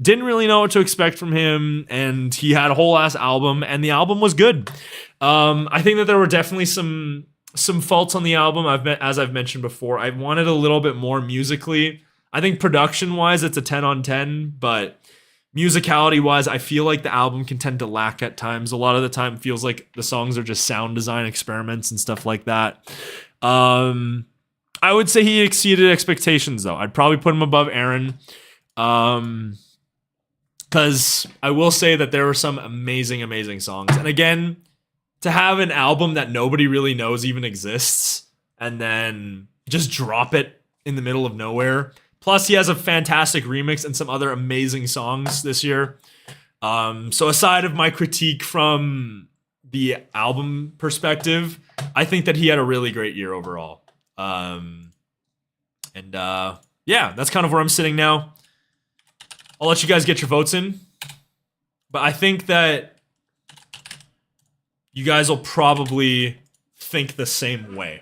Didn't really know what to expect from him, and he had a whole ass album, and the album was good. I think that there were definitely some faults on the album. As I've mentioned before, I wanted a little bit more musically. I think production wise, it's a 10 on 10, but musicality wise, I feel like the album can tend to lack at times. A lot of the time, it feels like the songs are just sound design experiments and stuff like that. I would say he exceeded expectations, though. I'd probably put him above Aaron. Because I will say that there were some amazing songs. And again, to have an album that nobody really knows even exists and then just drop it in the middle of nowhere. Plus, he has a fantastic remix and some other amazing songs this year. So aside of my critique from the album perspective, I think that he had a really great year overall. Yeah, that's kind of where I'm sitting now. I'll let you guys get your votes in. But I think that you guys will probably think the same way.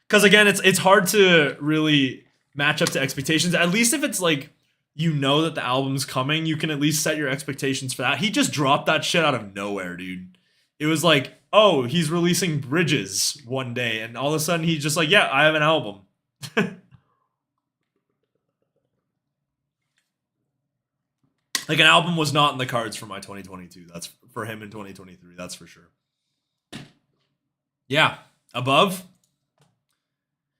Because again, it's hard to really match up to expectations. At least if it's like, you know that the album's coming, you can at least set your expectations for that. He just dropped that shit out of nowhere, dude. It was like, oh, he's releasing Bridges one day, and all of a sudden he's just like, yeah, I have an album. Like, an album was not in the cards for my 2022. That's for him in 2023, that's for sure. Yeah, Above.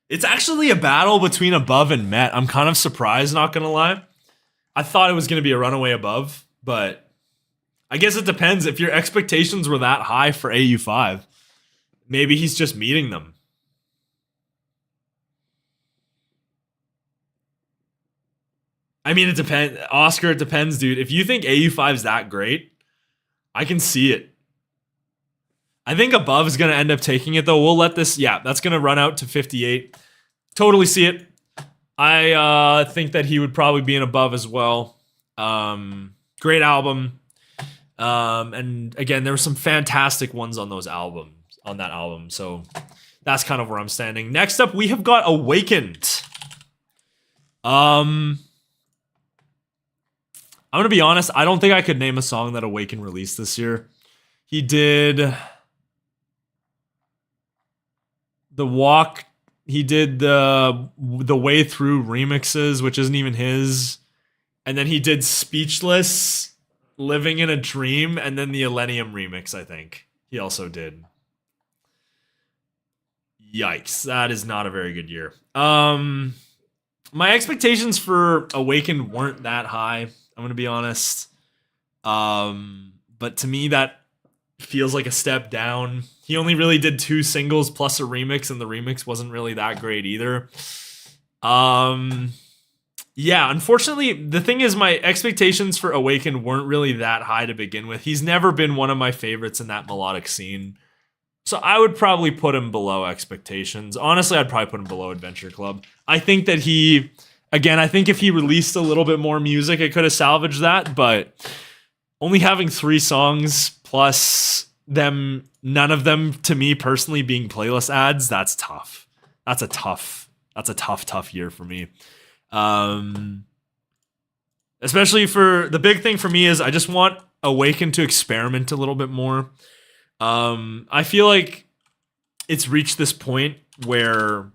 It's actually a battle between Above and Met. I'm kind of surprised, not gonna lie. I thought it was going to be a runaway Above, but I guess it depends. If your expectations were that high for AU5, maybe he's just meeting them. I mean, it depends. Oscar, it depends, dude. If you think AU5's that great, I can see it. I think Above is going to end up taking it, though. We'll let this... Yeah, that's going to run out to 58. Totally see it. I think that he would probably be an Above as well. Great album. And again, there were some fantastic ones on that album. So that's kind of where I'm standing. Next up, we have got Awakened. I'm gonna be honest, I don't think I could name a song that Awakened released this year. He did The Walk. He did the Way Through remixes, which isn't even his. And then he did Speechless, Living in a Dream, and then the Millennium remix, I think. He also did. Yikes, that is not a very good year. My expectations for Awakened weren't that high, I'm going to be honest. But to me, that feels like a step down. He only really did 2 singles plus a remix, and the remix wasn't really that great either. Yeah, unfortunately, the thing is, my expectations for Awakened weren't really that high to begin with. He's never been one of my favorites in that melodic scene. So I would probably put him below expectations. Honestly, I'd probably put him below Adventure Club. I think that I think if he released a little bit more music, it could have salvaged that, but only having 3 songs plus none of them to me personally being playlist ads, that's tough. That's a tough year for me. Especially for the big thing for me is I just want Awakened to experiment a little bit more. I feel like it's reached this point where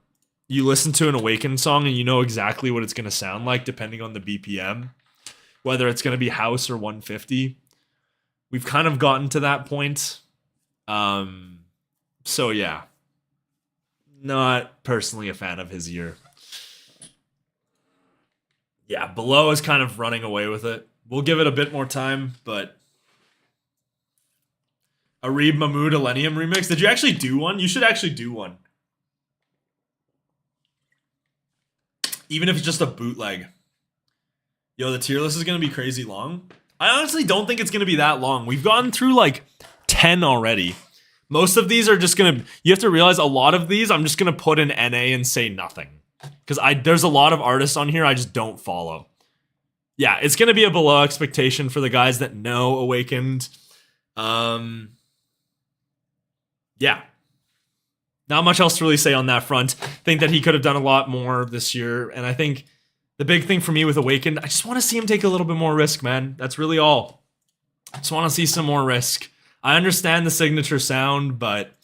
you listen to an Awakened song and you know exactly what it's going to sound like depending on the BPM, whether it's going to be house or 150. We've kind of gotten to that point. So yeah, not personally a fan of his year. Yeah, Below is kind of running away with it. We'll give it a bit more time, but Arib Mahmood Millennium remix. Did you actually do one? You should actually do one. Even if it's just a bootleg. Yo, the tier list is going to be crazy long. I honestly don't think it's going to be that long. We've gotten through like 10 already. Most of these are just going to... You have to realize a lot of these, I'm just going to put in NA and say nothing. Because there's a lot of artists on here I just don't follow. Yeah, it's going to be a below expectation for the guys that know Awakened. Yeah. Not much else to really say on that front. Think that he could have done a lot more this year. And I think the big thing for me with Awakened, I just want to see him take a little bit more risk, man. That's really all. I just want to see some more risk. I understand the signature sound, but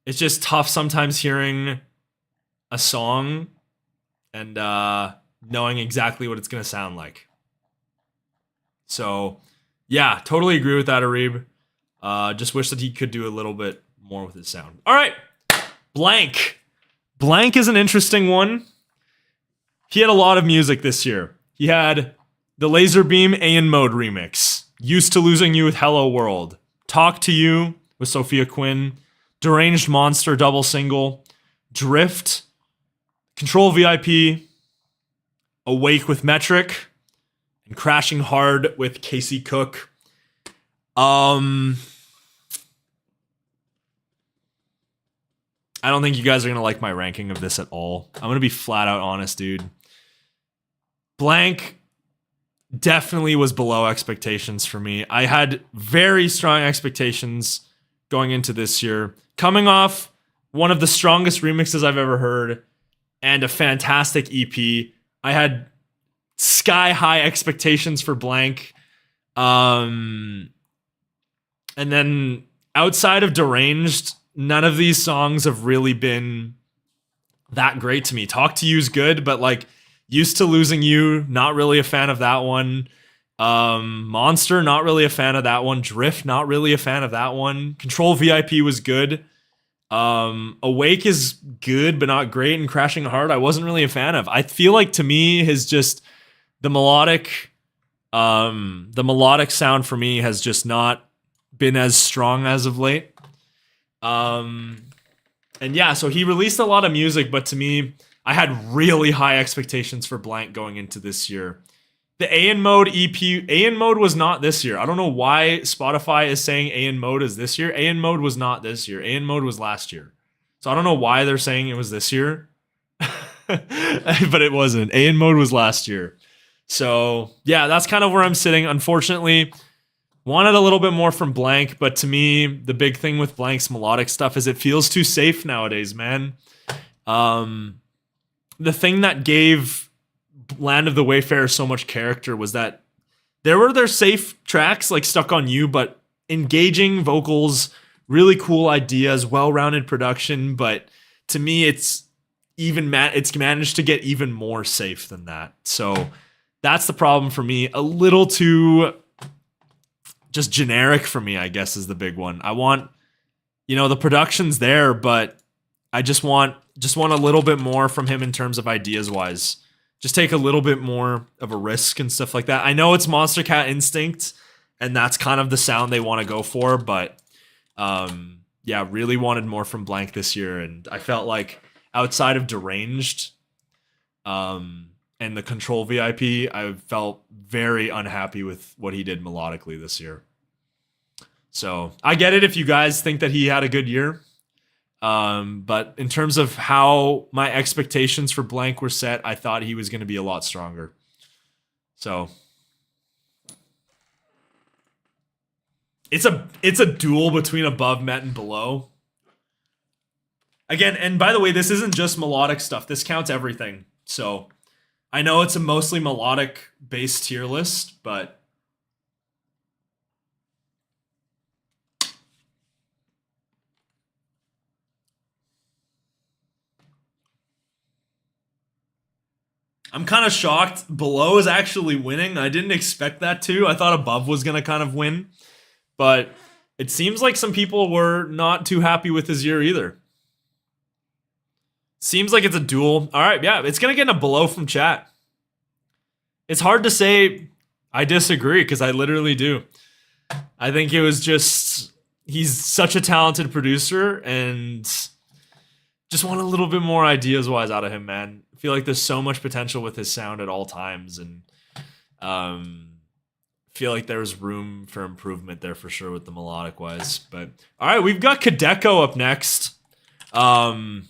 it's just tough sometimes hearing a song and knowing exactly what it's going to sound like. So, yeah, totally agree with that, Arib. Just wish that he could do a little bit more with his sound. All right, Blank. Blank is an interesting one. He had a lot of music this year. He had the Laserbeam Aeon Mode remix, Used to Losing You with Hello World, Talk to You with Sophia Quinn, Deranged Monster double single, Drift, Control VIP, Awake with Metric, Crashing Hard with Casey Cook. I don't think you guys are going to like my ranking of this at all. I'm going to be flat out honest, dude. Blank definitely was below expectations for me. I had very strong expectations going into this year. Coming off one of the strongest remixes I've ever heard and a fantastic EP, I had sky high expectations for Blank. And then outside of Deranged, none of these songs have really been that great to me. Talk to You's good, but like Used to Losing You, not really a fan of that one. Monster, not really a fan of that one. Drift, not really a fan of that one. Control VIP was good. Awake is good, but not great. And Crashing Hard, I wasn't really a fan of. I feel like to me, his just the melodic sound for me has just not been as strong as of late. And yeah, so he released a lot of music, but to me, I had really high expectations for Blank going into this year. The A in Mode EP, A in Mode was not this year. I don't know why Spotify is saying A in Mode is this year. A in Mode was not this year. A in Mode was last year. So I don't know why they're saying it was this year. But it wasn't. A in Mode was last year. So yeah, that's kind of where I'm sitting. Unfortunately, wanted a little bit more from Blank, but to me, the big thing with Blank's melodic stuff is it feels too safe nowadays, man. The thing that gave Land of the Wayfarer so much character was that there were their safe tracks like Stuck on You, but engaging vocals, really cool ideas, well-rounded production, but to me it's managed to get even more safe than that. So that's the problem for me. A little too just generic for me, I guess, is the big one. I want, the production's there, but I just want a little bit more from him in terms of ideas wise. Just take a little bit more of a risk and stuff like that. I know it's Monster Cat Instinct, and that's kind of the sound they want to go for, but yeah, really wanted more from Blank this year, and I felt like outside of Deranged and the Control VIP, I felt very unhappy with what he did melodically this year. So I get it if you guys think that he had a good year. But in terms of how my expectations for Blank were set, I thought he was going to be a lot stronger. So it's a duel between above, met, and below. Again, and by the way, this isn't just melodic stuff. This counts everything. So I know it's a mostly melodic based tier list, but I'm kind of shocked Below is actually winning. I didn't expect that to. I thought Above was going to kind of win. But it seems like some people were not too happy with his year either. Seems like it's a duel. All right, yeah, it's going to get a Below from chat. It's hard to say I disagree because I literally do. I think it was just, he's such a talented producer and just want a little bit more ideas-wise out of him, man. I feel like there's so much potential with his sound at all times, and feel like there's room for improvement there for sure with the melodic wise. But all right, we've got Kadeko up next. Kadeko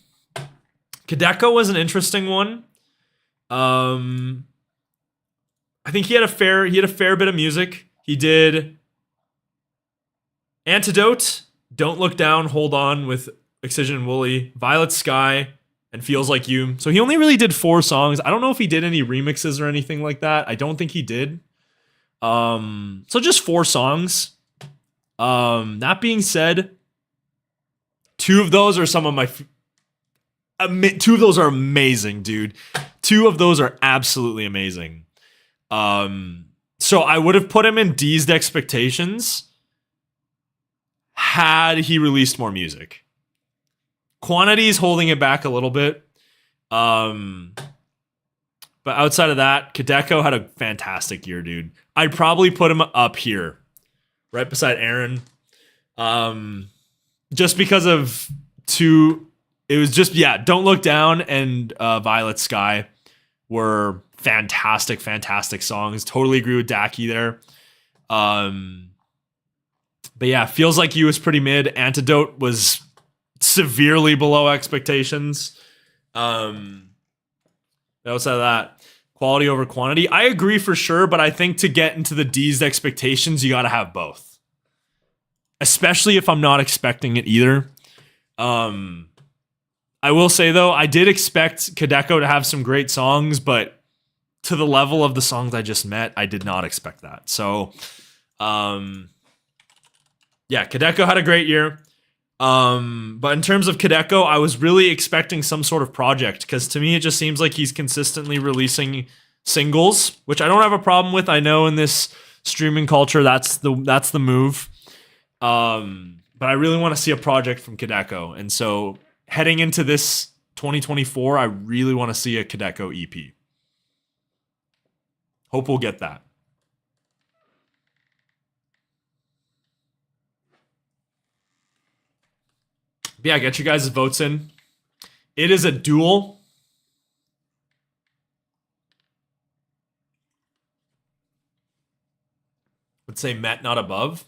was an interesting one. I think he had a fair bit of music. He did Antidote, Don't Look Down, Hold On with Excision and Wooly, Violet Sky, and Feels Like You. So he only really did 4 songs. I don't know if he did any remixes or anything like that. I don't think he did. So just 4 songs. That being said, 2 of those are some of my 2 of those are amazing, dude. 2 of those are absolutely amazing. So I would have put him in D's expectations had he released more music. Quantity is holding it back a little bit. But outside of that, Kadeko had a fantastic year, dude. I'd probably put him up here, right beside Aaron. Just because of 2, it was just, yeah, Don't Look Down and Violet Sky were fantastic, fantastic songs. Totally agree with Daki there. But yeah, Feels Like You was pretty mid. Antidote was severely below expectations. Outside of that, quality over quantity. I agree for sure, but I think to get into the D's expectations, you got to have both. Especially if I'm not expecting it either. I will say though, I did expect Kadeko to have some great songs, but to the level of the songs I just met, I did not expect that. So, yeah, Kadeko had a great year. But in terms of Kadeko, I was really expecting some sort of project because to me, it just seems like he's consistently releasing singles, which I don't have a problem with. I know in this streaming culture, that's the move. But I really want to see a project from Kadeko. And so heading into this 2024, I really want to see a Kadeko EP. Hope we'll get that. But yeah, get your guys' votes in. It is a duel. Let's say Met, not above.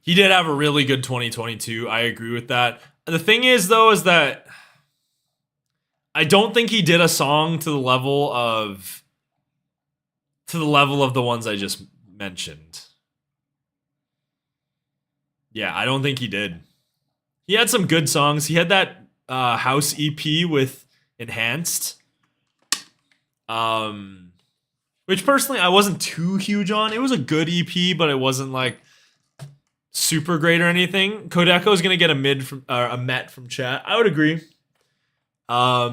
He did have a really good 2022. I agree with that. The thing is, though, is that I don't think he did a song to the level of the ones I just mentioned. Yeah, I don't think he did. He had some good songs. He had that House EP with Enhanced. Which personally I wasn't too huge on. It was a good EP, but it wasn't like super great or anything. Kodeko is gonna get a Met from chat. I would agree. I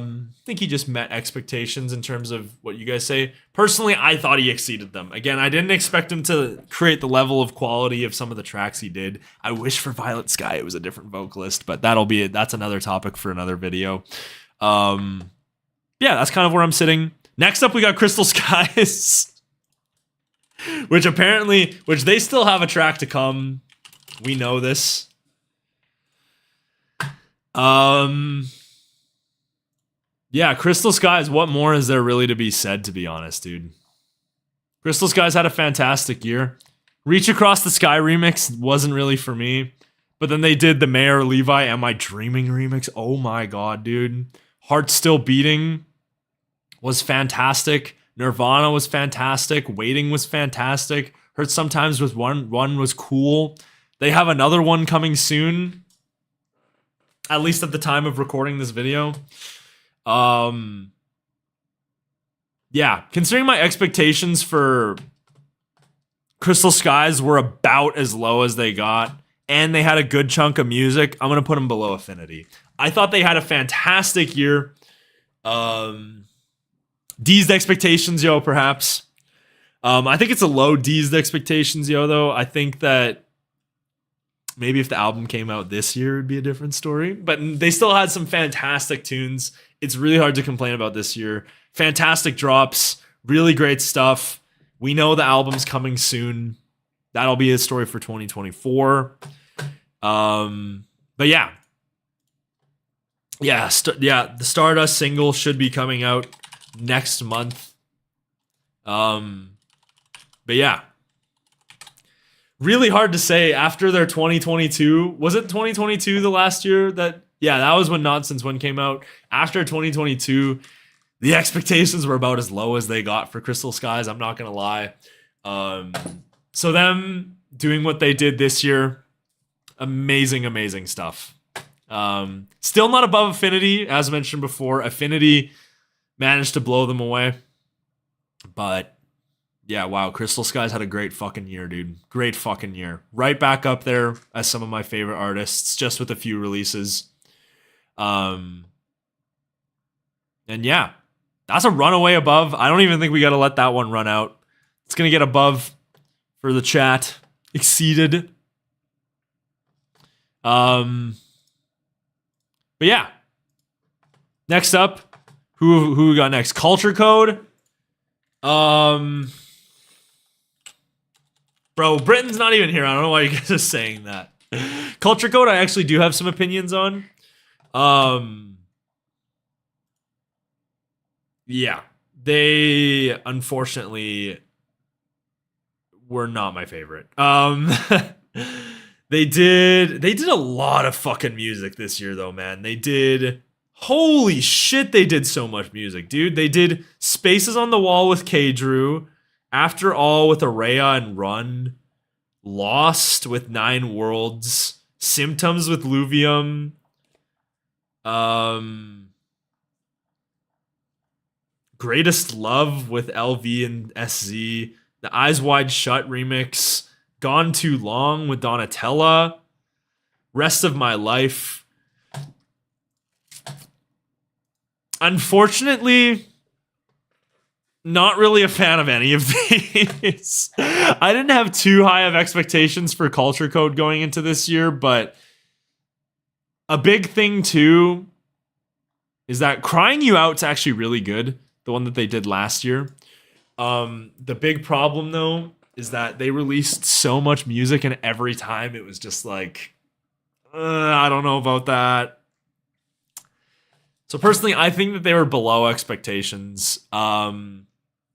think he just met expectations in terms of what you guys say. Personally, I thought he exceeded them. Again, I didn't expect him to create the level of quality of some of the tracks he did. I wish for Violet Sky it was a different vocalist, but that's another topic for another video. Yeah, that's kind of where I'm sitting. Next up, we got Crystal Skies, which they still have a track to come. We know this. Yeah, Crystal Skies, what more is there really to be said, to be honest, dude? Crystal Skies had a fantastic year. Reach Across the Sky remix wasn't really for me. But then they did the Mayor Levi Am I Dreaming remix. Oh my god, dude. Heart Still Beating was fantastic. Nirvana was fantastic. Waiting was fantastic. Hurt Sometimes was one was cool. They have another one coming soon. At least at the time of recording this video. Yeah, considering my expectations for Crystal Skies were about as low as they got, and they had a good chunk of music, I'm going to put them below Affinity. I thought they had a fantastic year. D's expectations, yo, perhaps. I think it's a low D's expectations, yo, though. I think that maybe if the album came out this year, it'd be a different story. But they still had some fantastic tunes. It's really hard to complain about this year. Fantastic drops, really great stuff. We know the album's coming soon. That'll be a story for 2024. But yeah. Yeah, the Stardust single should be coming out next month. But yeah. Really hard to say after their 2022. Was it 2022 the last year that... Yeah, that was when Nonsense When came out. After 2022, the expectations were about as low as they got for Crystal Skies. I'm not going to lie. So them doing what they did this year, amazing, amazing stuff. Still not above Affinity, as mentioned before. Affinity managed to blow them away. But yeah, wow, Crystal Skies had a great fucking year, dude. Great fucking year. Right back up there as some of my favorite artists, just with a few releases. And yeah, that's a runaway above. I don't even think we got to let that one run out. It's going to get above for the chat. Exceeded. But yeah. Next up, who we got next? Culture Code. Bro, Britain's not even here. I don't know why you guys are saying that. Culture Code, I actually do have some opinions on. Yeah, they unfortunately were not my favorite. They did a lot of fucking music this year though, man. They did, holy shit, they did so much music, dude. They did Spaces on the Wall with K Drew, After All with Araya and Run, Lost with Nine Worlds, Symptoms with Luvium, Greatest Love with LV and SZ, the Eyes Wide Shut remix, Gone Too Long with Donatella, Rest of My Life. Unfortunately, not really a fan of any of these. I didn't have too high of expectations for Culture Code going into this year, but a big thing too is that Crying You Out's actually really good, the one that they did last year. The big problem though is that they released so much music, and every time it was just like, I don't know about that. So personally, I think that they were below expectations.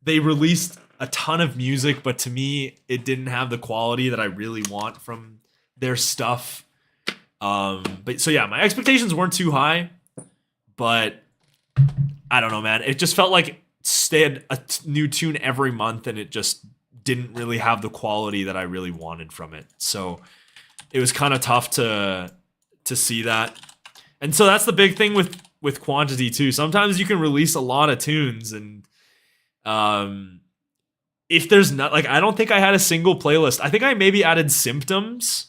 They released a ton of music, but to me, it didn't have the quality that I really want from their stuff. But so yeah, my expectations weren't too high, but I don't know, man. It just felt like they had a new tune every month, and it just didn't really have the quality that I really wanted from it. So it was kind of tough to see that. And so that's the big thing with quantity too. Sometimes you can release a lot of tunes, and if there's not, like, I don't think I had a single playlist. I think I maybe added Symptoms,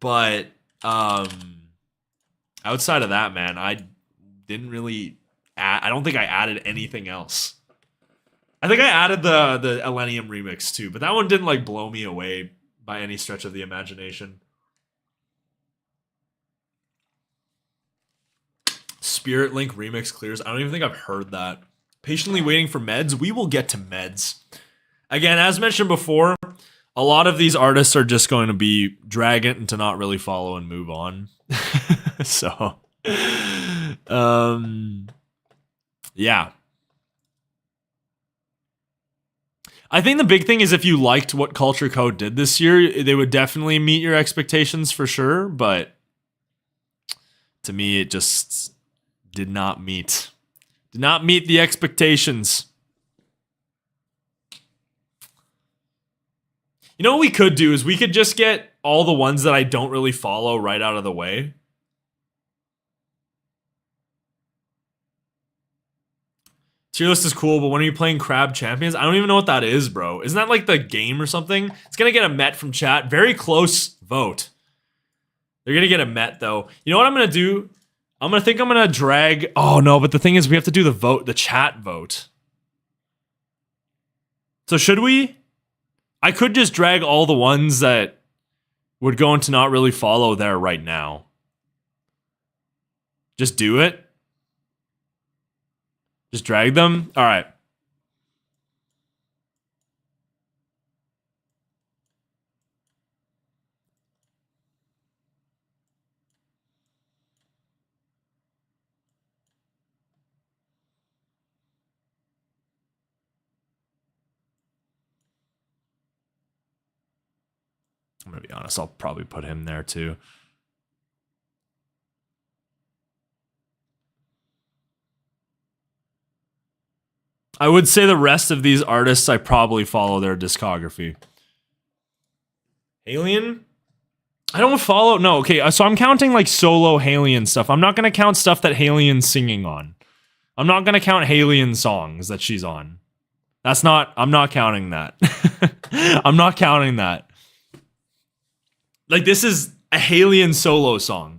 but outside of that, man, I didn't really I don't think I added anything else. I think I added the Elenium remix too, but that one didn't like blow me away by any stretch of the imagination. Spirit Link remix clears. I don't even think I've heard that. Patiently Waiting for Meds. We will get to Meds. Again, as mentioned before, a lot of these artists are just going to be drag it and to not really follow and move on. So, yeah. I think the big thing is if you liked what Culture Code did this year, they would definitely meet your expectations for sure, but to me, it just did not meet the expectations. You know what we could do is we could just get all the ones that I don't really follow right out of the way. Tier list is cool, but when are you playing Crab Champions? I don't even know what that is, bro. Isn't that like the game or something? It's gonna get a Met from chat. Very close vote. They're gonna get a Met though. You know what I'm gonna do? I'm gonna drag. Oh no, but the thing is we have to do the vote, the chat vote. So should we? I could just drag all the ones that would go into not really follow there right now. Just do it. Just drag them? All right. I'm going to be honest, I'll probably put him there too. I would say the rest of these artists, I probably follow their discography. Alien? I don't follow. No, okay. So I'm counting like solo Halion stuff. I'm not going to count stuff that Halion's singing on. I'm not going to count Halion songs that she's on. I'm not counting that. I'm not counting that. Like, this is a Halion solo song.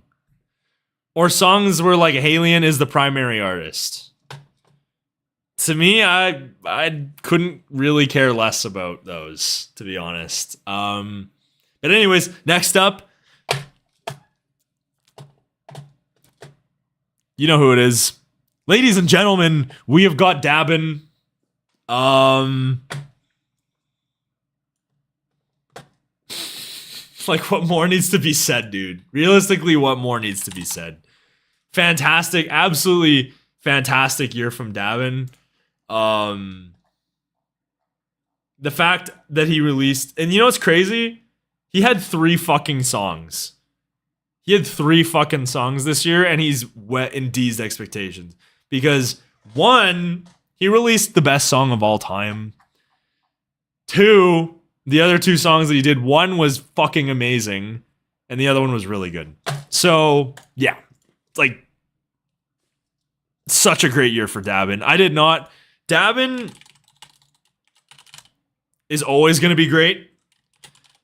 Or songs where like Halion is the primary artist. To me, I couldn't really care less about those, to be honest. But anyways, next up, you know who it is. Ladies and gentlemen, we have got Dabin. Like, what more needs to be said, dude? Realistically, what more needs to be said? Fantastic, absolutely fantastic year from Dabin. The fact that he released, and you know what's crazy? He had 3 fucking songs. He had 3 fucking songs this year, and he's wet in D's expectations. Because 1, he released the best song of all time. 2, the other 2 songs that he did, 1 was fucking amazing, and the other one was really good. So, yeah. It's like, such a great year for Dabin. Dabin is always going to be great,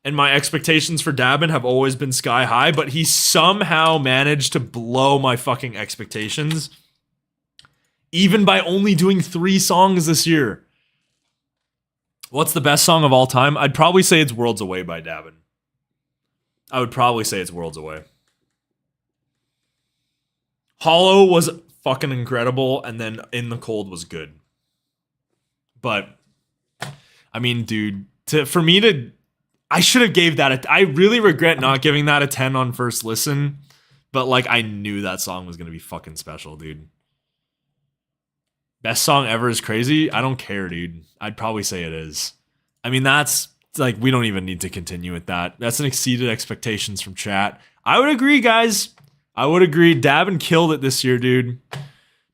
and my expectations for Dabin have always been sky high, but he somehow managed to blow my fucking expectations, even by only doing 3 songs this year. What's the best song of all time? I'd probably say it's Worlds Away by Dabin. I would probably say it's Worlds Away. Hollow was fucking incredible, and then In the Cold was good. But, I mean, dude, I should have gave that I really regret not giving that a 10 on first listen, but, like, I knew that song was going to be fucking special, dude. Best song ever is crazy? I don't care, dude. I'd probably say it is. I mean, that's, like, we don't even need to continue with that. That's an exceeded expectations from chat. I would agree, guys. I would agree. Dabin killed it this year, dude.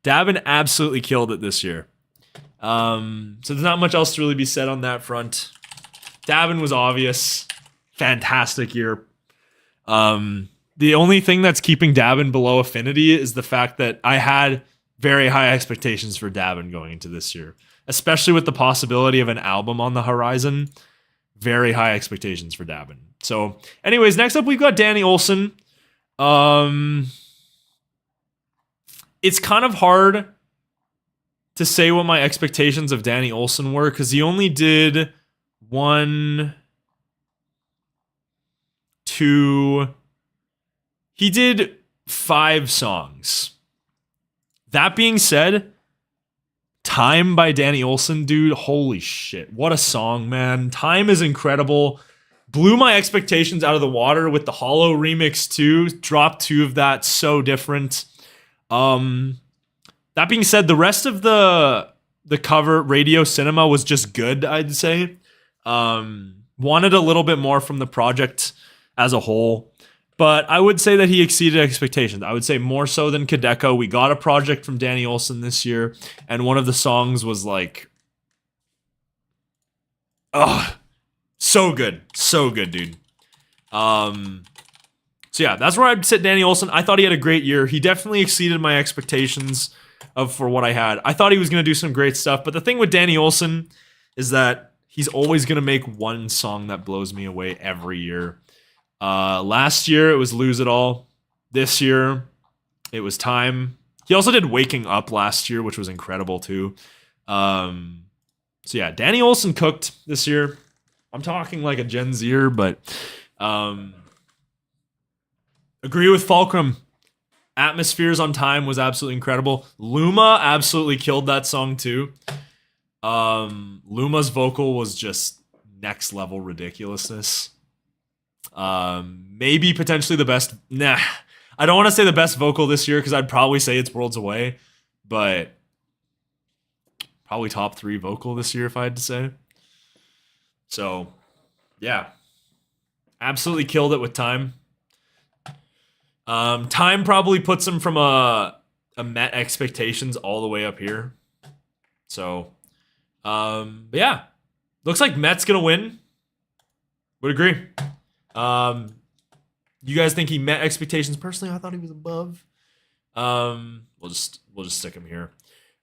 Dabin absolutely killed it this year. So there's not much else to really be said on that front. Dabin was obvious. Fantastic year. The only thing that's keeping Dabin below Affinity is the fact that I had very high expectations for Dabin going into this year, especially with the possibility of an album on the horizon. Very high expectations for Dabin. So, anyways, next up we've got Danny Olson. It's kind of hard to say what my expectations of Danny Olson were, because he only did 1, 2. He did 5 songs. That being said, Time by Danny Olson, dude, holy shit. What a song, man. Time is incredible. Blew my expectations out of the water with the Hollow remix too. Drop 2 of that, so different. That being said, the rest of the cover, Radio Cinema, was just good, I'd say. Wanted a little bit more from the project as a whole, but I would say that he exceeded expectations. I would say more so than Kadeko. We got a project from Danny Olson this year, and one of the songs was like, so good. So good, dude. So yeah, that's where I'd sit Danny Olson. I thought he had a great year. He definitely exceeded my expectations for what I had. I thought he was going to do some great stuff, but the thing with Danny Olson is that he's always going to make one song that blows me away every year. Last year, it was Lose It All. This year, it was Time. He also did Waking Up last year, which was incredible too. So yeah, Danny Olson cooked this year. I'm talking like a Gen Zer, but agree with Fulcrum. Atmospheres on Time was absolutely incredible. Luma absolutely killed that song too. Luma's vocal was just next level ridiculousness. Maybe potentially the best. Nah, I don't want to say the best vocal this year because I'd probably say it's Worlds Away, but probably top 3 vocal this year if I had to say. So, yeah, absolutely killed it with Time. Time probably puts him from a Met expectations all the way up here. So, but yeah, looks like Met's gonna win. Would agree. You guys think he met expectations? Personally, I thought he was above. We'll just stick him here.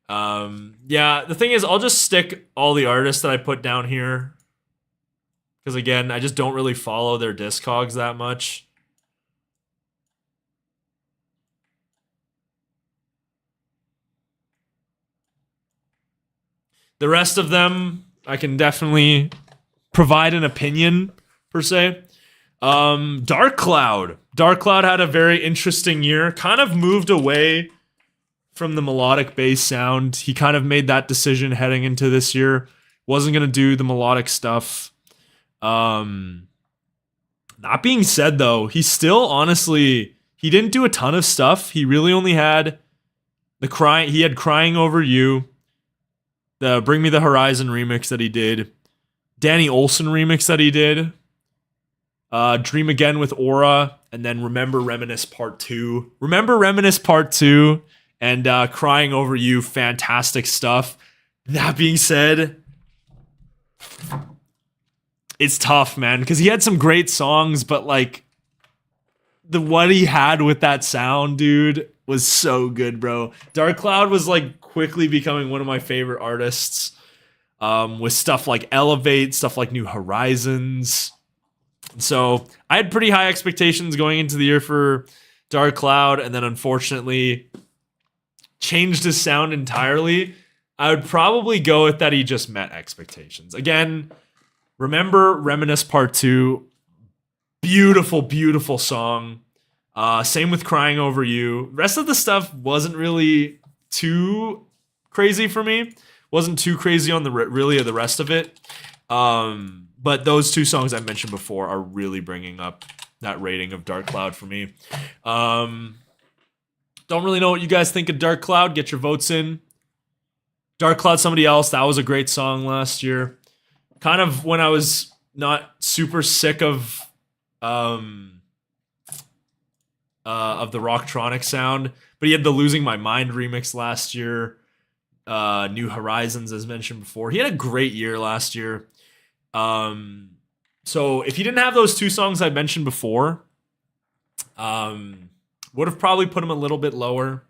Yeah, the thing is, I'll just stick all the artists that I put down here because again, I just don't really follow their Discogs that much. The rest of them, I can definitely provide an opinion, per se. Dark Cloud. Dark Cloud had a very interesting year. Kind of moved away from the melodic bass sound. He kind of made that decision heading into this year. Wasn't going to do the melodic stuff. That being said, though, he still, honestly, he didn't do a ton of stuff. He really only had he had Crying Over You. the Bring Me the Horizon remix that he did, Danny Olson remix that he did, Dream Again with Aura, and then Remember Reminisce Part 2. Remember Reminisce Part 2 and Crying Over You, fantastic stuff. That being said, it's tough, man, because he had some great songs, but like what he had with that sound, dude, was so good, bro. Dark Cloud was like quickly becoming one of my favorite artists, with stuff like Elevate, stuff like New Horizons. So I had pretty high expectations going into the year for Dark Cloud, and then unfortunately changed his sound entirely. I would probably go with that he just met expectations. Again, Remember Reminisce Part 2, beautiful, beautiful song. Same with Crying Over You. Rest of the stuff wasn't really too crazy for me. Wasn't too crazy on the rest of it. But those two songs I mentioned before are really bringing up that rating of Dark Cloud for me. Don't really know what you guys think of Dark Cloud. Get your votes in. Dark Cloud, Somebody Else. That was a great song last year. Kind of when I was not super sick of the Rocktronic sound, but he had the Losing My Mind remix last year. New Horizons, as mentioned before. He had a great year last year. So if he didn't have those two songs I mentioned before, would have probably put him a little bit lower.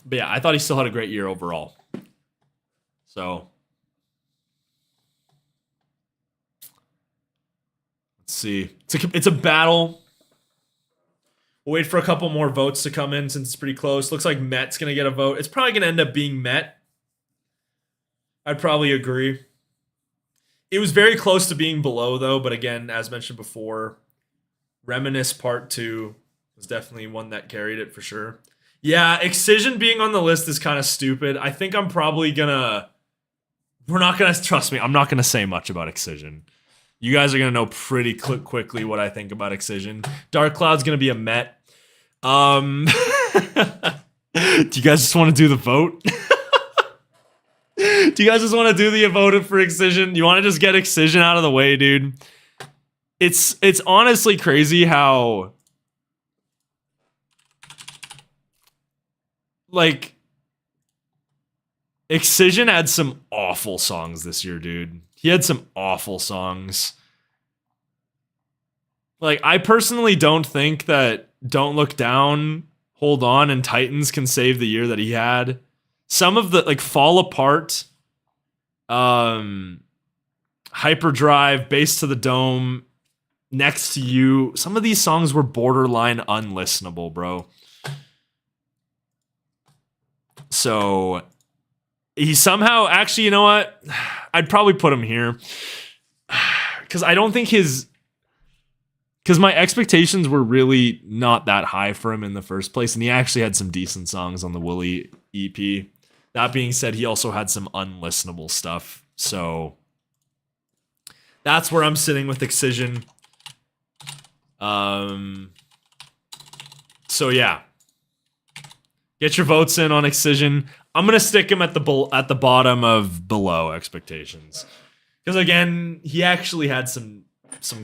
But yeah, I thought he still had a great year overall. So let's see. It's a battle. We'll wait for a couple more votes to come in since it's pretty close. Looks like Met's going to get a vote. It's probably going to end up being Met. I'd probably agree. It was very close to being below, though. But again, as mentioned before, Reminisce Part 2 was definitely one that carried it for sure. Yeah, Excision being on the list is kind of stupid. I think I'm probably going to... We're not going to... Trust me, I'm not going to say much about Excision. You guys are going to know pretty quickly what I think about Excision. Dark Cloud's going to be a Met. Do you guys just want to do the vote? Do you guys just want to do the vote for Excision? You want to just get Excision out of the way, dude? It's honestly crazy how... Like... Excision had some awful songs this year, dude. He had some awful songs. Like, I personally don't think that Don't Look Down, Hold On, and Titans can save the year that he had. Some of the, like, Fall Apart, Hyperdrive, Base to the Dome, Next to You. Some of these songs were borderline unlistenable, bro. So... He somehow, actually, you know what? I'd probably put him here. Because I don't think his... Because my expectations were really not that high for him in the first place. And he actually had some decent songs on the Wooly EP. That being said, he also had some unlistenable stuff. So... That's where I'm sitting with Excision. So yeah. Get your votes in on Excision. I'm going to stick him at the bottom of below expectations. Because again, he actually had some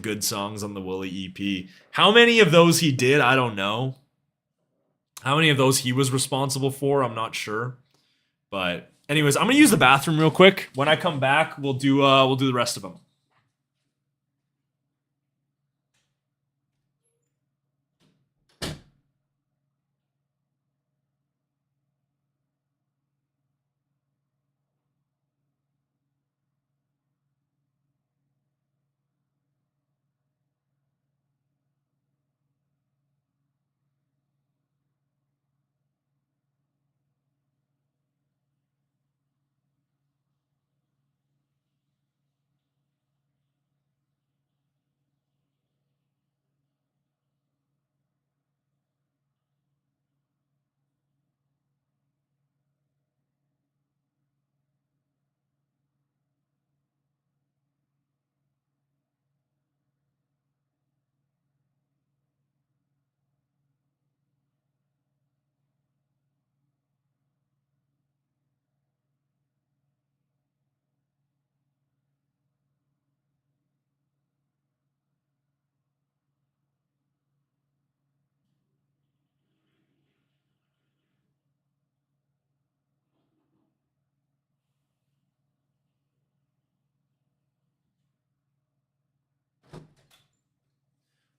good songs on the Wooly EP. How many of those he did, I don't know. How many of those he was responsible for, I'm not sure. But anyways, I'm going to use the bathroom real quick. When I come back, we'll do the rest of them.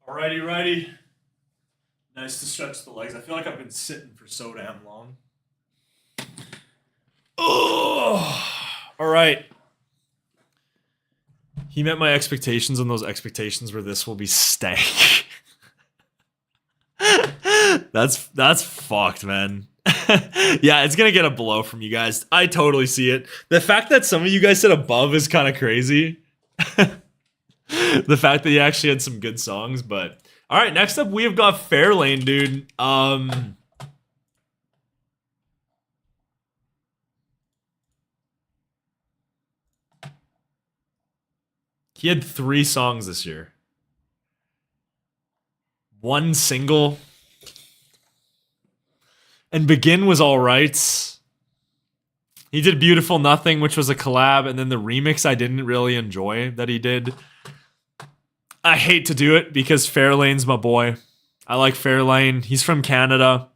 Alrighty, righty. Nice to stretch the legs. I feel like I've been sitting for so damn long. Oh, all right. He met my expectations, and those expectations were this will be stank. That's fucked, man. Yeah, it's gonna get a blow from you guys. I totally see it. The fact that some of you guys said above is kind of crazy. The fact that you actually had some good songs, but all right. Next up, we have got Fairlane, dude. He had 3 songs this year. 1 single. And Begin was all right. He did Beautiful Nothing, which was a collab, and then the remix I didn't really enjoy that he did. I hate to do it because Fairlane's my boy. I like Fairlane. He's from Canada.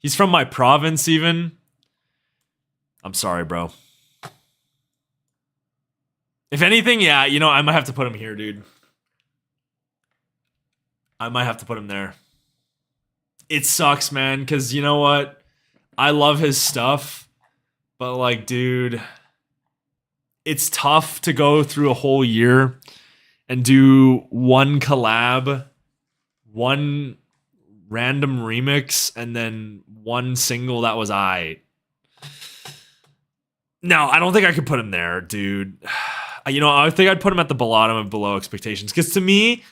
He's from my province even. I'm sorry, bro. If anything, yeah, you know, I might have to put him here, dude. I might have to put him there. It sucks, man, because you know what? I love his stuff, but like, dude, it's tough to go through a whole year and do 1 collab, 1 random remix, and then 1 single that was aight. No, I don't think I could put him there, dude. You know, I think I'd put him at the bottom of below expectations. Because to me,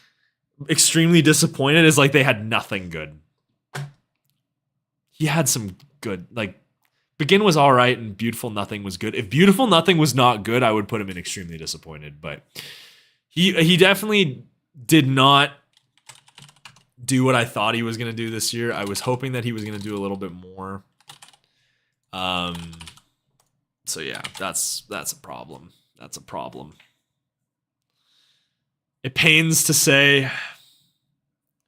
extremely disappointed is like they had nothing good. He had some good, like, Begin was all right and Beautiful Nothing was good. If Beautiful Nothing was not good, I would put him in extremely disappointed. But he definitely did not do what I thought he was going to do this year. I was hoping that he was going to do a little bit more. So yeah, that's a problem. That's a problem. It pains to say,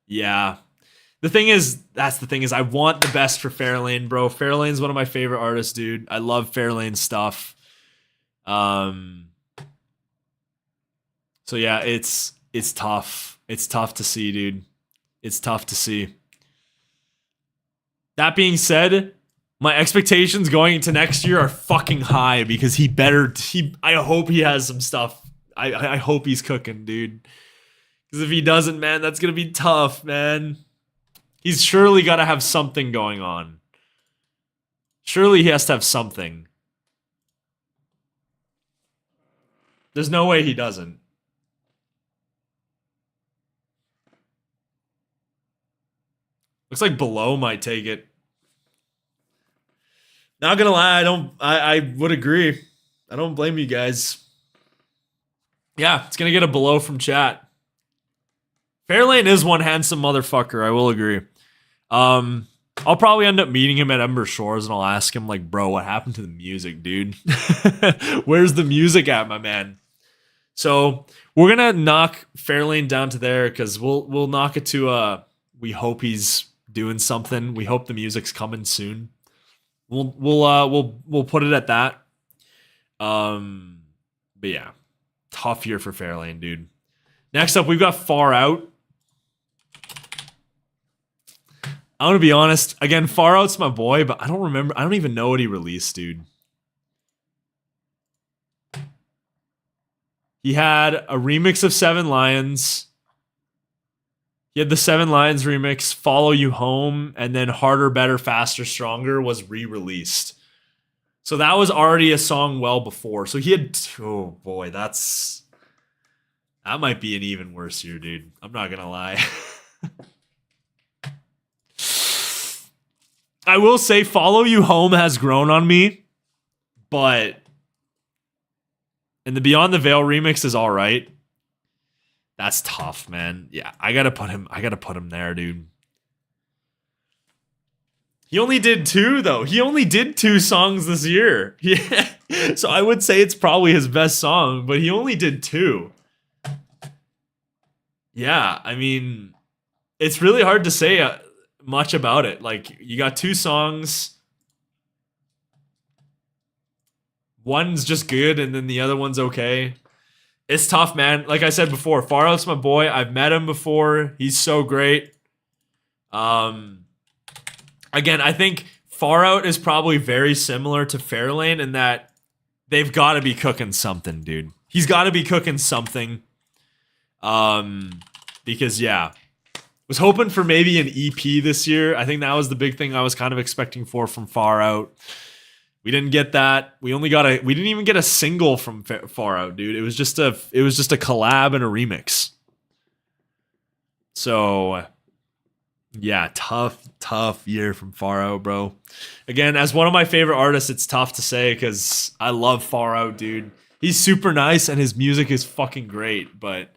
yeah. The thing is, I want the best for Fairlane, bro. Fairlane's one of my favorite artists, dude. I love Fairlane's stuff. So yeah, it's tough. It's tough to see, dude. It's tough to see. That being said, my expectations going into next year are fucking high because I hope he has some stuff. I hope he's cooking, dude. Because if he doesn't, man, that's going to be tough, man. He's surely got to have something going on. Surely he has to have something. There's no way he doesn't. Looks like Below might take it. Not gonna lie, I would agree. I don't blame you guys. Yeah, it's gonna get a below from chat. Fairlane is one handsome motherfucker, I will agree. I'll probably end up meeting him at Ember Shores and I'll ask him, like, bro, what happened to the music, dude? Where's the music at, my man? So we're gonna knock Fairlane down to there because we'll knock it to we hope he's doing something. We hope the music's coming soon. We'll put it at that. But yeah, tough year for Fairlane, dude. Next up, we've got Far Out. I'm gonna be honest. Again, Far Out's my boy, but I don't remember. I don't even know what he released, dude. He had a remix of 7 Lions. He had the 7 Lions remix, Follow You Home, and then Harder, Better, Faster, Stronger was re-released. So that was already a song well before. So he had, oh boy, that might be an even worse year, dude. I'm not gonna lie. I will say Follow You Home has grown on me, and the Beyond the Veil remix is all right. That's tough, man. Yeah, I gotta put him there, dude. He only did 2, though. He only did 2 songs this year. Yeah. So I would say it's probably his best song, but he only did 2. Yeah, I mean, it's really hard to say much about it. Like, you got 2 songs. One's just good, and then the other one's okay. It's tough, man. Like I said before, Far Out's my boy. I've met him before. He's so great. Again, I think Far Out is probably very similar to Fairlane in that they've got to be cooking something, dude. He's got to be cooking something. Because yeah, was hoping for maybe an EP this year. I think that was the big thing I was kind of expecting from Far Out. We didn't get that. We didn't even get a single from Far Out, dude. It was just a collab and a remix. So yeah, tough year from Far Out, bro. Again, as one of my favorite artists, it's tough to say because I love Far Out, dude. He's super nice and his music is fucking great, but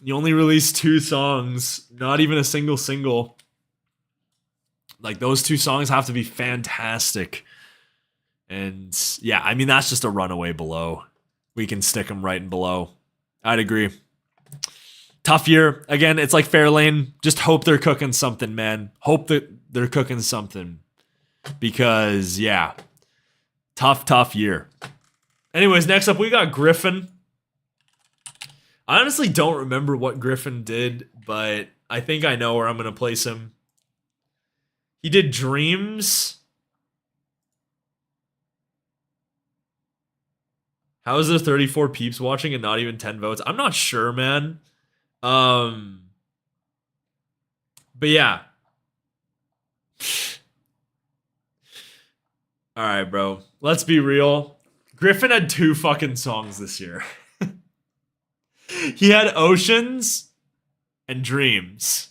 you only released 2 songs, not even a single. Like, those 2 songs have to be fantastic. And yeah, I mean, that's just a runaway below. We can stick them right in below. I'd agree. Tough year. Again, it's like Fairlane. Just hope they're cooking something, man. Hope that they're cooking something. Because, yeah, tough year. Anyways, next up, we got Griffin. I honestly don't remember what Griffin did, but I think I know where I'm going to place him. He did Dreams. How is there 34 peeps watching and not even 10 votes? I'm not sure, man. But yeah. All right, bro. Let's be real. Griffin had 2 fucking songs this year. He had Oceans and Dreams.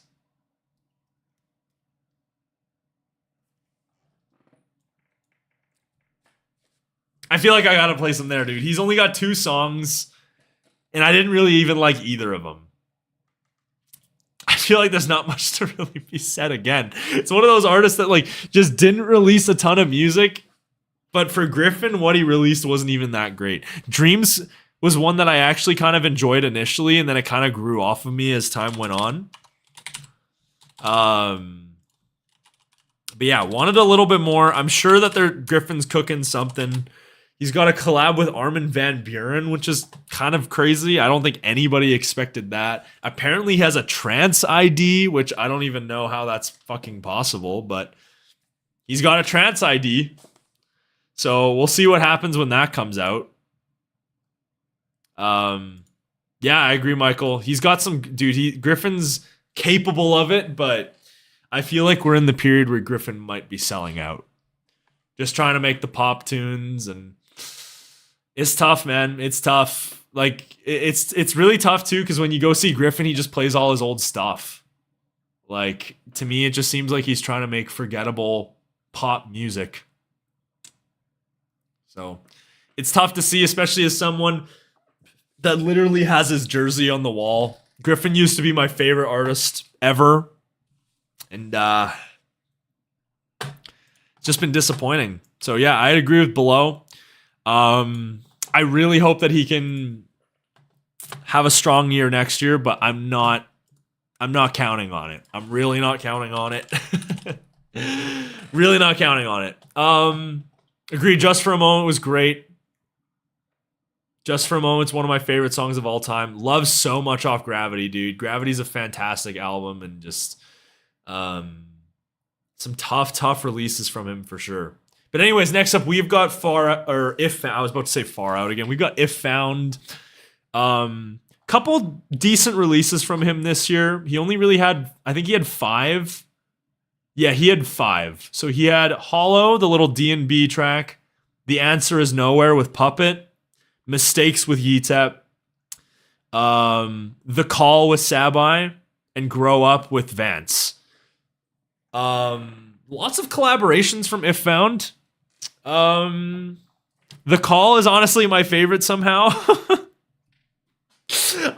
I feel like I gotta place him there, dude. He's only got 2 songs, and I didn't really even like either of them. I feel like there's not much to really be said again. It's one of those artists that like just didn't release a ton of music, but for Griffin, what he released wasn't even that great. Dreams was one that I actually kind of enjoyed initially, and then it kind of grew off of me as time went on. But yeah, wanted a little bit more. I'm sure that Griffin's cooking something. He's got a collab with Armin van Buuren, which is kind of crazy. I don't think anybody expected that. Apparently he has a trance ID, which I don't even know how that's fucking possible, but he's got a trance ID. So we'll see what happens when that comes out. Yeah, I agree, Michael. He's got some, dude, Griffin's capable of it, but I feel like we're in the period where Griffin might be selling out. Just trying to make the pop tunes, and it's tough, man. It's tough. Like, it's really tough too, because when you go see Griffin, he just plays all his old stuff. Like, to me, it just seems like he's trying to make forgettable pop music. So it's tough to see, especially as someone that literally has his jersey on the wall. Griffin used to be my favorite artist ever. And it's just been disappointing. So yeah, I agree with Below. I really hope that he can have a strong year next year, but I'm not counting on it. I'm really not counting on it. Really not counting on it. Agree, Just for a Moment was great. Just for a Moment's one of my favorite songs of all time. Love so much off Gravity, dude. Gravity's a fantastic album, and just some tough releases from him for sure. But anyways, next up we've got I was about to say Far Out again. We've got If Found. Couple decent releases from him this year. He only really had, I think he had 5. Yeah, he had 5. So he had Hollow, the little D&B track. The Answer Is Nowhere with Puppet. Mistakes with Yetep. The Call with Sabai. And Grow Up with Vance. Lots of collaborations from If Found. The Call is honestly my favorite somehow.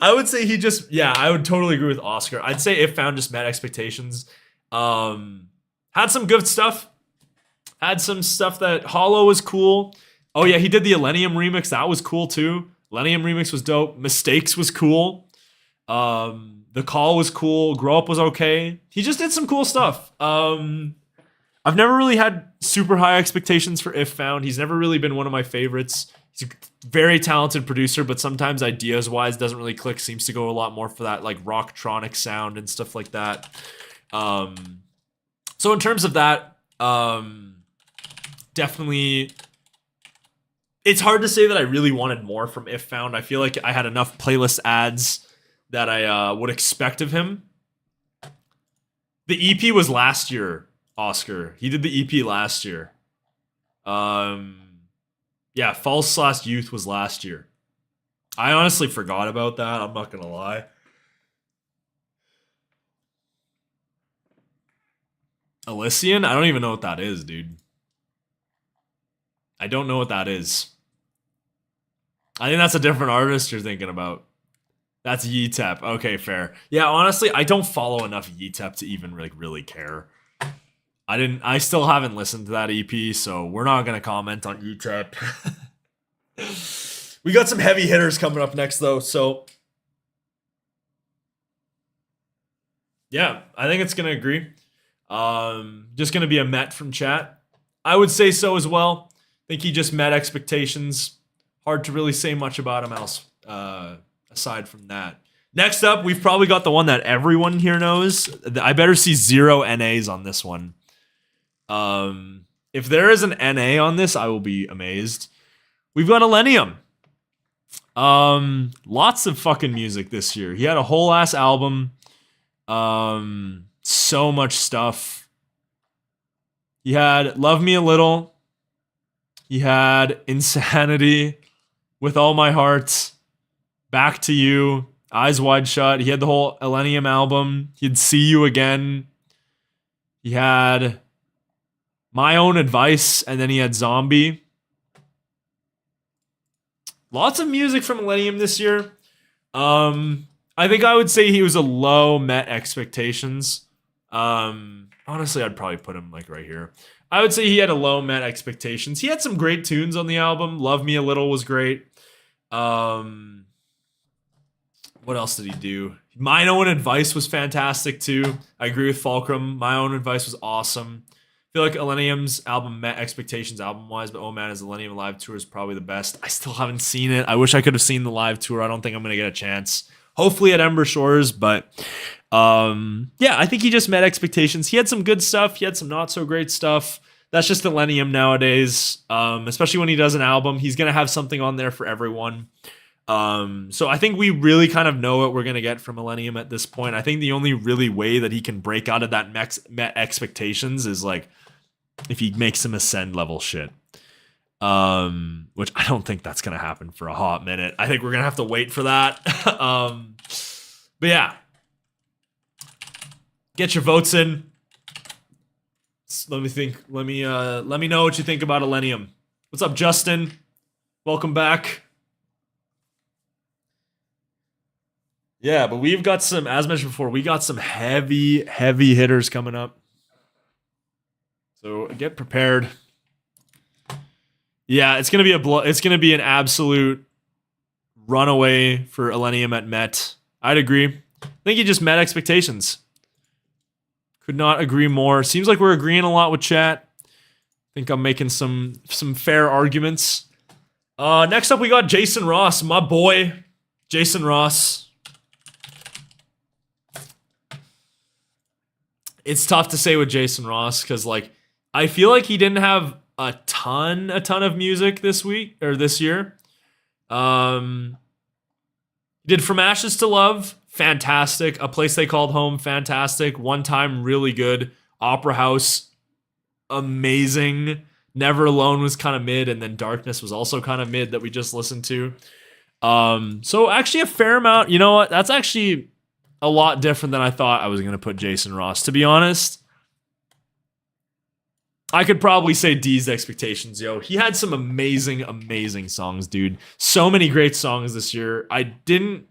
I would say I would totally agree with Oscar. I'd say If Found just met expectations. Had some good stuff. Had some stuff that Hollow was cool. Oh yeah, he did the Elenium remix. That was cool too. Elenium remix was dope. Mistakes was cool. The Call was cool. Grow Up was okay. He just did some cool stuff. I've never really had super high expectations for If Found. He's never really been one of my favorites. He's a very talented producer, but sometimes ideas wise doesn't really click. Seems to go a lot more for that like rocktronic sound and stuff like that. So in terms of that, definitely, it's hard to say that I really wanted more from If Found. I feel like I had enough playlist ads that I would expect of him. The EP was last year, Oscar. He did the EP last year. Yeah, False / Youth was last year. I honestly forgot about that. I'm not gonna lie. Elysian? I don't even know what that is, dude. I don't know what that is. I think that's a different artist you're thinking about. That's Yeetep. Okay, fair. Yeah, honestly, I don't follow enough Yeetep to even really care. I still haven't listened to that EP, so we're not gonna comment on Yeetep. We got some heavy hitters coming up next though, so yeah, I think it's gonna agree. Just gonna be a Met from chat. I would say so as well. I think he just met expectations. Hard to really say much about him else, aside from that. Next up, we've probably got the one that everyone here knows. I better see 0 NAs on this one. If there is an NA on this, I will be amazed. We've got Illenium. Lots of fucking music this year. He had a whole ass album. So much stuff. He had Love Me a Little. He had Insanity, With All My Heart, Back to You, Eyes Wide Shut. He had the whole Illenium album. He'd See You Again. He had My Own Advice, and then he had Zombie. Lots of music from Illenium this year. I think I would say he was a low met expectations. Honestly, I'd probably put him like right here. I would say he had a low met expectations. He had some great tunes on the album. Love Me a Little was great. What else did he do? My Own Advice was fantastic too. I agree with Fulcrum. My Own Advice was awesome. I feel like Illenium's album met expectations album-wise, but oh man, his Illenium live tour is probably the best. I still haven't seen it. I wish I could have seen the live tour. I don't think I'm going to get a chance. Hopefully at Ember Shores, but yeah, I think he just met expectations. He had some good stuff. He had some not so great stuff. That's just Illenium nowadays, especially when he does an album. He's going to have something on there for everyone. So I think we really kind of know what we're going to get from Illenium at this point. I think the only really way that he can break out of that met expectations is like if he makes some Ascend level shit. Which I don't think that's going to happen for a hot minute. I think we're going to have to wait for that. But yeah. Get your votes in. Let me think. Let me know what you think about Illenium. What's up, Justin? Welcome back. Yeah, but we've got some, as mentioned before, we got some heavy hitters coming up. So get prepared. Yeah, it's gonna be it's gonna be an absolute runaway for Illenium at Met. I'd agree. I think he just met expectations. Could not agree more. Seems like we're agreeing a lot with chat. I think I'm making some fair arguments. Next up, we got Jason Ross, my boy, Jason Ross. It's tough to say with Jason Ross because, like, I feel like he didn't have a ton of music this week or this year. He did From Ashes to Love, fantastic. A Place They Called Home, fantastic. One Time, really good. Opera House, amazing. Never Alone was kind of mid, and then Darkness was also kind of mid that we just listened to. So actually a fair amount. You know what? That's actually a lot different than I thought I was going to put Jason Ross. To be honest, I could probably say D's expectations, yo. He had some amazing songs, dude. So many great songs this year. I didn't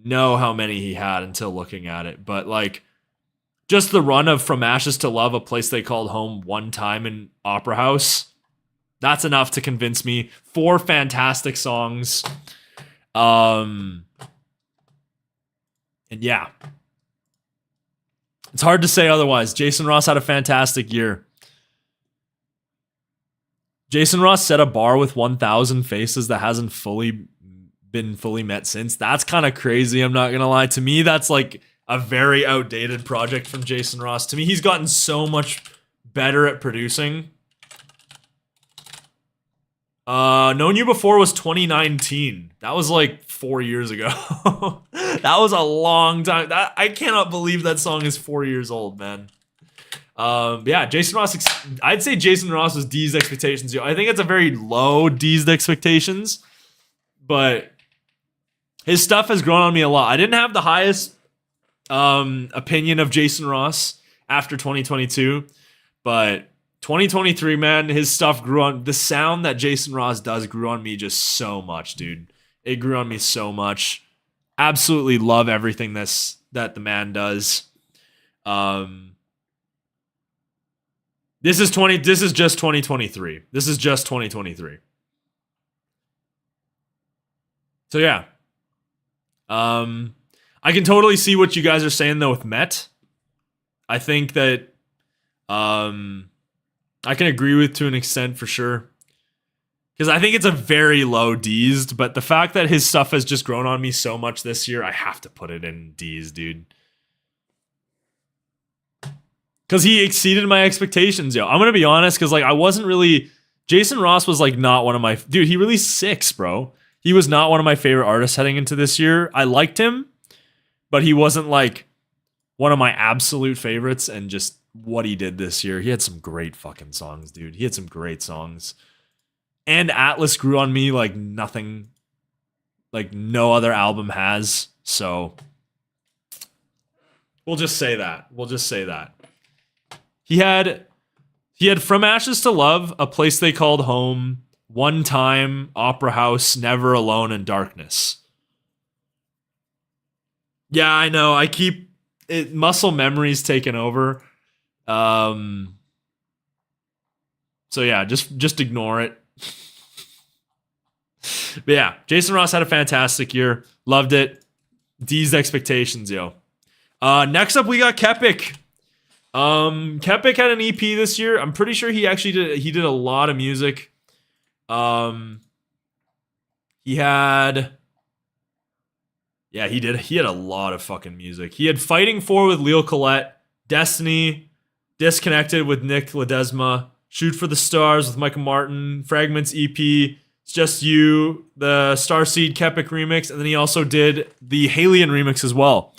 know how many he had until looking at it, but like just the run of From Ashes to Love, A Place They Called Home, One Time, in Opera House, that's enough to convince me. 4 fantastic songs. And yeah, it's hard to say otherwise. Jason Ross had a fantastic year. Jason Ross set a bar with 1,000 faces that hasn't been fully met since. That's kind of crazy, I'm not gonna lie. To me, that's like a very outdated project from Jason Ross. To me, he's gotten so much better at producing. Known You Before was 2019. That was like 4 years ago. That was a long time. I cannot believe that song is 4 years old, man. Yeah, Jason Ross. I'd say Jason Ross was D's expectations. I think it's a very low D's expectations, but his stuff has grown on me a lot. I didn't have the highest opinion of Jason Ross after 2022, but 2023, man, his stuff grew on. The sound that Jason Ross does grew on me just so much, dude. It grew on me so much. Absolutely love everything that the man does. This is just 2023. This is just 2023. So yeah. I can totally see what you guys are saying though with Met. I think that I can agree with to an extent for sure. Because I think it's a very low D's, but the fact that his stuff has just grown on me so much this year, I have to put it in D's, dude. Because he exceeded my expectations, yo. I'm going to be honest, because like I wasn't really... Jason Ross was like not one of my... Dude, he released 6, bro. He was not one of my favorite artists heading into this year. I liked him, but he wasn't like one of my absolute favorites. And just what he did this year, he had some great fucking songs, dude. He had some great songs. And Atlas grew on me like nothing, like no other album has. So we'll just say that. We'll just say that. He had From Ashes to Love, A Place They Called Home, One Time, Opera House, Never Alone, and Darkness. Yeah, I know. I keep it. Muscle memory's taken over. So yeah, just ignore it. But yeah, Jason Ross had a fantastic year. Loved it. D's expectations, yo. Next up, we got Kepik. Kepik had an EP this year. I'm pretty sure he did a lot of music. He had a lot of fucking music. He had Fighting For with Leo Collette, Destiny, Disconnected with Nick Ledesma, Shoot for the Stars with Michael Martin, Fragments EP, It's Just You, the Starseed Kepik remix, and then he also did the Halion remix as well.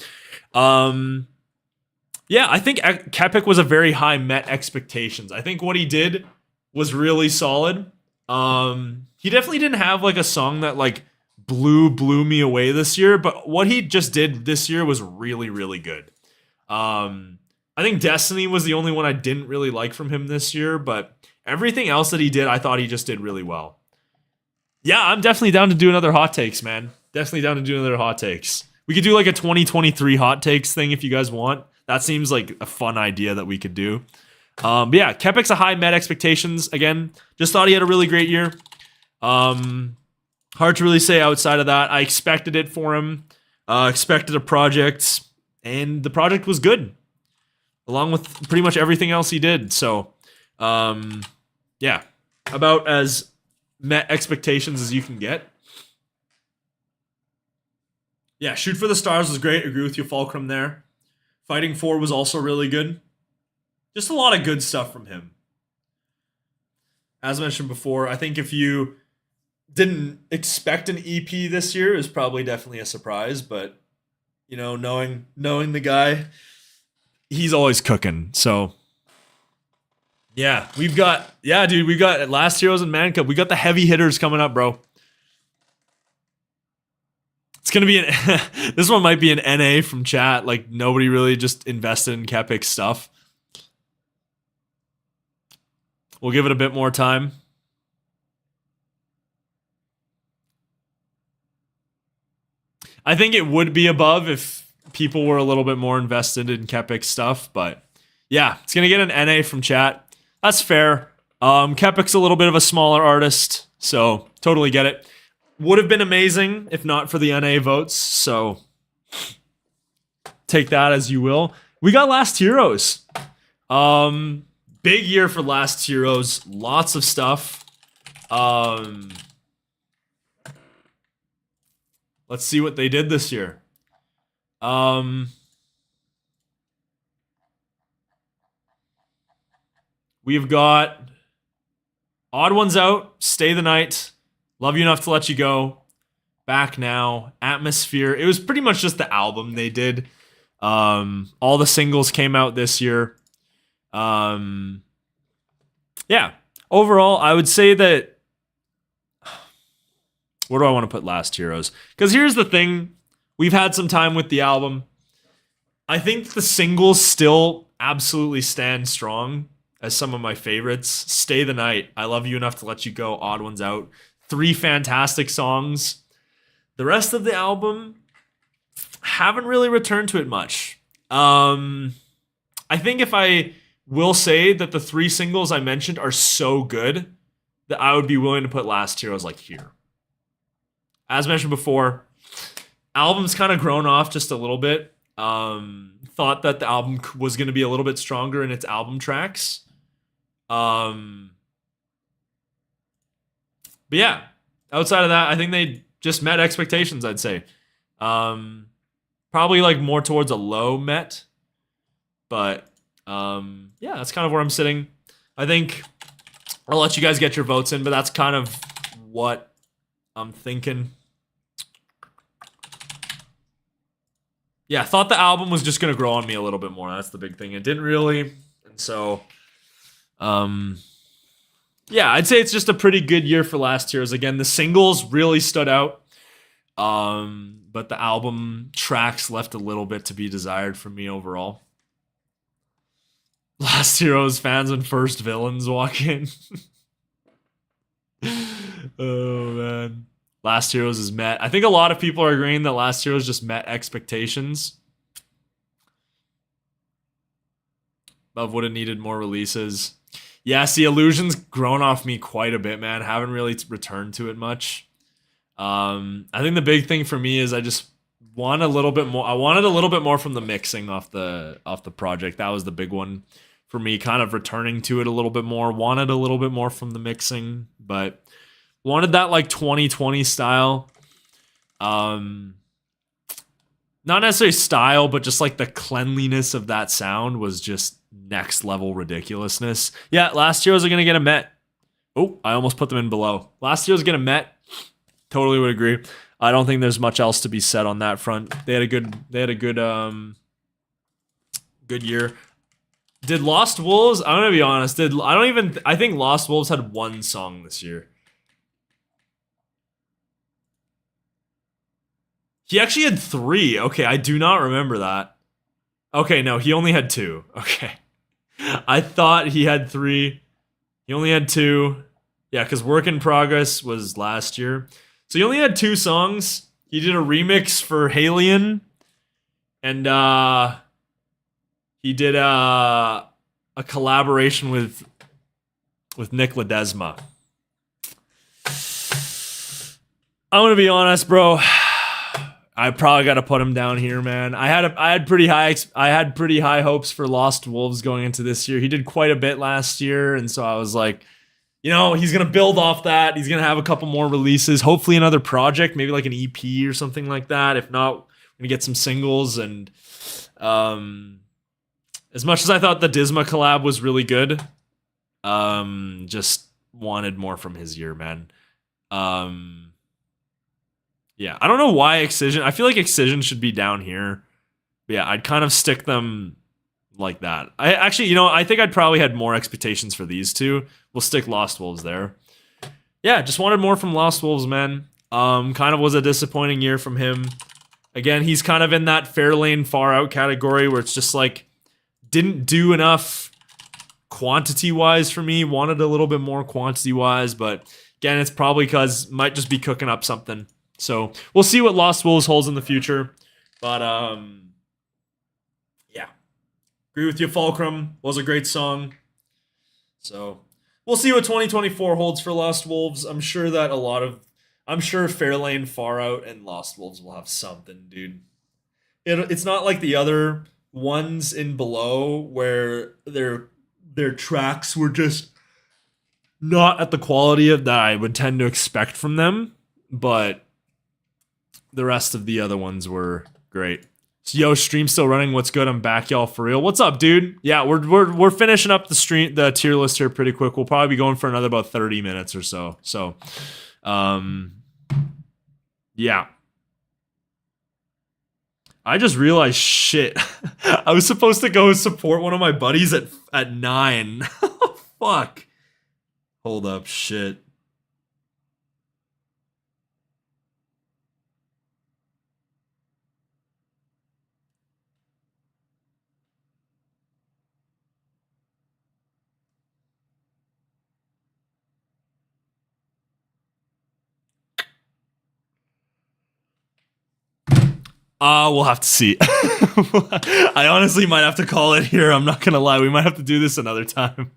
Yeah, I think Kepik was a very high met expectations. I think what he did was really solid. He definitely didn't have like a song that like blew me away this year, but what he just did this year was really, really good. I think Destiny was the only one I didn't really like from him this year, but everything else that he did, I thought he just did really well. Yeah, I'm definitely down to do another hot takes, man. Definitely down to do another hot takes. We could do like a 2023 hot takes thing if you guys want. That seems like a fun idea that we could do. But yeah, Kepik's a high met expectations. Again, just thought he had a really great year. Hard to really say outside of that. I expected it for him. Expected a project, and the project was good, along with pretty much everything else he did. So, yeah, about as met expectations as you can get. Yeah, Shoot for the Stars was great. Agree with you, Fulcrum there. Fighting For was also really good. Just a lot of good stuff from him. As mentioned before, I think if you didn't expect an EP this year, is probably definitely a surprise. But you know, knowing the guy, he's always cooking. So yeah, we've got Last Heroes and Man Cup. We got the heavy hitters coming up, bro. It's gonna be this one might be an NA from chat. Like nobody really just invested in Kepik stuff. We'll give it a bit more time. I think it would be above if people were a little bit more invested in Kepik stuff, but yeah, it's gonna get an NA from chat. That's fair. Kepik's a little bit of a smaller artist, so totally get it. Would have been amazing if not for the NA votes, so take that as you will. We got Last Heroes. Big year for Last Heroes. Lots of stuff. Let's see what they did this year. We've got Odd Ones Out, Stay the Night, Love You Enough to Let You Go, Back Now, Atmosphere. It was pretty much just the album they did. All the singles came out this year. Yeah. Overall, I would say that... Where do I want to put Last Heroes? Because here's the thing. We've had some time with the album. I think the singles still absolutely stand strong as some of my favorites. Stay the Night, I Love You Enough to Let You Go, Odd Ones Out. 3 fantastic songs. The rest of the album, haven't really returned to it much. I think if I will say that the 3 singles I mentioned are so good that I would be willing to put Last Heroes like here. As mentioned before, album's kind of grown off just a little bit. Thought that the album was going to be a little bit stronger in its album tracks. But yeah, outside of that, I think they just met expectations, I'd say. Probably like more towards a low met. But yeah, that's kind of where I'm sitting. I think I'll let you guys get your votes in, but that's kind of what I'm thinking. Yeah, I thought the album was just going to grow on me a little bit more. That's the big thing. It didn't really. And so, yeah, I'd say it's just a pretty good year for Last Heroes. Again, the singles really stood out. But the album tracks left a little bit to be desired from me overall. Last Heroes fans when first villains walk in. Oh, man. Last Heroes is met. I think a lot of people are agreeing that Last Heroes just met expectations. Of would have needed more releases. Yeah, see, Illusion's grown off me quite a bit, man. Haven't really returned to it much. I think the big thing for me is I just want a little bit more. I wanted a little bit more from the mixing off the project. That was the big one for me, kind of returning to it a little bit more. Wanted a little bit more from the mixing, but wanted that like 2020 style. Not necessarily style, but just like the cleanliness of that sound was just next level ridiculousness. Yeah, Last Heroes are going to get a Met. Oh, I almost put them in below. Last Heroes get a Met. Totally would agree. I don't think there's much else to be said on that front. They had a good good year. Did Lost Wolves? I'm going to be honest. I think Lost Wolves had 1 song this year. He actually had 3. Okay, I do not remember that. Okay, no, he only had 2. Okay. I thought he had 3. He only had 2. Yeah, because Work in Progress was last year. So he only had 2 songs. He did a remix for Halion. And he did a collaboration with Nick Ledesma. I'm going to be honest, bro. I probably got to put him down here, man. I had pretty high hopes for Lost Wolves going into this year. He did quite a bit last year, and so I was like, you know, he's gonna build off that. He's gonna have a couple more releases, hopefully another project, maybe like an EP or something like that. If not, we're gonna get some singles. And as much as I thought the Disma collab was really good, just wanted more from his year, man. Yeah, I don't know why Excision. I feel like Excision should be down here. But yeah, I'd kind of stick them like that. I actually, you know, I think I'd probably had more expectations for these two. We'll stick Lost Wolves there. Yeah, just wanted more from Lost Wolves, man. Kind of was a disappointing year from him. Again, he's kind of in that fair lane, far out category where it's just like, didn't do enough quantity-wise for me. Wanted a little bit more quantity-wise, but again, it's probably because might just be cooking up something. So we'll see what Lost Wolves holds in the future. But yeah. Agree with you, Fulcrum. Was a great song. So we'll see what 2024 holds for Lost Wolves. I'm sure Fairlane, Far Out, and Lost Wolves will have something, dude. It's not like the other ones in below where their tracks were just not at the quality of that I would tend to expect from them, but the rest of the other ones were great. So, yo, stream still running. What's good? I'm back, y'all, for real. What's up, dude? Yeah, we're finishing up the tier list here pretty quick. We'll probably be going for another about 30 minutes or so. So, yeah. I just realized, shit. I was supposed to go support one of my buddies at 9. Fuck. Hold up, shit. We'll have to see. I honestly might have to call it here. I'm not gonna lie. We might have to do this another time.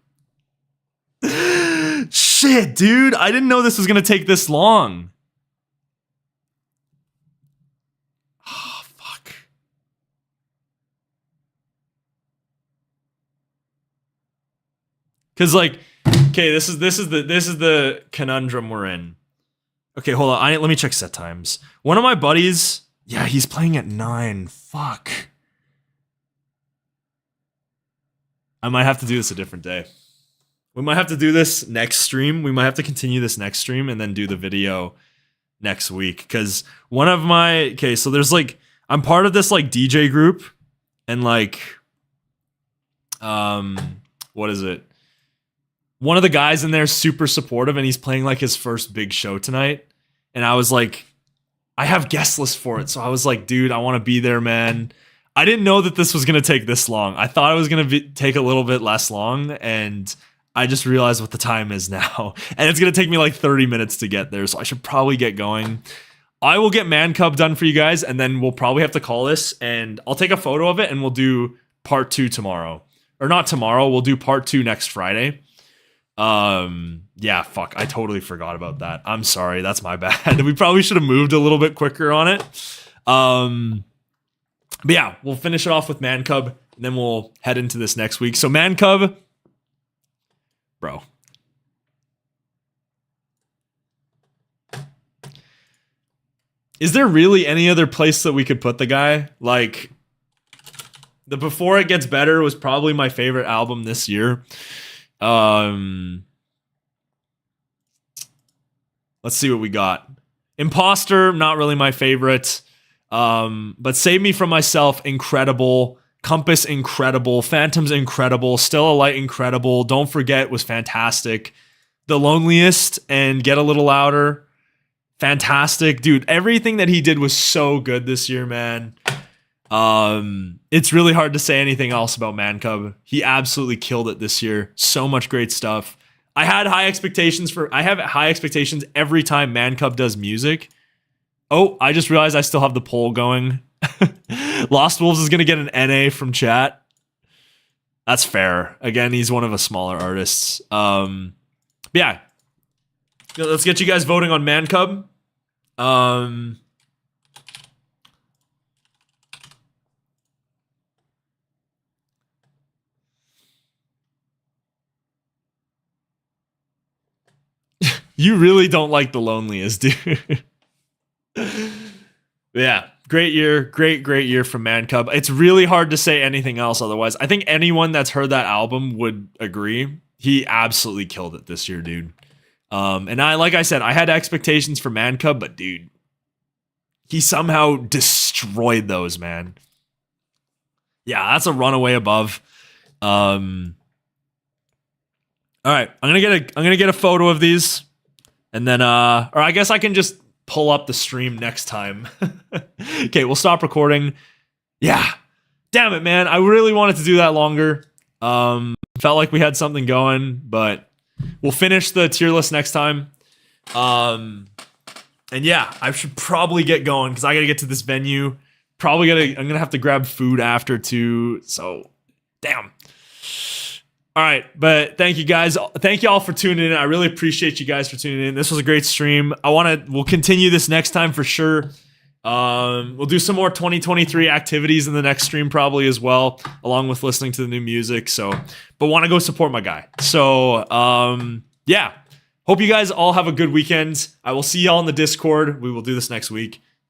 Shit, dude. I didn't know this was gonna take this long. Oh, fuck. Cause like, okay, this is the conundrum we're in. Okay, hold on. Let me check set times. One of my buddies. Yeah, he's playing at 9. Fuck. I might have to do this a different day. We might have to do this next stream. We might have to continue this next stream and then do the video next week. Because one of my... Okay, so there's like... I'm part of this like DJ group. And like... What is it? One of the guys in there is super supportive and he's playing like his first big show tonight. And I was like... I have guest lists for it, so I was like, dude, I want to be there, man. I didn't know that this was going to take this long. I thought it was going to take a little bit less long, and I just realized what the time is now. And it's going to take me like 30 minutes to get there, so I should probably get going. I will get Man Cub done for you guys, and then we'll probably have to call this, and I'll take a photo of it, and we'll do part 2 tomorrow. Or not tomorrow, we'll do part 2 next Friday. Yeah, fuck, I totally forgot about that. I'm sorry, that's my bad. We probably should have moved a little bit quicker on it. But yeah, we'll finish it off with Man Cub, and then we'll head into this next week. So Man Cub, bro. Is there really any other place that we could put the guy? Like, the Before It Gets Better was probably my favorite album this year. Let's see what we got. Imposter, not really my favorite. But Save Me From Myself, incredible. Compass, incredible. Phantoms, incredible. Still a Light, incredible. Don't Forget was fantastic. The Loneliest and Get a Little Louder, fantastic. Dude, everything that he did was so good this year, man. It's really hard to say anything else about Man Cub. He absolutely killed it this year. So much great stuff. I have high expectations every time Man Cub does music. Oh, I just realized I still have the poll going. Lost Wolves is going to get an NA from chat. That's fair. Again, he's one of the smaller artists. Yeah. Let's get you guys voting on Man Cub. You really don't like The Loneliest, dude. Yeah, great year. Great year from Man Cub. It's really hard to say anything else otherwise. I think anyone that's heard that album would agree. He absolutely killed it this year, dude. And like I said, I had expectations for Man Cub, but dude, he somehow destroyed those, man. Yeah, that's a runaway above. All right, I'm gonna get a photo of these. And then, or I guess I can just pull up the stream next time. Okay, we'll stop recording. Yeah. Damn it, man. I really wanted to do that longer. Felt like we had something going, but we'll finish the tier list next time. And yeah, I should probably get going because I got to get to this venue. I'm going to have to grab food after too. So, damn. All right, but thank you guys. Thank you all for tuning in. I really appreciate you guys for tuning in. This was a great stream. We'll continue this next time for sure. We'll do some more 2023 activities in the next stream probably as well, along with listening to the new music. So, but want to go support my guy. So, yeah. Hope you guys all have a good weekend. I will see y'all in the Discord. We will do this next week.